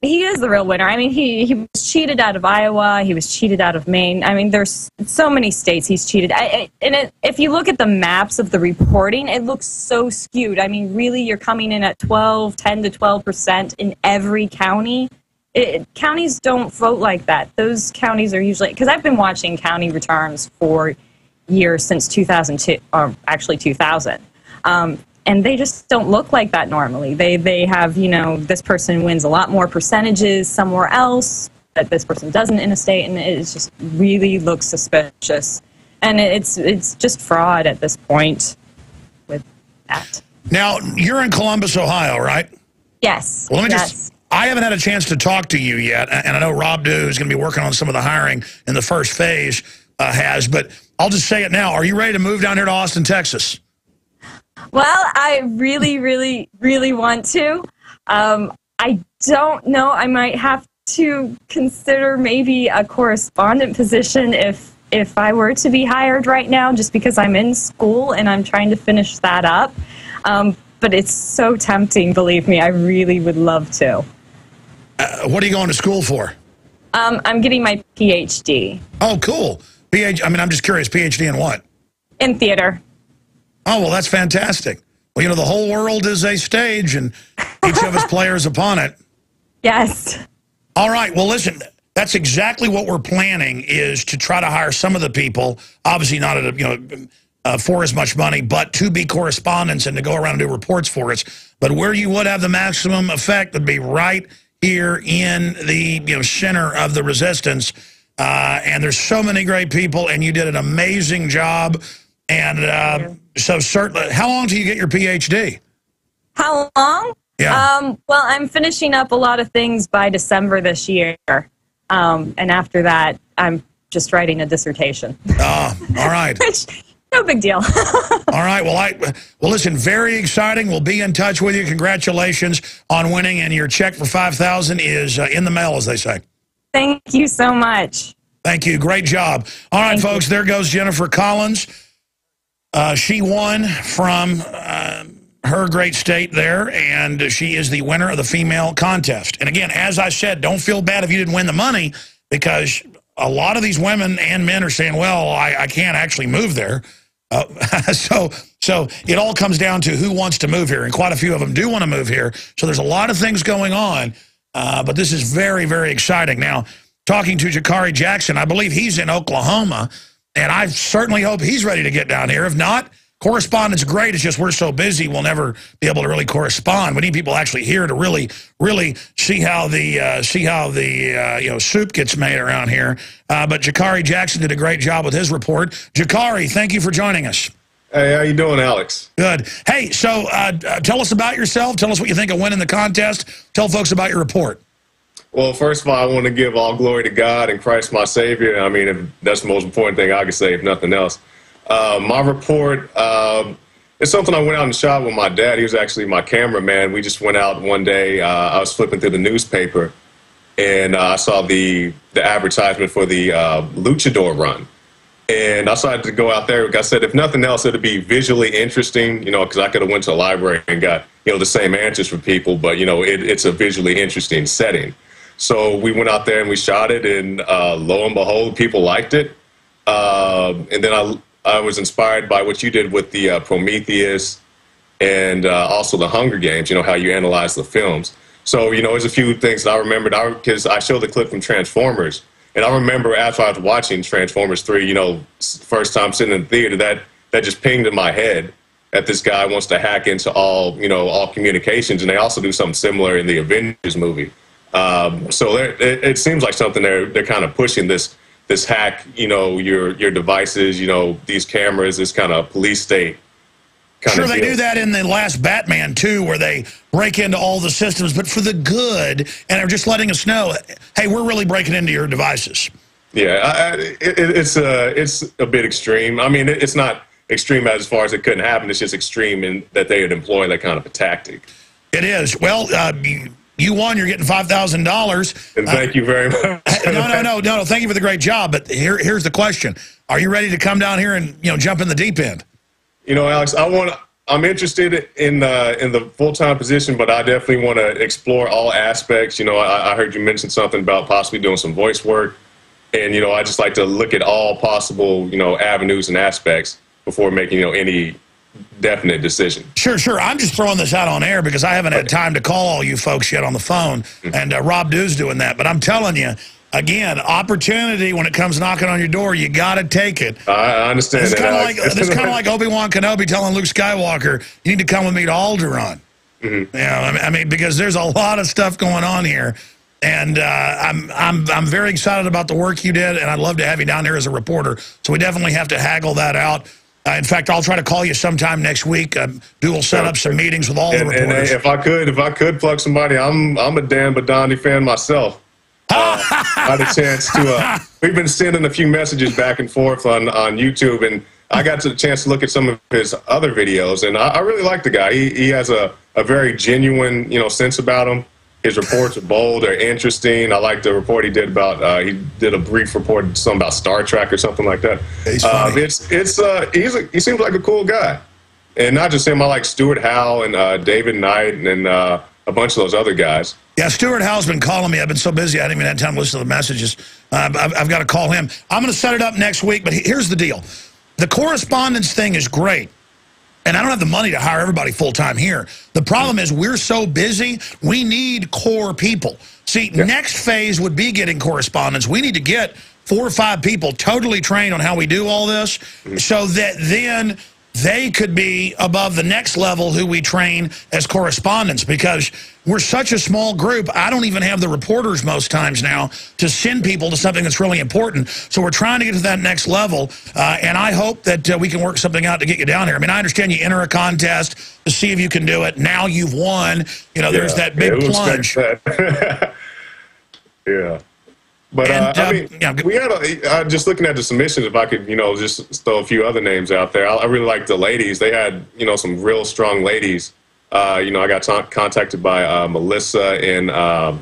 he is the real winner. I mean, he was cheated out of Iowa. He was cheated out of Maine. I mean, there's so many states he's cheated. If you look at the maps of the reporting, it looks so skewed. I mean, really, you're coming in at 10 to 12% in every county. Counties don't vote like that. Those counties are usually, because I've been watching county returns for years since 2002, or actually 2000, and they just don't look like that normally. They have, this person wins a lot more percentages somewhere else, that this person doesn't in a state, and it just really looks suspicious. And it's just fraud at this point with that. Now, you're in Columbus, Ohio, right? Yes. Well, I haven't had a chance to talk to you yet, and I know Rob Dew, who's going to be working on some of the hiring in the first phase, has, but I'll just say it now. Are you ready to move down here to Austin, Texas? Well, I really, really, really want to. I don't know. I might have to consider maybe a correspondent position if I were to be hired right now, just because I'm in school and I'm trying to finish that up. But it's so tempting, believe me. I really would love to. What are you going to school for? I'm getting my PhD. Oh, cool. I'm just curious, PhD in what? In theater. Oh, well, that's fantastic. Well, the whole world is a stage, and each of us players upon it. Yes. All right. Well, listen, that's exactly what we're planning, is to try to hire some of the people, obviously not at for as much money, but to be correspondents and to go around and do reports for us. But where you would have the maximum effect would be right here in the center of the resistance. And there's so many great people, and you did an amazing job. And so certainly, how long do you get your PhD? How long? Yeah. Well, I'm finishing up a lot of things by December this year. And after that, I'm just writing a dissertation. Oh, all right. No big deal. All right. Well, listen, very exciting. We'll be in touch with you. Congratulations on winning, and your check for $5,000 is in the mail, as they say. Thank you so much. Thank you. Great job. All right, folks, there goes Jennifer Collins. She won from her great state there, and she is the winner of the female contest. And again, as I said, don't feel bad if you didn't win the money, because a lot of these women and men are saying, well, I can't actually move there. So it all comes down to who wants to move here, and quite a few of them do want to move here. So there's a lot of things going on, but this is very, very exciting. Now, talking to Jakari Jackson, I believe he's in Oklahoma, and I certainly hope he's ready to get down here. If not, correspondence is great. It's just we're so busy, we'll never be able to really correspond. We need people actually here to really see how the soup gets made around here. But Jakari Jackson did a great job with his report. Jakari, thank you for joining us. Hey, how you doing, Alex? Good. Hey, so tell us about yourself. Tell us what you think of winning the contest. Tell folks about your report. Well, first of all, I want to give all glory to God and Christ my Savior. I mean, that's the most important thing I can say, if nothing else. My report, it's something I went out and shot with my dad. He was actually my cameraman. We just went out one day. I was flipping through the newspaper, and I saw the advertisement for the Luchador run. And I decided to go out there. Like I said, if nothing else, it'd be visually interesting, because I could have went to a library and got, the same answers from people, but, it's a visually interesting setting. So we went out there and we shot it, and lo and behold, people liked it. And then I was inspired by what you did with the Prometheus and also the Hunger Games, how you analyze the films. So, there's a few things that I remembered, because I showed the clip from Transformers. And I remember after I was watching Transformers 3, first time sitting in the theater, that just pinged in my head that this guy wants to hack into all communications. And they also do something similar in the Avengers movie. So it seems like something they're kind of pushing this hack, your devices, these cameras, this kind of police state. Sure, they do that in the last Batman, too, where they break into all the systems, but for the good, and are just letting us know, hey, we're really breaking into your devices. Yeah, it's a bit extreme. I mean, it's not extreme as far as it couldn't happen. It's just extreme in that they would employ that kind of a tactic. It is. Well, you won. You're getting $5,000. And thank you very much. No. Thank you for the great job. But here's the question: are you ready to come down here and jump in the deep end? Alex, I'm interested in the full-time position, but I definitely want to explore all aspects. I heard you mention something about possibly doing some voice work, and I just like to look at all possible avenues and aspects before making any definite decision. Sure. I'm just throwing this out on air because I haven't had time to call all you folks yet on the phone, and Rob Dew's doing that. But I'm telling you, again, opportunity when it comes knocking on your door, you got to take it. I understand. It's kind of like Obi-Wan Kenobi telling Luke Skywalker, "You need to come with me to Alderaan." I mean, because there's a lot of stuff going on here, and I'm very excited about the work you did, and I'd love to have you down there as a reporter. So we definitely have to haggle that out. In fact, I'll try to call you sometime next week. We'll set up some meetings with all the reporters. And if I could plug somebody, I'm a Dan Badani fan myself. I had a chance to. We've been sending a few messages back and forth on YouTube, and I got the chance to look at some of his other videos, and I really like the guy. He has a very genuine sense about him. His reports are bold, they're interesting. I like the report he did about. He did a brief report, something about Star Trek or something like that. He's funny. He seems like a cool guy, and not just him. I like Stuart Howe and David Knight and a bunch of those other guys. Yeah, Stuart Howe's been calling me. I've been so busy, I didn't even have time to listen to the messages. I've got to call him. I'm going to set it up next week, but here's the deal. The correspondence thing is great, and I don't have the money to hire everybody full-time here. The problem is we're so busy, we need core people. See, next phase would be getting correspondence. We need to get 4 or 5 people totally trained on how we do all this so that then they could be above the next level who we train as correspondents, because we're such a small group. I don't even have the reporters most times now to send people to something that's really important. So we're trying to get to that next level, and I hope that we can work something out to get you down here. I mean, I understand you enter a contest to see if you can do it. Now you've won. There's that big plunge. Yeah. But I mean, we had just looking at the submissions. If I could, just throw a few other names out there. I really like the ladies. They had, some real strong ladies. I got contacted by Melissa and I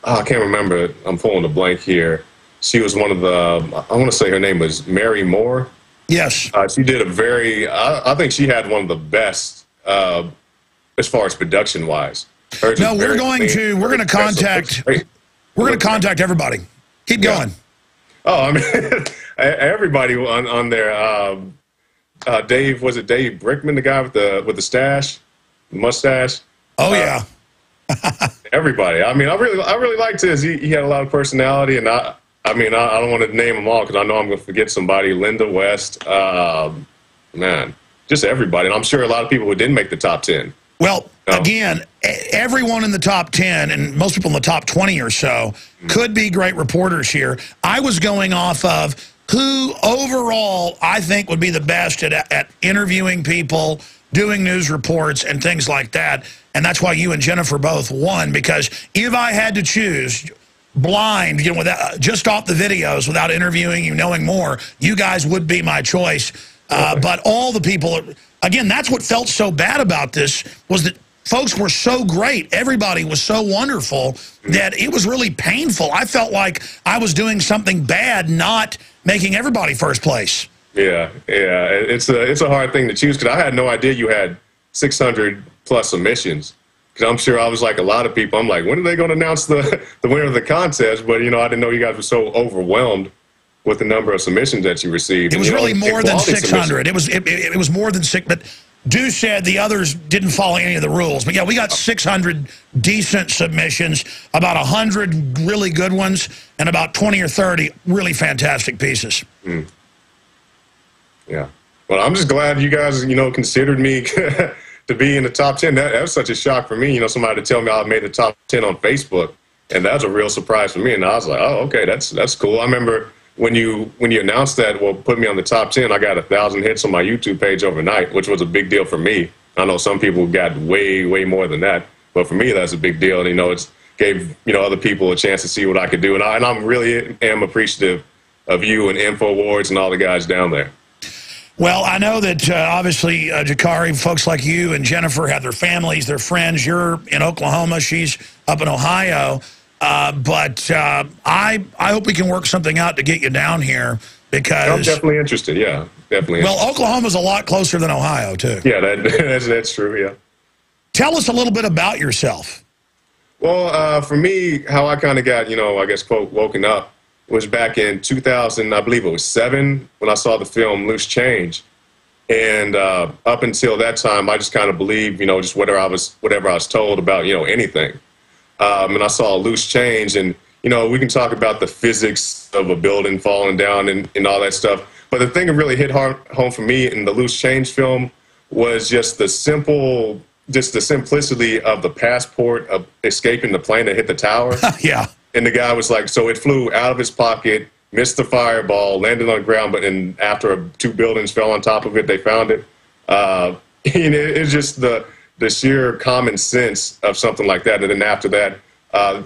can't remember. I'm pulling a blank here. She was one of the. I want to say her name was Mary Moore. Yes. She did a very. I think she had one of the best as far as production wise. No, we're going to contact everybody. Keep going. Oh, I mean, everybody on there. Dave, was it Dave Brickman, the guy with the stash, mustache? Oh yeah. Everybody. I mean, I really liked his. He had a lot of personality, and I don't want to name them all because I know I'm going to forget somebody. Linda West, man, just everybody. And I'm sure a lot of people who didn't make the top 10. Well, again, everyone in the top 10 and most people in the top 20 or so could be great reporters here. I was going off of who overall I think would be the best at interviewing people, doing news reports, and things like that. And that's why you and Jennifer both won, because if I had to choose blind, you know, without, just off the videos, without interviewing you, knowing more, you guys would be my choice. But all the people, again, that's what felt so bad about this, was that folks were so great. Everybody was so wonderful that it was really painful. I felt like I was doing something bad, not making everybody first place. Yeah. It's a hard thing to choose, because I had no idea you had 600 plus submissions. Because I'm sure I was like a lot of people. I'm like, when are they going to announce the winner of the contest? But, you know, I didn't know you guys were so overwhelmed with the number of submissions that you received. It was really more than 600. It was more than 6. But Dew said the others didn't follow any of the rules. But, yeah, we got 600 decent submissions, about 100 really good ones, and about 20 or 30 really fantastic pieces. Yeah. Well, I'm just glad you guys, you know, considered me to be in the top 10. That was such a shock for me, you know, somebody to tell me I made the top 10 on Facebook. And that was a real surprise for me. And I was like, oh, okay, that's cool. I remember when you announced that, well, put me on the top 10, I got 1,000 hits on my YouTube page overnight, which was a big deal for me. I know some people got way more than that, but for me, that's a big deal. And, you know, it gave, you know, other people a chance to see what I could do. And I'm really am appreciative of you and Infowars and all the guys down there. Well, I know that obviously Jakari, folks like you and Jennifer have their families, their friends. You're in Oklahoma. She's up in Ohio. But I hope we can work something out to get you down here, because I'm definitely interested. Yeah, definitely. Well, Oklahoma's a lot closer than Ohio, too. Yeah, that's true. Yeah. Tell us a little bit about yourself. Well, for me, how I kind of got, you know, I guess, quote, woken up was back in 2000, I believe it was 7, when I saw the film Loose Change. And up until that time, I just kind of believed, you know, just whatever I was told about, you know, anything. And I saw Loose Change, and, you know, we can talk about the physics of a building falling down and all that stuff. But the thing that really hit home for me in the Loose Change film was just the simplicity of the passport of escaping the plane that hit the tower. Yeah. And the guy was like, so it flew out of his pocket, missed the fireball, landed on the ground, but after 2 buildings fell on top of it, they found it. It's just the sheer common sense of something like that. And then after that,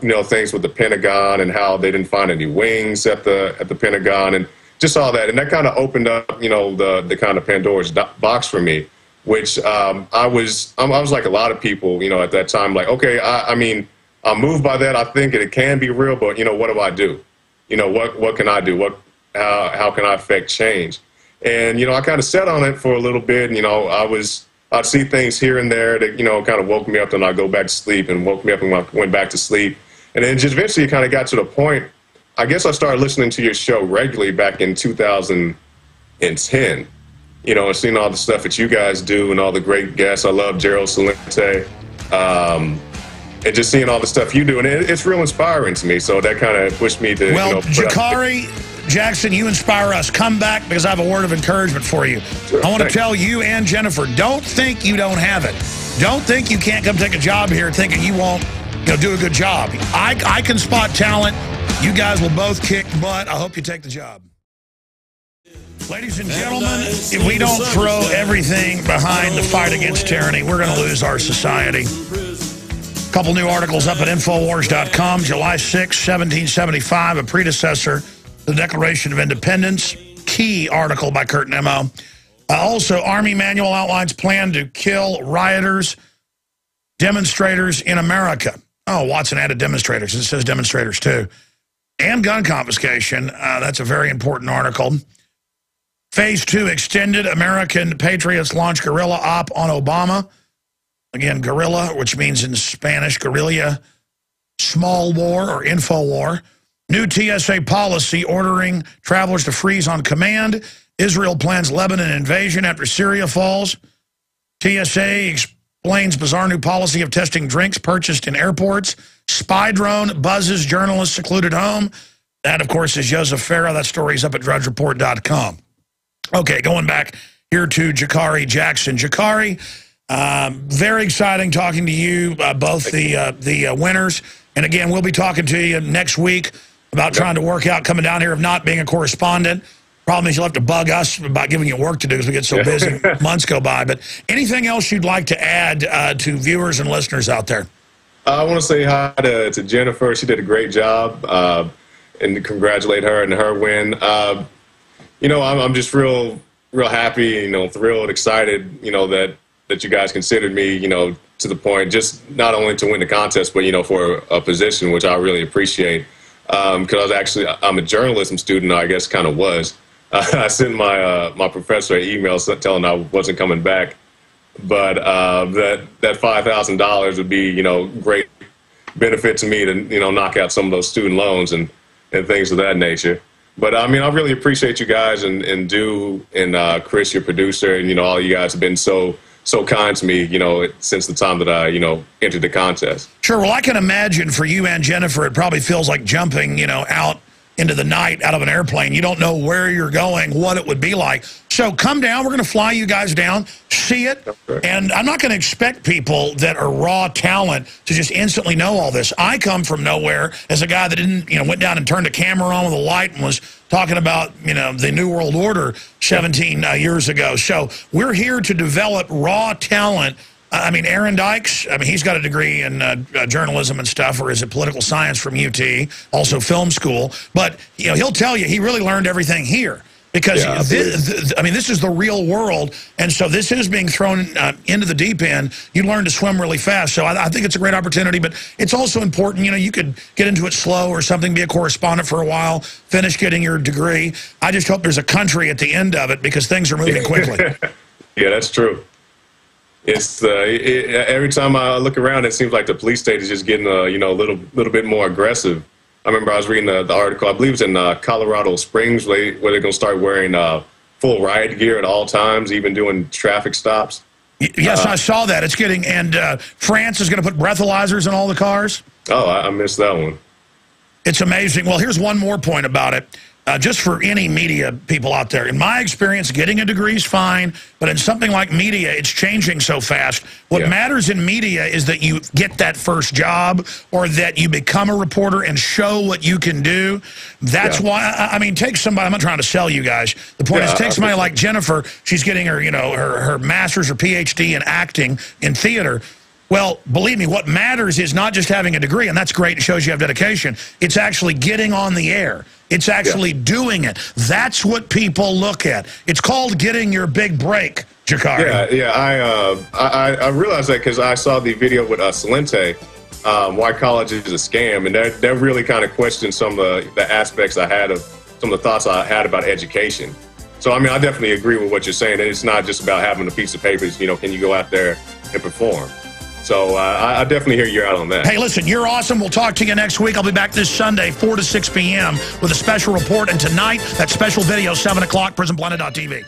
you know, things with the Pentagon and how they didn't find any wings at the Pentagon and just all that. And that kind of opened up, you know, the kind of Pandora's box for me, which I was like a lot of people, you know, at that time, like, okay, I mean, I'm moved by that. I think it can be real, but, you know, what do I do? You know, what can I do? How can I affect change? And, you know, I kind of sat on it for a little bit. And, you know, I'd see things here and there that, you know, kind of woke me up, and I'd go back to sleep, and woke me up and went back to sleep. And then just eventually kind of got to the point, I guess I started listening to your show regularly back in 2010, you know, and seeing all the stuff that you guys do and all the great guests. I love Gerald Salente. And just seeing all the stuff you do, and it's real inspiring to me. So that kind of pushed me to, well, you know, Jakari, Jackson, you inspire us. Come back, because I have a word of encouragement for you. Sure, I want to tell you and Jennifer, don't think you don't have it. Don't think you can't come take a job here thinking you won't, you know, do a good job. I can spot talent. You guys will both kick butt. I hope you take the job. Ladies and gentlemen, if we don't throw everything behind the fight against tyranny, we're going to lose our society. A couple new articles up at Infowars.com. July 6, 1775, a predecessor to the Declaration of Independence. Key article by Kurt Nemo. Also, Army manual outlines plan to kill rioters, demonstrators in America. Oh, Watson added demonstrators. It says demonstrators, too. And gun confiscation. That's a very important article. Phase 2 extended. American patriots launch guerrilla op on Obama. Again, guerrilla, which means in Spanish, guerrilla, small war or info war. New TSA policy ordering travelers to freeze on command. Israel plans Lebanon invasion after Syria falls. TSA explains bizarre new policy of testing drinks purchased in airports. Spy drone buzzes journalists secluded home. That, of course, is Joseph Farah. That story's up at drudgereport.com. Okay, going back here to Jakari Jackson. Jakari, very exciting talking to you, both the winners. And again, we'll be talking to you next week about trying to work out coming down here of not being a correspondent. Problem is you'll have to bug us about giving you work to do because we get so busy. Months go by. But anything else you'd like to add to viewers and listeners out there? I want to say hi to Jennifer. She did a great job, and congratulate her and her win. You know, I'm just real happy, you know, thrilled, excited, you know, that you guys considered me, you know, to the point just not only to win the contest, but, you know, for a position, which I really appreciate. Because I'm a journalism student, I guess kind of was. I sent my professor an email telling I wasn't coming back, but that $5,000 would be, you know, great benefit to me to, you know, knock out some of those student loans and things of that nature. But I mean, I really appreciate you guys and Chris, your producer, and, you know, all you guys have been so kind to me, you know, since the time that I, you know, entered the contest. Sure. Well, I can imagine for you and Jennifer, it probably feels like jumping, you know, out into the night out of an airplane. You don't know where you're going, what it would be like. So come down. We're going to fly you guys down, see it. Okay. And I'm not going to expect people that are raw talent to just instantly know all this. I come from nowhere as a guy that didn't, you know, went down and turned a camera on with a light and was talking about, you know, the New World Order 17 years ago. So we're here to develop raw talent. I mean, Aaron Dykes, I mean, he's got a degree in journalism and stuff, or is it political science from UT, also film school. But, you know, he'll tell you he really learned everything here. Because, I mean, this is the real world, and so this is being thrown into the deep end. You learn to swim really fast, so I think it's a great opportunity, but it's also important, you know, you could get into it slow or something, be a correspondent for a while, finish getting your degree. I just hope there's a country at the end of it because things are moving quickly. Yeah, that's true. It's every time I look around, it seems like the police state is just getting, you know, a little bit more aggressive. I remember I was reading the article, I believe it's in Colorado Springs, where they're going to start wearing full riot gear at all times, even doing traffic stops. Yes, I saw that. It's getting, and France is going to put breathalyzers in all the cars. Oh, I missed that one. It's amazing. Well, here's one more point about it. Just for any media people out there, in my experience, getting a degree is fine, but in something like media, it's changing so fast. What matters in media is that you get that first job or that you become a reporter and show what you can do. That's why, I mean, take somebody, I'm not trying to sell you guys. The point is, take somebody like Jennifer, she's getting her, you know, her master's or PhD in acting in theater. Well, believe me, what matters is not just having a degree, and that's great, it shows you have dedication. It's actually getting on the air. It's actually doing it. That's what people look at. It's called getting your big break, Jakari. I realized that because I saw the video with Salente, why college is a scam, and that really kind of questioned some of the aspects I had of some of the thoughts I had about education. So, I mean, I definitely agree with what you're saying. It's not just about having a piece of paper. You know, can you go out there and perform? So I definitely hear you out on that. Hey, listen, you're awesome. We'll talk to you next week. I'll be back this Sunday, 4 to 6 p.m. with a special report. And tonight, that special video, 7 o'clock, prisonplanet.tv.